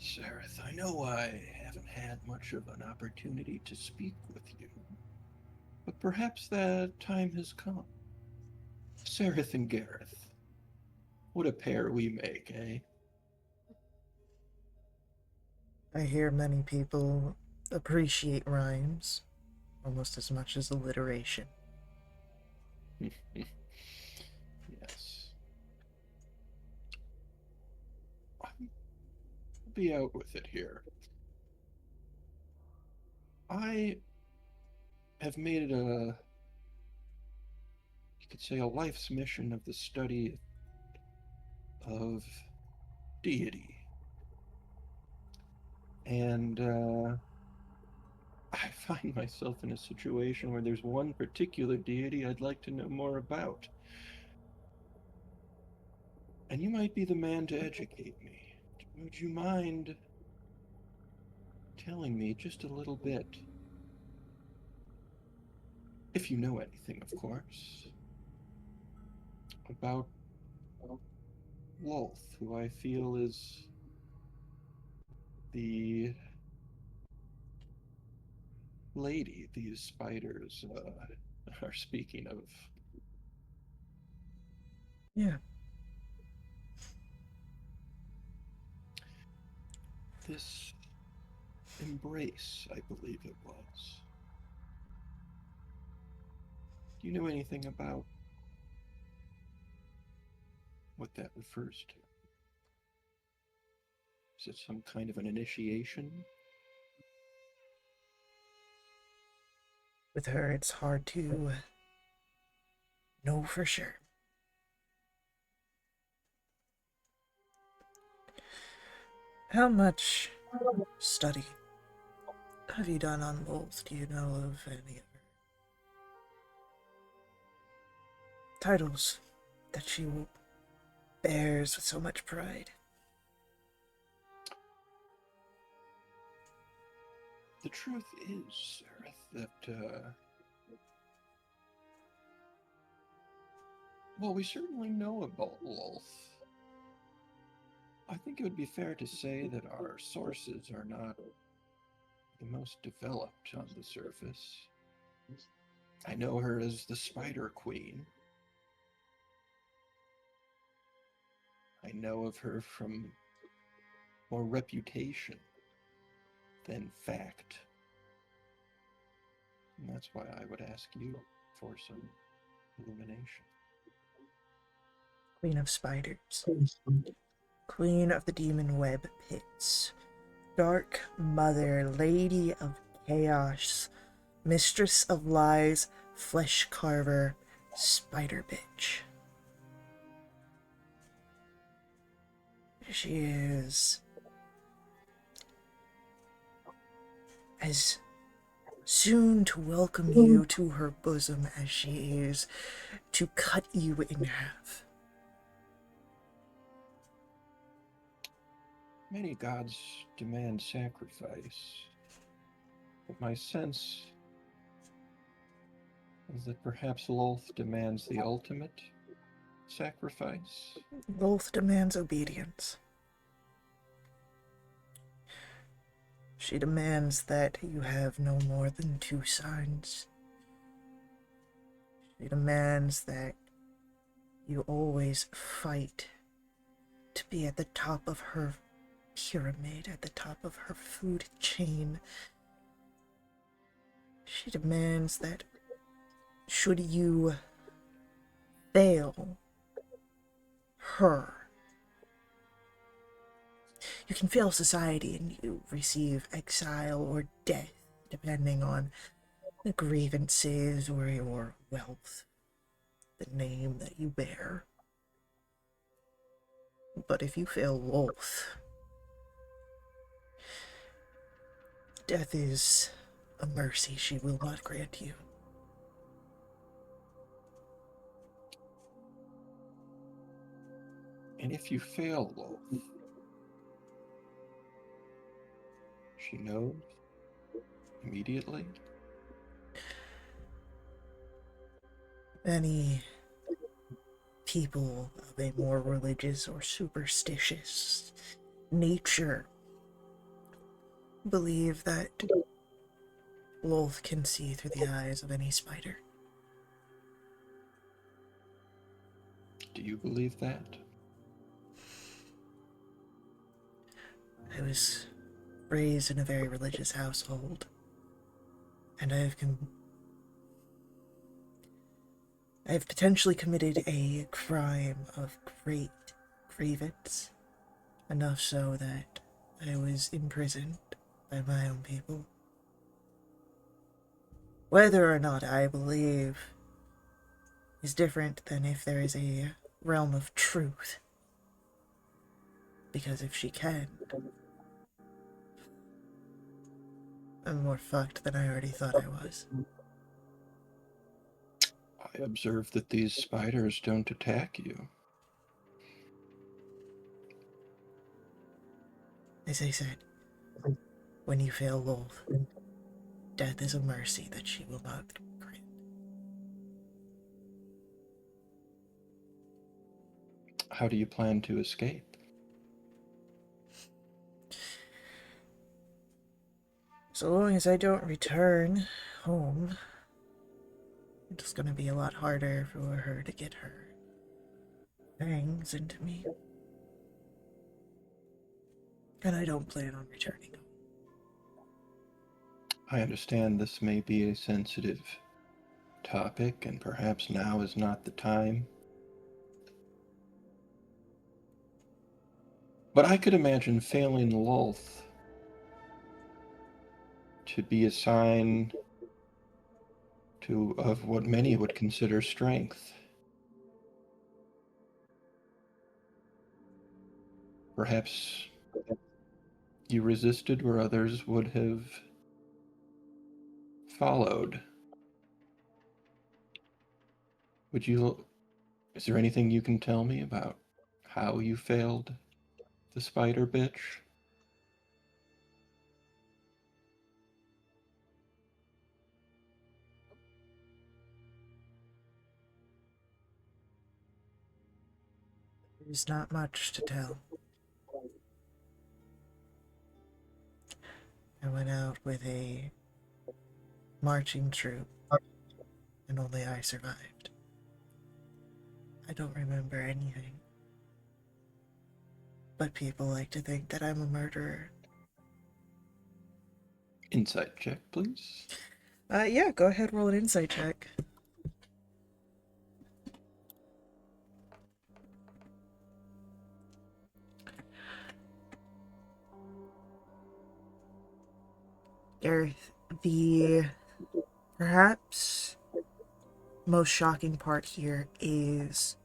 Sareth, I know I haven't had much of an opportunity to speak with you, but perhaps that time has come. Sareth and Gareth, what a pair we make, eh? I hear many people appreciate rhymes almost as much as alliteration. Yes. I'll be out with it here. I have made it you could say, a life's mission of the study of deity. And I find myself in a situation where there's one particular deity I'd like to know more about. And you might be the man to educate me. Would you mind telling me just a little bit, if you know anything, of course, about Wolf, who I feel is the lady these spiders are speaking of? Yeah. This embrace, I believe it was. Do you know anything about what that refers to? Is it some kind of an initiation? With her, it's hard to know for sure. How much study have you done on Lolth? Do you know of any other titles that she bears with so much pride? The truth is, Sarah, that, well, we certainly know about Lolth. I think it would be fair to say that our sources are not the most developed on the surface. I know her as the Spider Queen. I know of her from more reputation than fact. And that's why I would ask you for some illumination. Queen of Spiders. Queen of the Demon Web Pits. Dark Mother, Lady of Chaos, Mistress of Lies, Flesh Carver, Spider Bitch. She is as soon to welcome you to her bosom as she is to cut you in half. Many gods demand sacrifice, but my sense is that perhaps Lolth demands the ultimate sacrifice. Lolth demands obedience. She demands that you have no more than 2 sons. She demands that you always fight to be at the top of her pyramid, at the top of her food chain. She demands that should you fail her, you can fail society and you receive exile or death, depending on the grievances or your wealth, the name that you bear. But if you fail Lolth, death is a mercy she will not grant you. And if you fail Lolth, she knows immediately? Many people of a more religious or superstitious nature believe that Lolth can see through the eyes of any spider. Do you believe that? I was raised in a very religious household, and I have potentially committed a crime of great grievance, enough so that I was imprisoned by my own people. Whether or not I believe is different than if there is a realm of truth. Because if she can, I'm more fucked than I already thought I was. I observe that these spiders don't attack you. As I said, when you fail Lolth, death is a mercy that she will not grant. How do you plan to escape? So long as I don't return home, it's gonna be a lot harder for her to get her fangs into me. And I don't plan on returning home. I understand this may be a sensitive topic, and perhaps now is not the time. But I could imagine failing Lolth to be a sign of what many would consider strength. Perhaps You resisted where others would have followed. Is there anything you can tell me about how you failed the spider bitch? There's not much to tell. I went out with a marching troop, and only I survived. I don't remember anything. But people like to think that I'm a murderer. Insight check, please. Yeah, go ahead, roll an insight check. Gareth, the perhaps most shocking part here is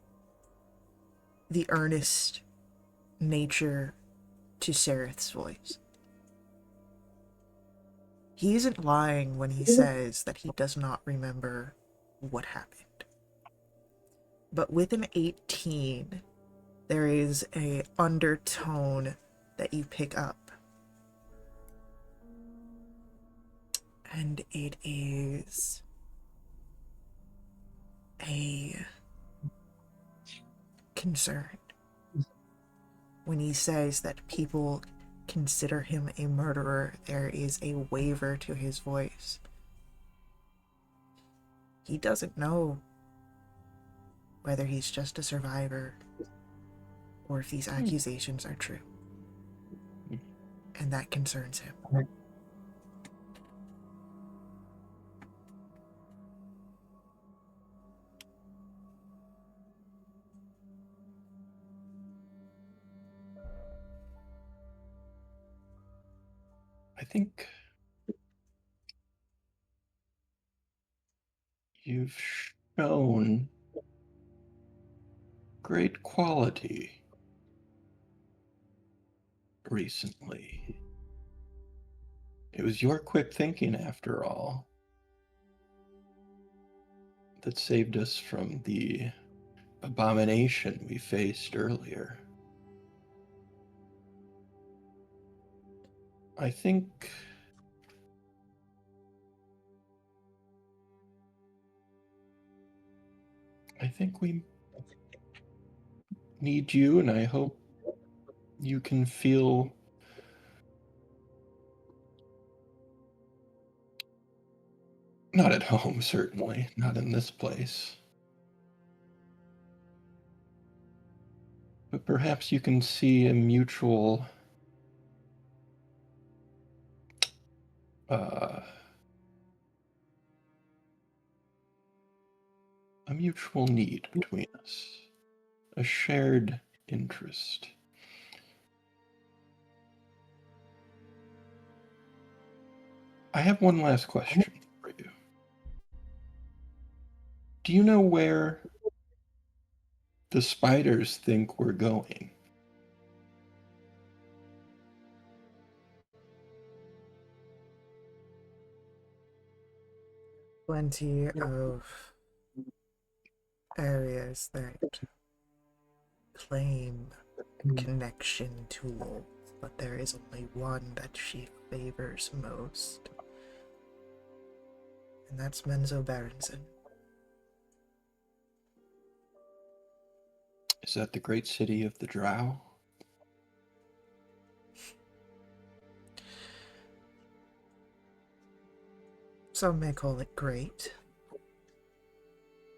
the earnest nature to Sereth's voice. He isn't lying when he says that he does not remember what happened. But with an 18, there is a undertone that you pick up. And it is a concern. When he says that people consider him a murderer, there is a waver to his voice. He doesn't know whether he's just a survivor or if these accusations are true. And that concerns him. I think you've shown great quality recently. It was your quick thinking, after all, that saved us from the abomination we faced earlier. I think we need you, and I hope you can feel not at home, certainly, not in this place. But perhaps you can see a mutual need between us, a shared interest. I have one last question for you. Do you know where the spiders think we're going? Plenty of areas that claim connection to Lowell, but there is only one that she favors most. And that's Menzo Berenson. Is that the great city of the Drow? Some may call it great.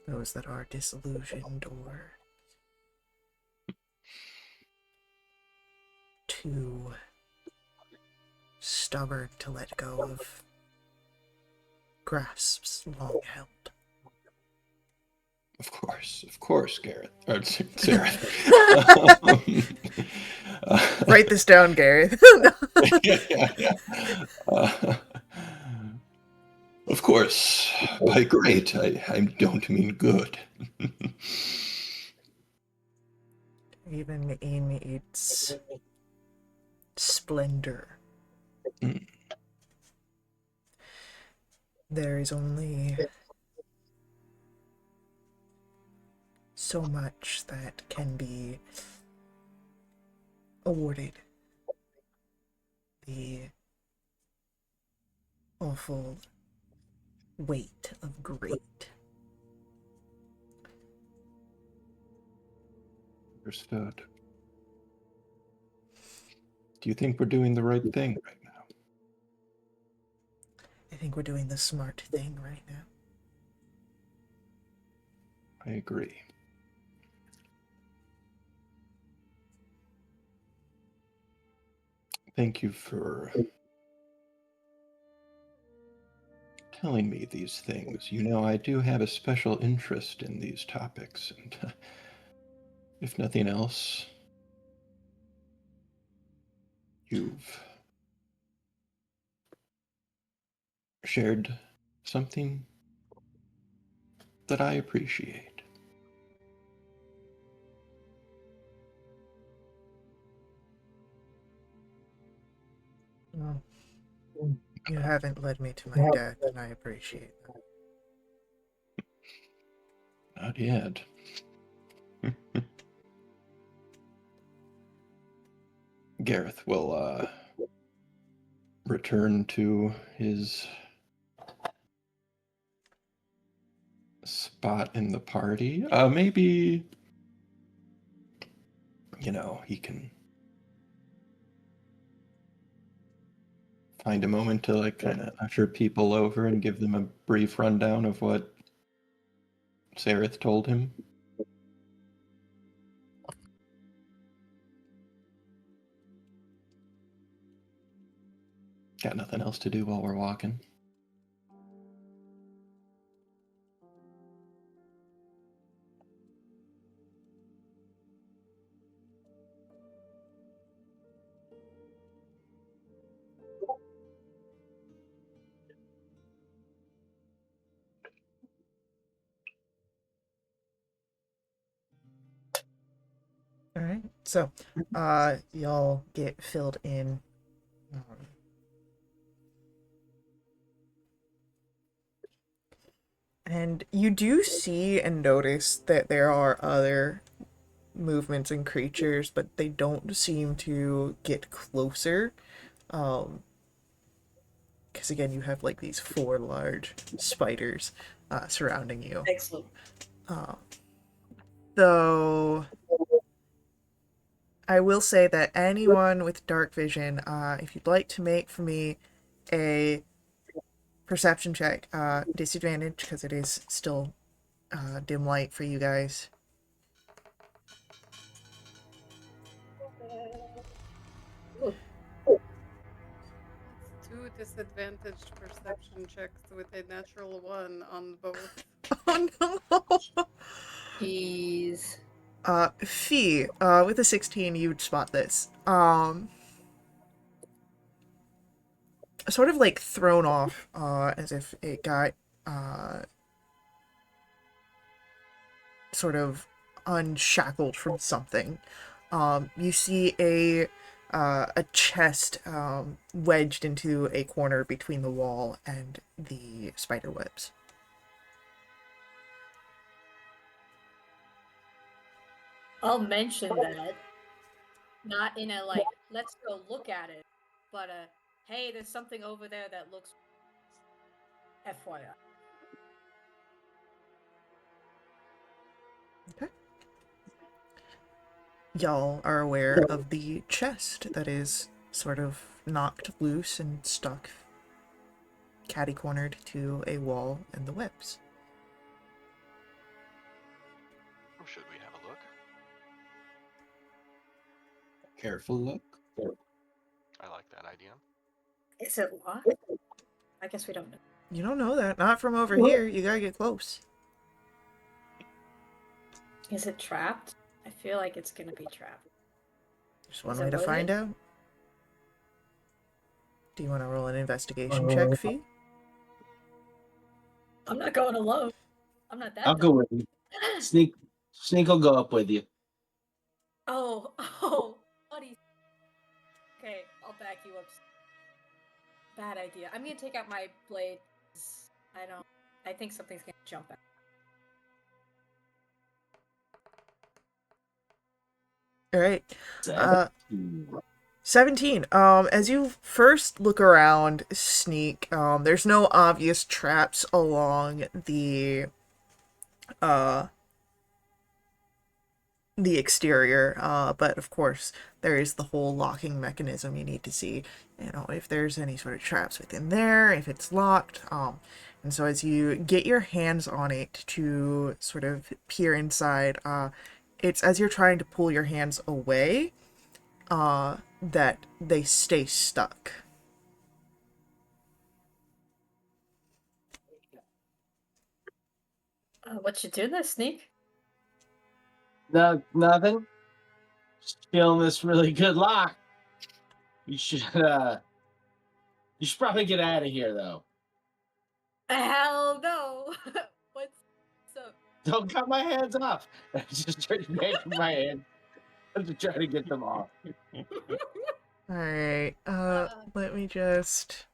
Those that are disillusioned or too stubborn to let go of grasps long held. Of course, Gareth. Or Sarah. Write this down, Gareth. Yeah. Of course, by great, I don't mean good. Even in its splendor. Mm. There is only so much that can be awarded. The awful weight of great. Understood. Do you think we're doing the right thing right now? I think we're doing the smart thing right now. I agree. Thank you for telling me these things. You know, I do have a special interest in these topics, and if nothing else, you've shared something that I appreciate. Well, you haven't led me to my death, and I appreciate that. Not yet. Gareth will return to his spot in the party. Maybe, you know, he can find a moment to like kind of usher people over and give them a brief rundown of what Sareth told him. Got nothing else to do while we're walking. All right. So, y'all get filled in. And you do see and notice that there are other movements and creatures, but they don't seem to get closer. Because again, you have like these 4 large spiders surrounding you. Excellent. Though I will say that anyone with dark vision, if you'd like to make for me a perception check, disadvantage because it is still dim light for you guys. It's 2 disadvantaged perception checks with a natural 1 on both. Oh no! Jeez. Fee, with a 16, you'd spot this. Sort of like thrown off, as if it got, sort of unshackled from something. You see a chest wedged into a corner between the wall and the spider webs. I'll mention that. Not in a like, let's go look at it, but hey, there's something over there that looks FYI. Okay. Y'all are aware of the chest that is sort of knocked loose and stuck catty-cornered to a wall and the webs. Oh, should we have a look? Careful look. I like that idea. Is it locked? I guess we don't know. You don't know that. Not from over here. You gotta get close. Is it trapped? I feel like it's gonna be trapped. There's one Is it way to find loaded? out. Do you want to roll an investigation check, Fee? I'm not going alone. I'm not that I'll go with you. Sneak will go up with you. Oh, buddy. Okay. you up. Bad idea. I'm gonna take out my blade. I think something's gonna jump out. All right. 17. 17. As you first look around, Sneak, there's no obvious traps along uh the exterior, but of course there is the whole locking mechanism. You need to see, if there's any sort of traps within there, if it's locked. And so as you get your hands on it to sort of peer inside, it's as you're trying to pull your hands away, that they stay stuck. What you do there, Sneak? No, nothing. Just feeling this really good lock. You should probably get out of here though. Hell no! What's up? Don't cut my hands off. I just started making my hand. I'm just trying to get them off. All right. Let me just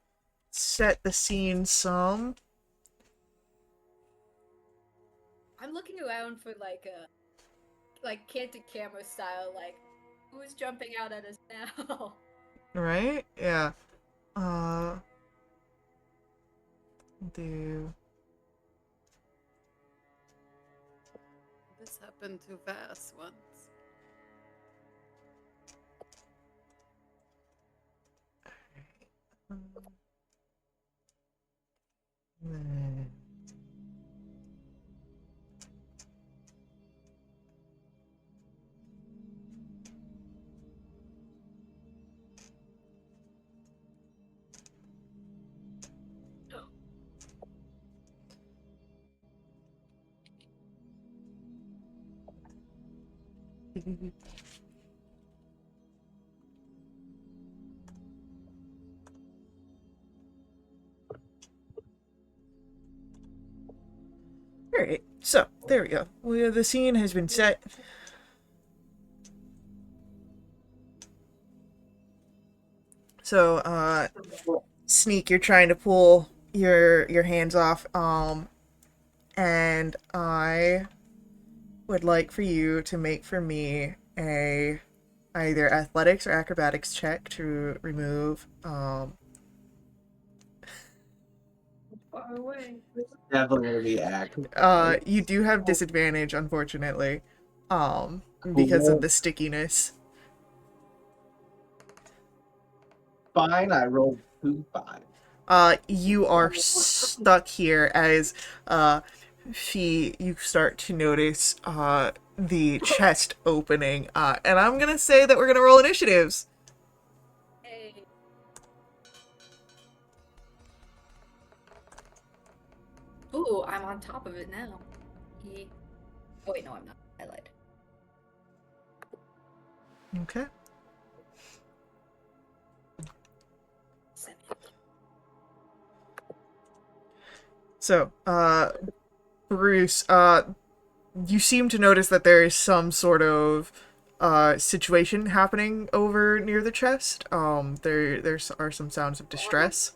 set the scene some. I'm looking around for like Candid Camera style, like who's jumping out at us now? Right? Yeah. Do. This happened too fast once. Then- Alright, so there we go. The scene has been set. So, Sneak, you're trying to pull your hands off, and I would like for you to make for me a either athletics or acrobatics check to remove Far away. Definitely gonna be active. you do have disadvantage, unfortunately, because of the stickiness. Fine, I rolled 2 5. You are stuck here as Fee, you start to notice the chest opening, and I'm gonna say that we're gonna roll initiatives. Hey. Ooh, I'm on top of it now. Oh wait, no, I'm not. I lied. Okay. 7. So, Bruce, you seem to notice that there is some sort of situation happening over near the chest. There are some sounds of distress.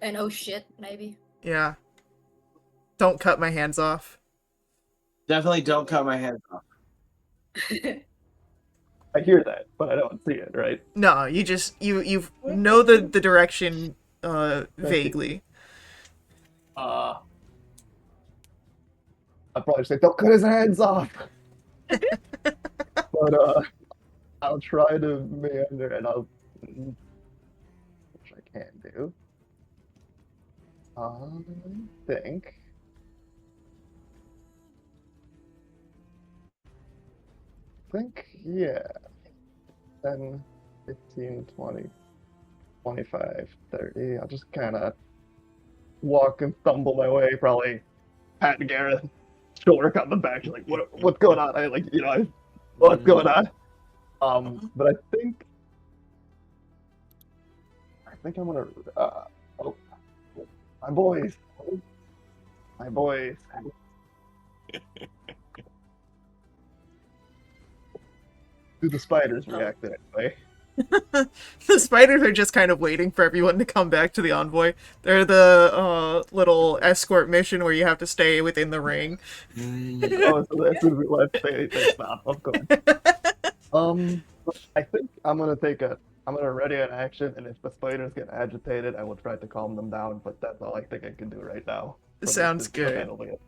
And oh shit, maybe. Yeah. Don't cut my hands off. Definitely don't cut my hands off. I hear that, but I don't see it, right? No, you know the direction vaguely. I'd probably say, don't cut his hands off. But I'll try to meander and which I can do. Yeah. 10, 15, 20, 25, 30. I'll just kind of walk and stumble my way, probably pat Gareth shoulder on the back, like, what's going on? What's going on? But I think I'm gonna oh, my boys. Do the spiders react that way? The spiders are just kind of waiting for everyone to come back to the envoy. They're the little escort mission where you have to stay within the ring. Oh, so as soon as we left, they stopped. Of course. I think I'm gonna ready an action, and if the spiders get agitated, I will try to calm them down. But that's all I think I can do right now. Sounds To good. handle it.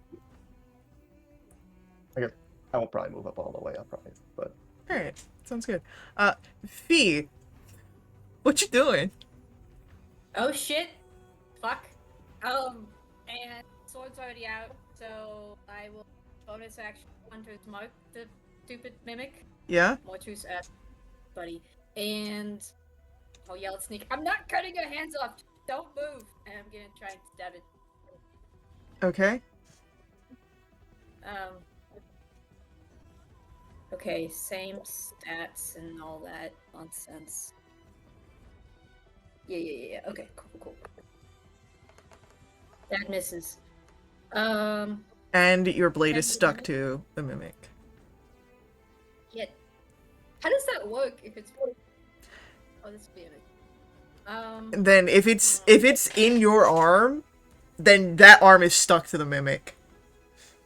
I guess I won't probably move up all the way up, probably, but All right, sounds good. Fee, what you doing? Oh shit! Fuck. And sword's already out, so I will bonus action Hunter Smoke the stupid mimic. Yeah. More truce, buddy. And I'll yell at Sneak. I'm not cutting your hands off. Don't move. And I'm gonna try and stab it. Okay. Okay, same stats and all that nonsense. Yeah. Okay, cool. That misses. And your blade is stuck to the mimic. Yeah. How does that work if it's? Oh, this would be it. Then if it's in your arm, then that arm is stuck to the mimic.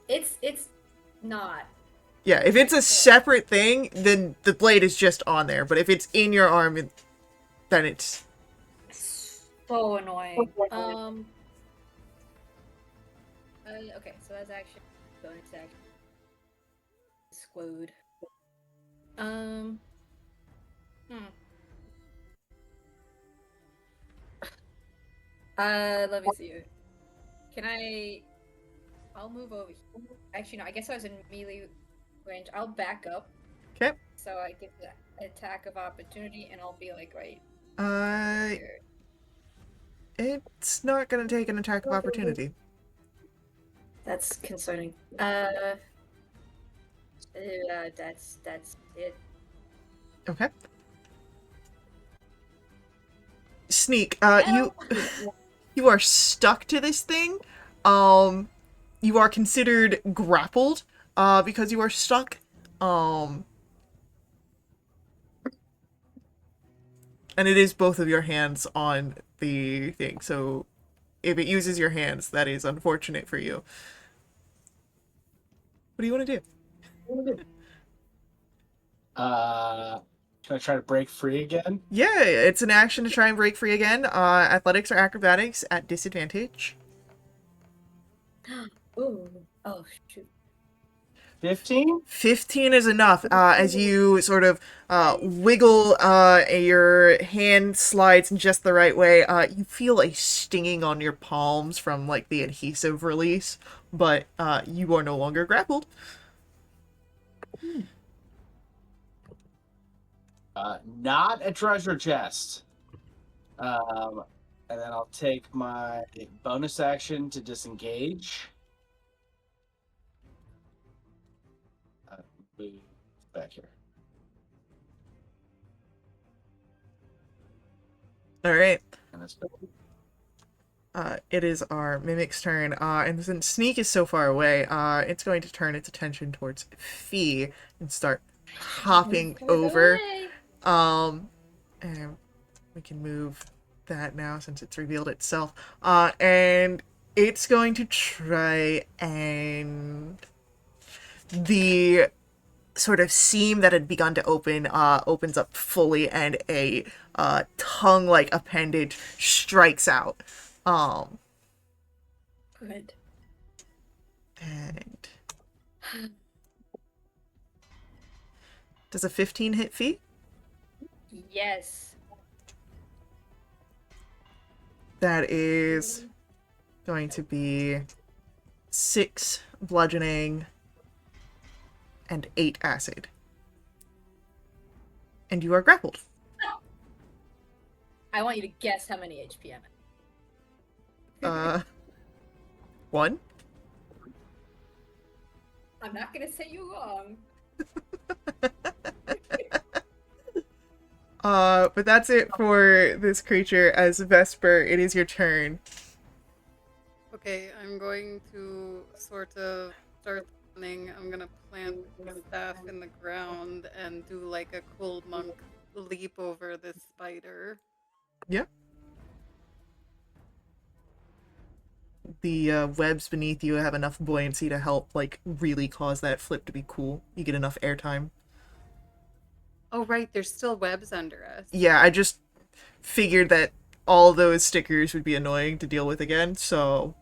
It's not. Yeah, if it's a separate thing, then the blade is just on there. But if it's in your arm, then it's So annoying. Okay, so that's actually bonus action. Squad. Let me see. Can I? I'll move over here. Actually, no. I guess I was in melee range. I'll back up. okay. So I get the attack of opportunity, and I'll be like right here. It's not gonna take an attack of opportunity. That's concerning. That's it. Okay. Sneak, you are stuck to this thing. You are considered grappled, because you are stuck. And it is both of your hands on the thing, so if it uses your hands, that is unfortunate for you. What do you want to do? Can I try to break free again? Yeah, it's an action to try and break free again. Athletics or acrobatics at disadvantage. Ooh. Oh shoot. 15? 15 is enough, as you sort of wiggle, your hand slides in just the right way. You feel a stinging on your palms from, like, the adhesive release, but you are no longer grappled. Not a treasure chest. And then I'll take my bonus action to disengage. Move back here. All right. And that's It is our mimic's turn, and since Sneak is so far away, it's going to turn its attention towards Fee and start hopping over. And we can move that now since it's revealed itself. And it's going to try and the sort of seam that had begun to open opens up fully, and a tongue-like appendage strikes out. Good. And does a 15 hit Fee? Yes. That is going to be 6 bludgeoning and 8 acid. And you are grappled. I want you to guess how many HP I'm at. 1. I'm not gonna say you wrong. But that's it for this creature. As Vesper, it is your turn. Okay, I'm going to sort of start running. I'm gonna plant the staff in the ground and do like a cool monk leap over the spider. Yeah. The webs beneath you have enough buoyancy to help, like, really cause that flip to be cool. You get enough airtime. Oh, right, there's still webs under us. Yeah, I just figured that all those stickers would be annoying to deal with again, so...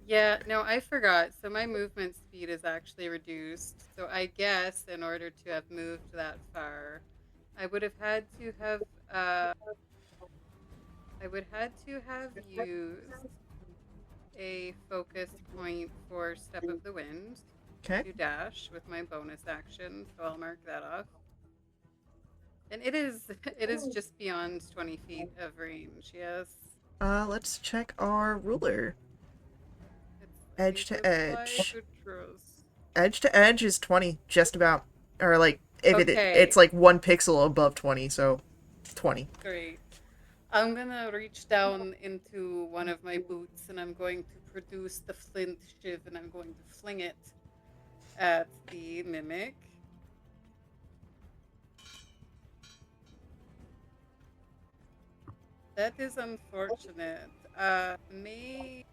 Yeah, no, I forgot. So my movement speed is actually reduced. So I guess in order to have moved that far, I would have had to have used a focus point for Step of the Wind Okay. to dash with my bonus action. So I'll mark that off. And it is just beyond 20 feet of range, yes. Let's check our ruler. It's Edge to either edge. flight or Tross. Edge to edge is 20, just about. Or, like, if Okay. it's like 1 pixel above 20, so 20. Great. I'm gonna reach down into one of my boots and I'm going to produce the flint shiv and I'm going to fling it at the mimic. That is unfortunate. May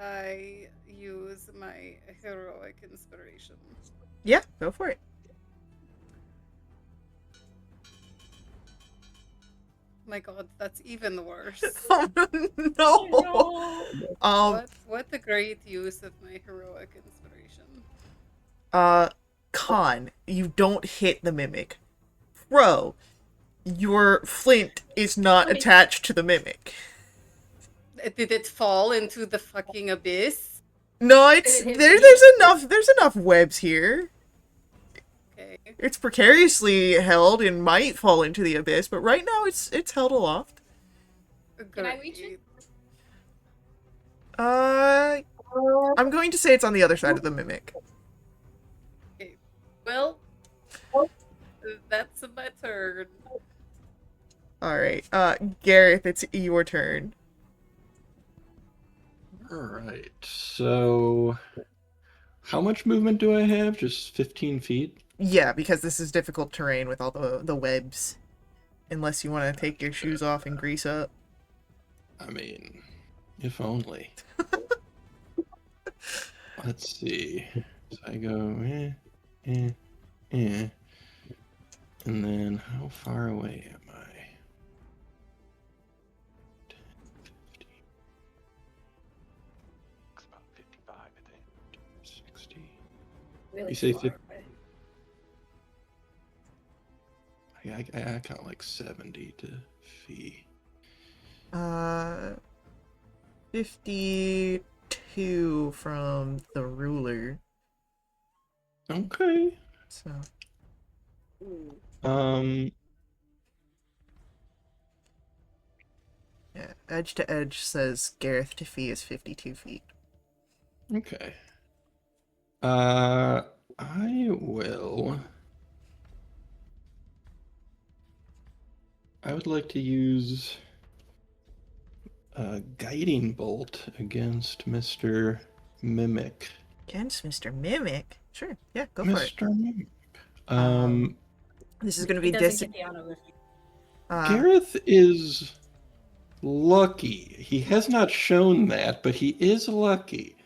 I use my heroic inspiration? Yeah, go for it. My god, that's even worse. Oh, no! What a great use of my heroic inspiration. Con, you don't hit the mimic. Pro, your flint is not attached to the mimic. Did it fall into the fucking abyss? No, it's Did it hit there's enough webs here. Okay. It's precariously held and might fall into the abyss, but right now it's held aloft. Can I reach it? I'm going to say it's on the other side of the mimic. Okay. Well, that's my turn. Alright, Gareth, it's your turn. Alright, so how much movement do I have? Just 15 feet? Yeah, because this is difficult terrain with all the webs. Unless you want to take your shoes off and grease up. I mean, if only. Let's see. So I go, and then how far away am I? 10, 15, It's about 55, I think. 60. Really You say far 50? away. I count like 70 to fee. 52 from the ruler. Okay. So, yeah, edge to edge says Gareth to fee is 52 feet. Okay. I would like to use a guiding bolt against Mr. Mimic. Against Mr. Mimic? Sure, yeah, go for it. Mr. Mimic. This is going to He be doesn't get the honor with you. Gareth is lucky. He has not shown that, but he is lucky.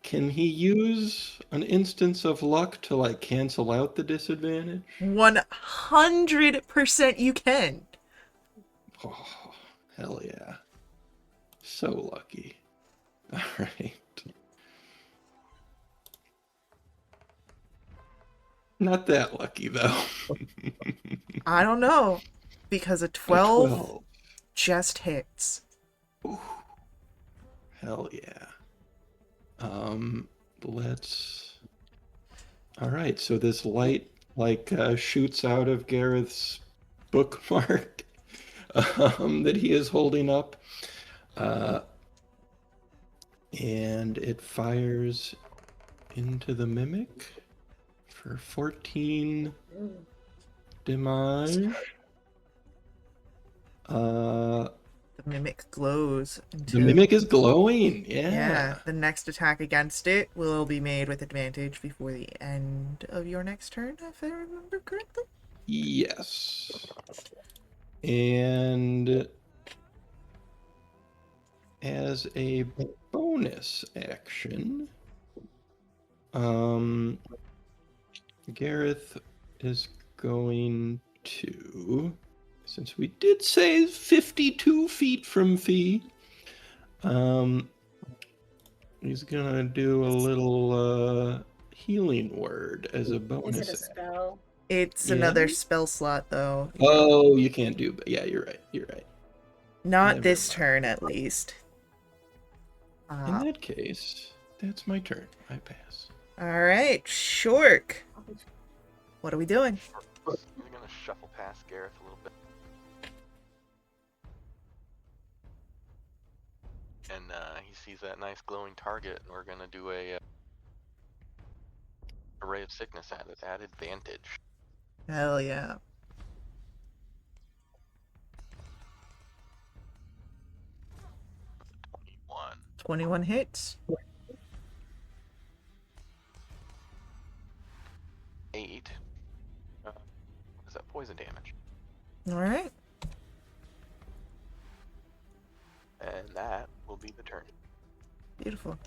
Can he use an instance of luck to, like, cancel out the disadvantage? 100% you can. Oh, hell yeah. So lucky. All right. Not that lucky, though. I don't know. Because a A 12 just hits. Ooh. Hell yeah. Let's... Alright, so this light, like, shoots out of Gareth's bookmark that he is holding up. And it fires into the mimic for 14 damage. The mimic glows The until mimic is glowing. yeah. Yeah. The next attack against it will be made with advantage before the end of your next turn, if I remember correctly. Yes. And as a bonus action, Gareth is going to, since we did say 52 feet from Fee, he's gonna do a little healing word as a Is bonus it a action. spell? It's Yeah. another spell slot, though. Oh, you can't do, but yeah, you're right. You're right. Not Never this mind. turn, at least. In that case, that's my turn. I pass. All right, Shork. What are we doing? He's gonna shuffle past Gareth a little bit. And he sees that nice glowing target, and we're gonna do a ray of sickness at it at advantage. Hell yeah. 21 hits. 8. What is that? Poison damage. All right. And that will be the turn. Beautiful.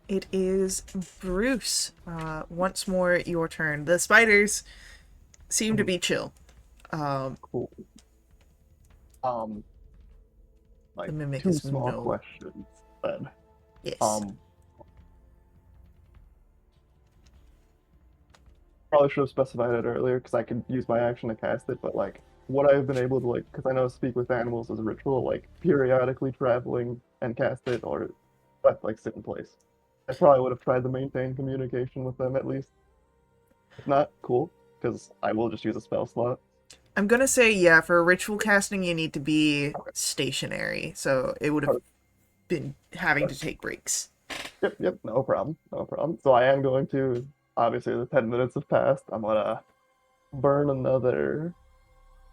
It is Bruce. Once more, your turn. The spiders seem to be chill. Cool. Like The mimic two is small no. questions then. Yes. Probably should have specified it earlier because I could use my action to cast it, but like what I've been able to like, because I know speak with animals is a ritual, like periodically traveling and cast it, or like sit in place. I probably would have tried to maintain communication with them at least. If not, cool, because I will just use a spell slot. I'm gonna say, yeah, for ritual casting, you need to be stationary, so it would have been having to take breaks. Yep, no problem, no problem. So I am going to, obviously the 10 minutes have passed, I'm gonna burn another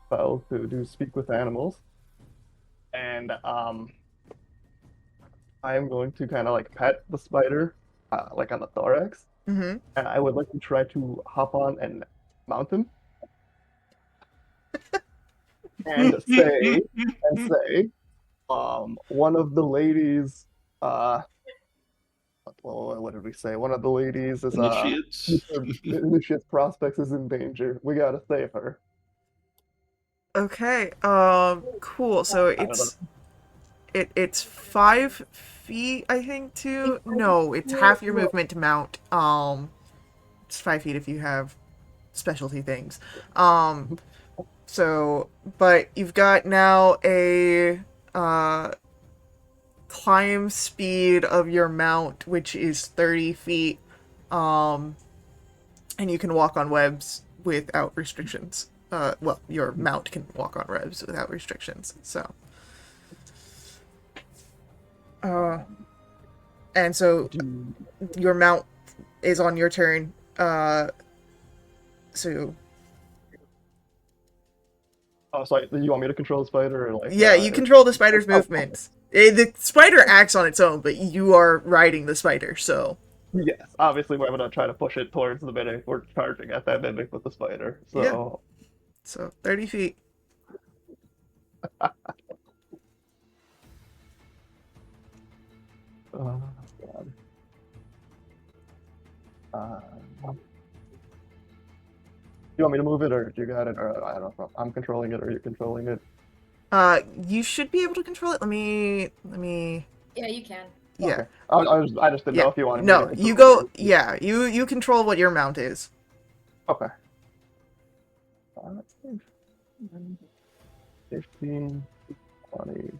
spell to do speak with animals. And I am going to kind of like pet the spider, like on the thorax, Mm-hmm. and I would like to try to hop on and mount him, and say, one of the ladies, what did we say? One of the ladies is Initiates. initiates prospects is in danger. We gotta save her. Okay. Cool. So it's 5 feet, I think. Too. No, it's half your movement to mount. It's 5 feet if you have specialty things. So, but you've got now a climb speed of your mount, which is 30 feet. And you can walk on webs without restrictions. Well, your mount can walk on webs without restrictions. So, and so your mount is on your turn. So Oh, so you want me to control the spider, or like? yeah, you control the spider's movements. The spider acts on its own, but you are riding the spider. So Yes, obviously we're gonna try to push it towards the mimic. We're charging at that mimic with the spider. So so 30 feet. Oh, God. You want me to move it, or do you got it, or I don't know. I'm controlling it, or you're controlling it. You should be able to control it. Let me. Yeah, you can. Yeah. Okay. I just didn't know if you wanted me No, to you control go. it. Yeah, you control what your mount is. Okay. 15, 20,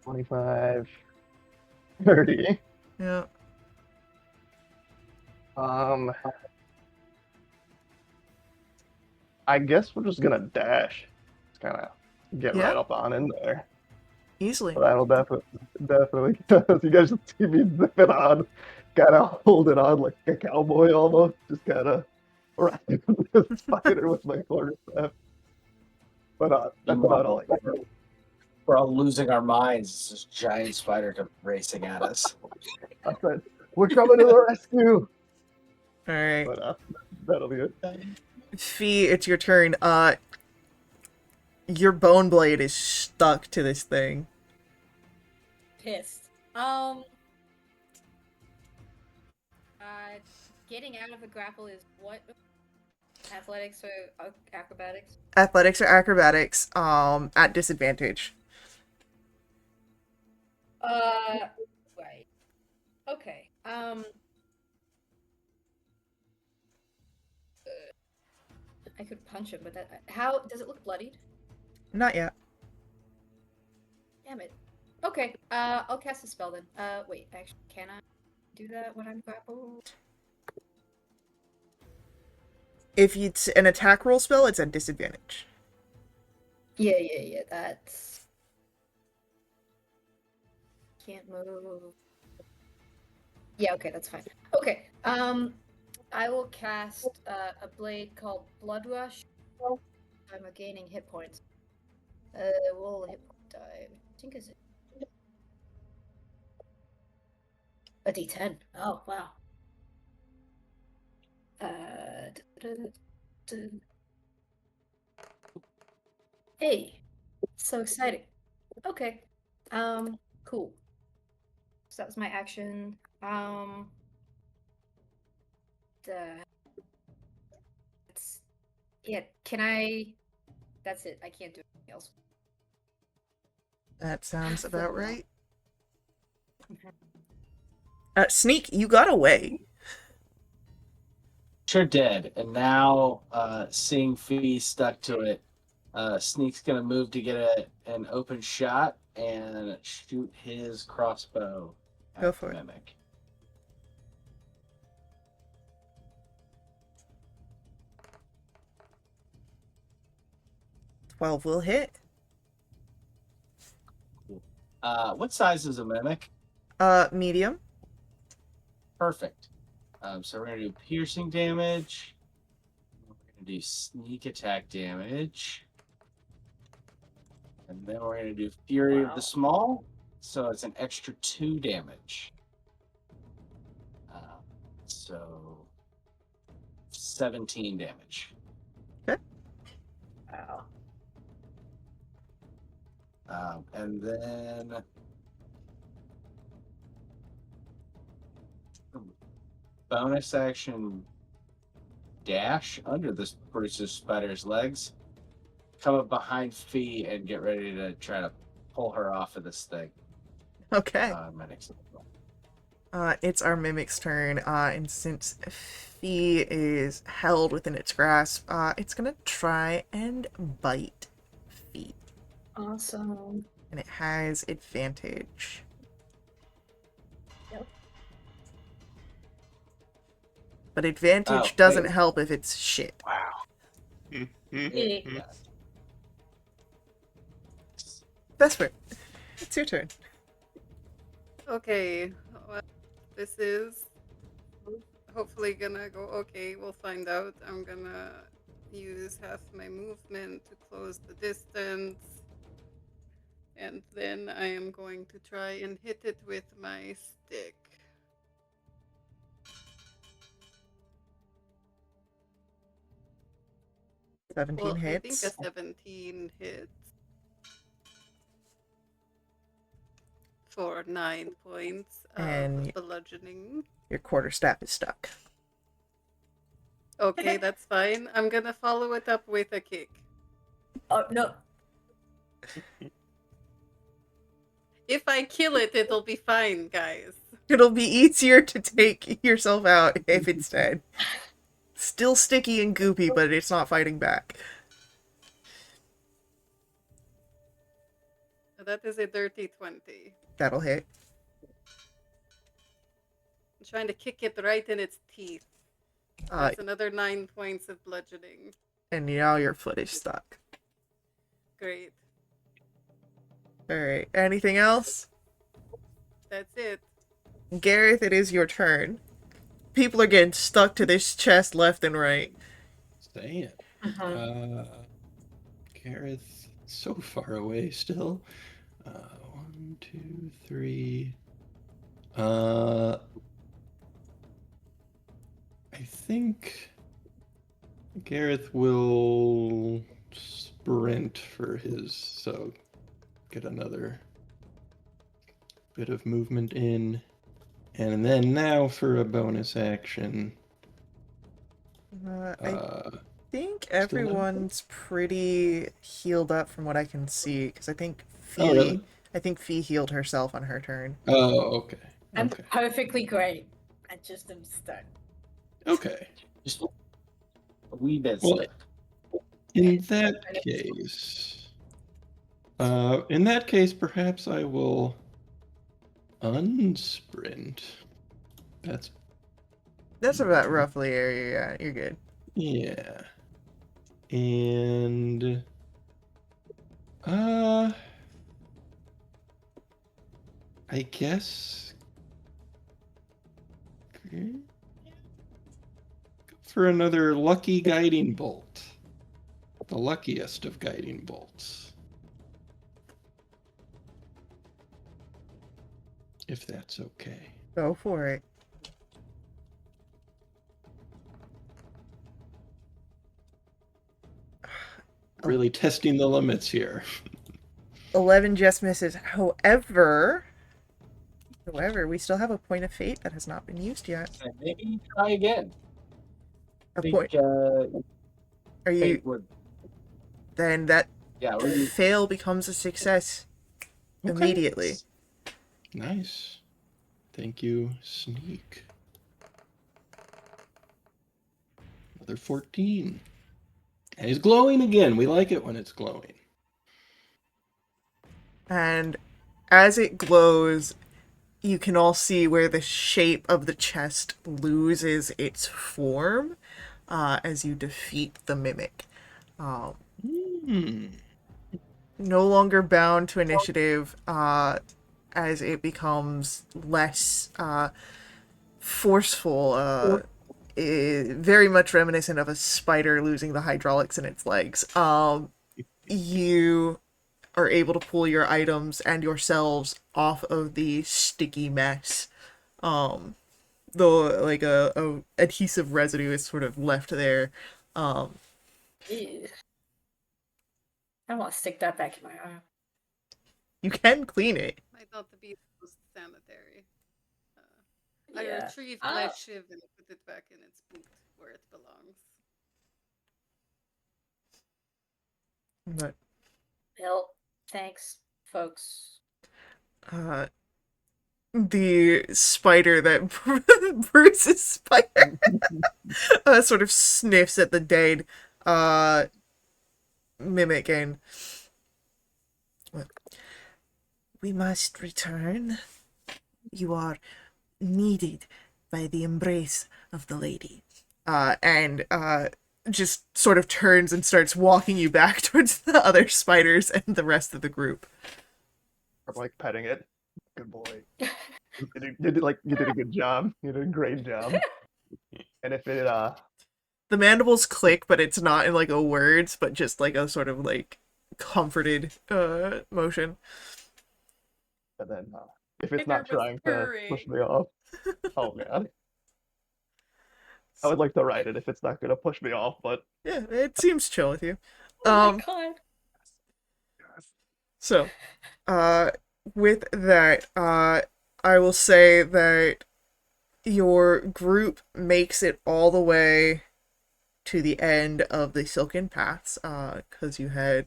25, 30. Yeah. I guess we're just gonna dash. Just kind of get Yeah. right up on in there. Easily. So that'll definitely, because you guys just see me zipping on, kind of holding on like a cowboy almost, just kind of riding the spider with my quarterstaff. But that's about all I got. We're all losing our minds. It's this giant spider comes racing at us. I said, we're coming to the rescue. All right, But that'll be it. Fee, it's your turn. Your bone blade is stuck to this thing. Pissed. Getting out of the grapple is what? Athletics or acrobatics? Athletics or acrobatics, at disadvantage. Right. Okay. I could punch him, but how does it look bloodied? Not yet. Damn it. Okay. I'll cast a spell then. Wait, actually, can I do that when I'm grappled? If it's an attack roll spell, it's at disadvantage. Yeah. That's can't move. Yeah, okay, that's fine. Okay. I will cast a blade called Blood Rush. I'm gaining hit points. Will hit point die? I think is it a D10? Oh wow. Hey, so exciting. Okay. Cool. So that was my action. Yeah, can I? That's it. I can't do anything else. That sounds about Well. right. Sneak, you got away. Sure did. And now, seeing Fee stuck to it, Sneak's gonna move to get an open shot and shoot his crossbow at Go for the it. mimic. "12 will hit. What size is a mimic? Medium. Perfect. So we're gonna do piercing damage. We're gonna do sneak attack damage. And then we're gonna do Fury of the Small. So it's an extra 2 damage. So 17 damage. Okay. Wow. And then bonus action dash under this Bruce's spider's legs. Come up behind Fee and get ready to try to pull her off of this thing. Okay. My next It's our mimic's turn, and since Fee is held within its grasp, it's gonna try and bite Fee. Awesome. And it has advantage. Yep. But advantage Oh, doesn't wait. help if it's shit. Wow. Yeah. Vesper, it's your turn. Okay, well, this is hopefully gonna go okay. We'll find out. I'm gonna use half my movement to close the distance. And then I am going to try and hit it with my stick. Seventeen Well, I think hits. a 17 hits. For 9 points of And- bludgeoning. Your quarterstaff is stuck. Okay, that's fine. I'm gonna follow it up with a kick. Oh no. If I kill it, it'll be fine, guys. It'll be easier to take yourself out if it's dead. Still sticky and goopy, but it's not fighting back. That is a dirty 20. That'll hit. I'm trying to kick it right in its teeth. That's another 9 points of bludgeoning. And now your foot is stuck. Great. Alright, anything else? That's it. Gareth, it is your turn. People are getting stuck to this chest left and right. Saying. Gareth, so far away still. 1, 2, 3. I think Gareth will sprint for his, so get another bit of movement in. And then now for a bonus action. I think Still no? everyone's pretty healed up from what I can see, because I think Oh, really? Fee healed herself on her turn. Oh, okay. I'm Okay. perfectly great. I just am stuck. Okay. Just a wee bit Well, stuck. in that case, perhaps I will unsprint. That's about roughly area. Yeah, you're good. Yeah. And I guess for another lucky guiding bolt. The luckiest of guiding bolts. If that's okay. Go for it. Really testing the limits here. 11 just misses. However, we still have a point of fate that has not been used yet. And maybe try again. A think, point. Are you? fate would. Then that Yeah, what do you fail becomes a success immediately. Nice. Thank you, Sneak. Another 14. And he's glowing again. We like it when it's glowing. And as it glows, you can all see where the shape of the chest loses its form as you defeat the mimic. No longer bound to initiative as it becomes less forceful, very much reminiscent of a spider losing the hydraulics in its legs. You are able to pull your items and yourselves off of the sticky mess. Though like a adhesive residue is sort of left there. Ew. I want to stick that back in my arm. You can clean it. Might not be the most sanitary. I Yeah. retrieved my shiv and put it back in its boot where it belongs. But Well, thanks, folks. the spider that Bruce's spider sort of sniffs at the dead mimic and we must return. You are needed by the embrace of the lady. And just sort of turns and starts walking you back towards the other spiders and the rest of the group. I'm like petting it. Good boy. You did a good job. You did a great job. And if it The mandibles click, but it's not in like a words, but just like a sort of like comforted motion. and then if it's not trying to push me off, oh man. I would like to write it if it's not gonna push me off, but Yeah, it seems chill with you. Oh my god. So, with that, I will say that your group makes it all the way to the end of the Silken Paths, because you had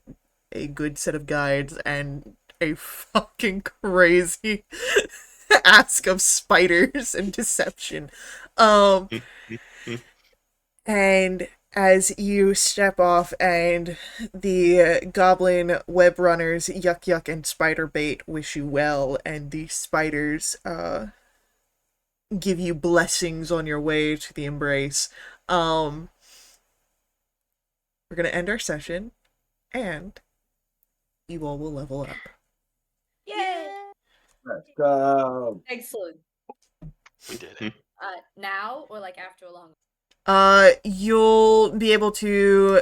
a good set of guides and a fucking crazy ask of spiders and deception. And as you step off and the goblin web runners Yuck Yuck and Spider Bait wish you well, and the spiders give you blessings on your way to the embrace, we're gonna end our session and you all will level up. Yay! let's go. Excellent. We did it. Now or like after a long? You'll be able to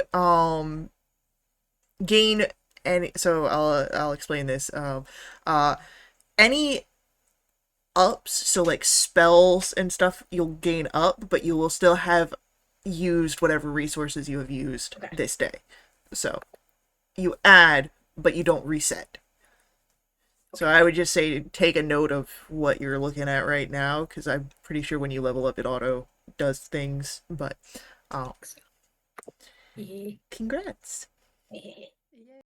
gain any. So I'll explain this. Any ups, so like spells and stuff, you'll gain up, but you will still have used whatever resources you have used this day. So you add, but you don't reset. So I would just say take a note of what you're looking at right now, because I'm pretty sure when you level up, it auto does things. But congrats.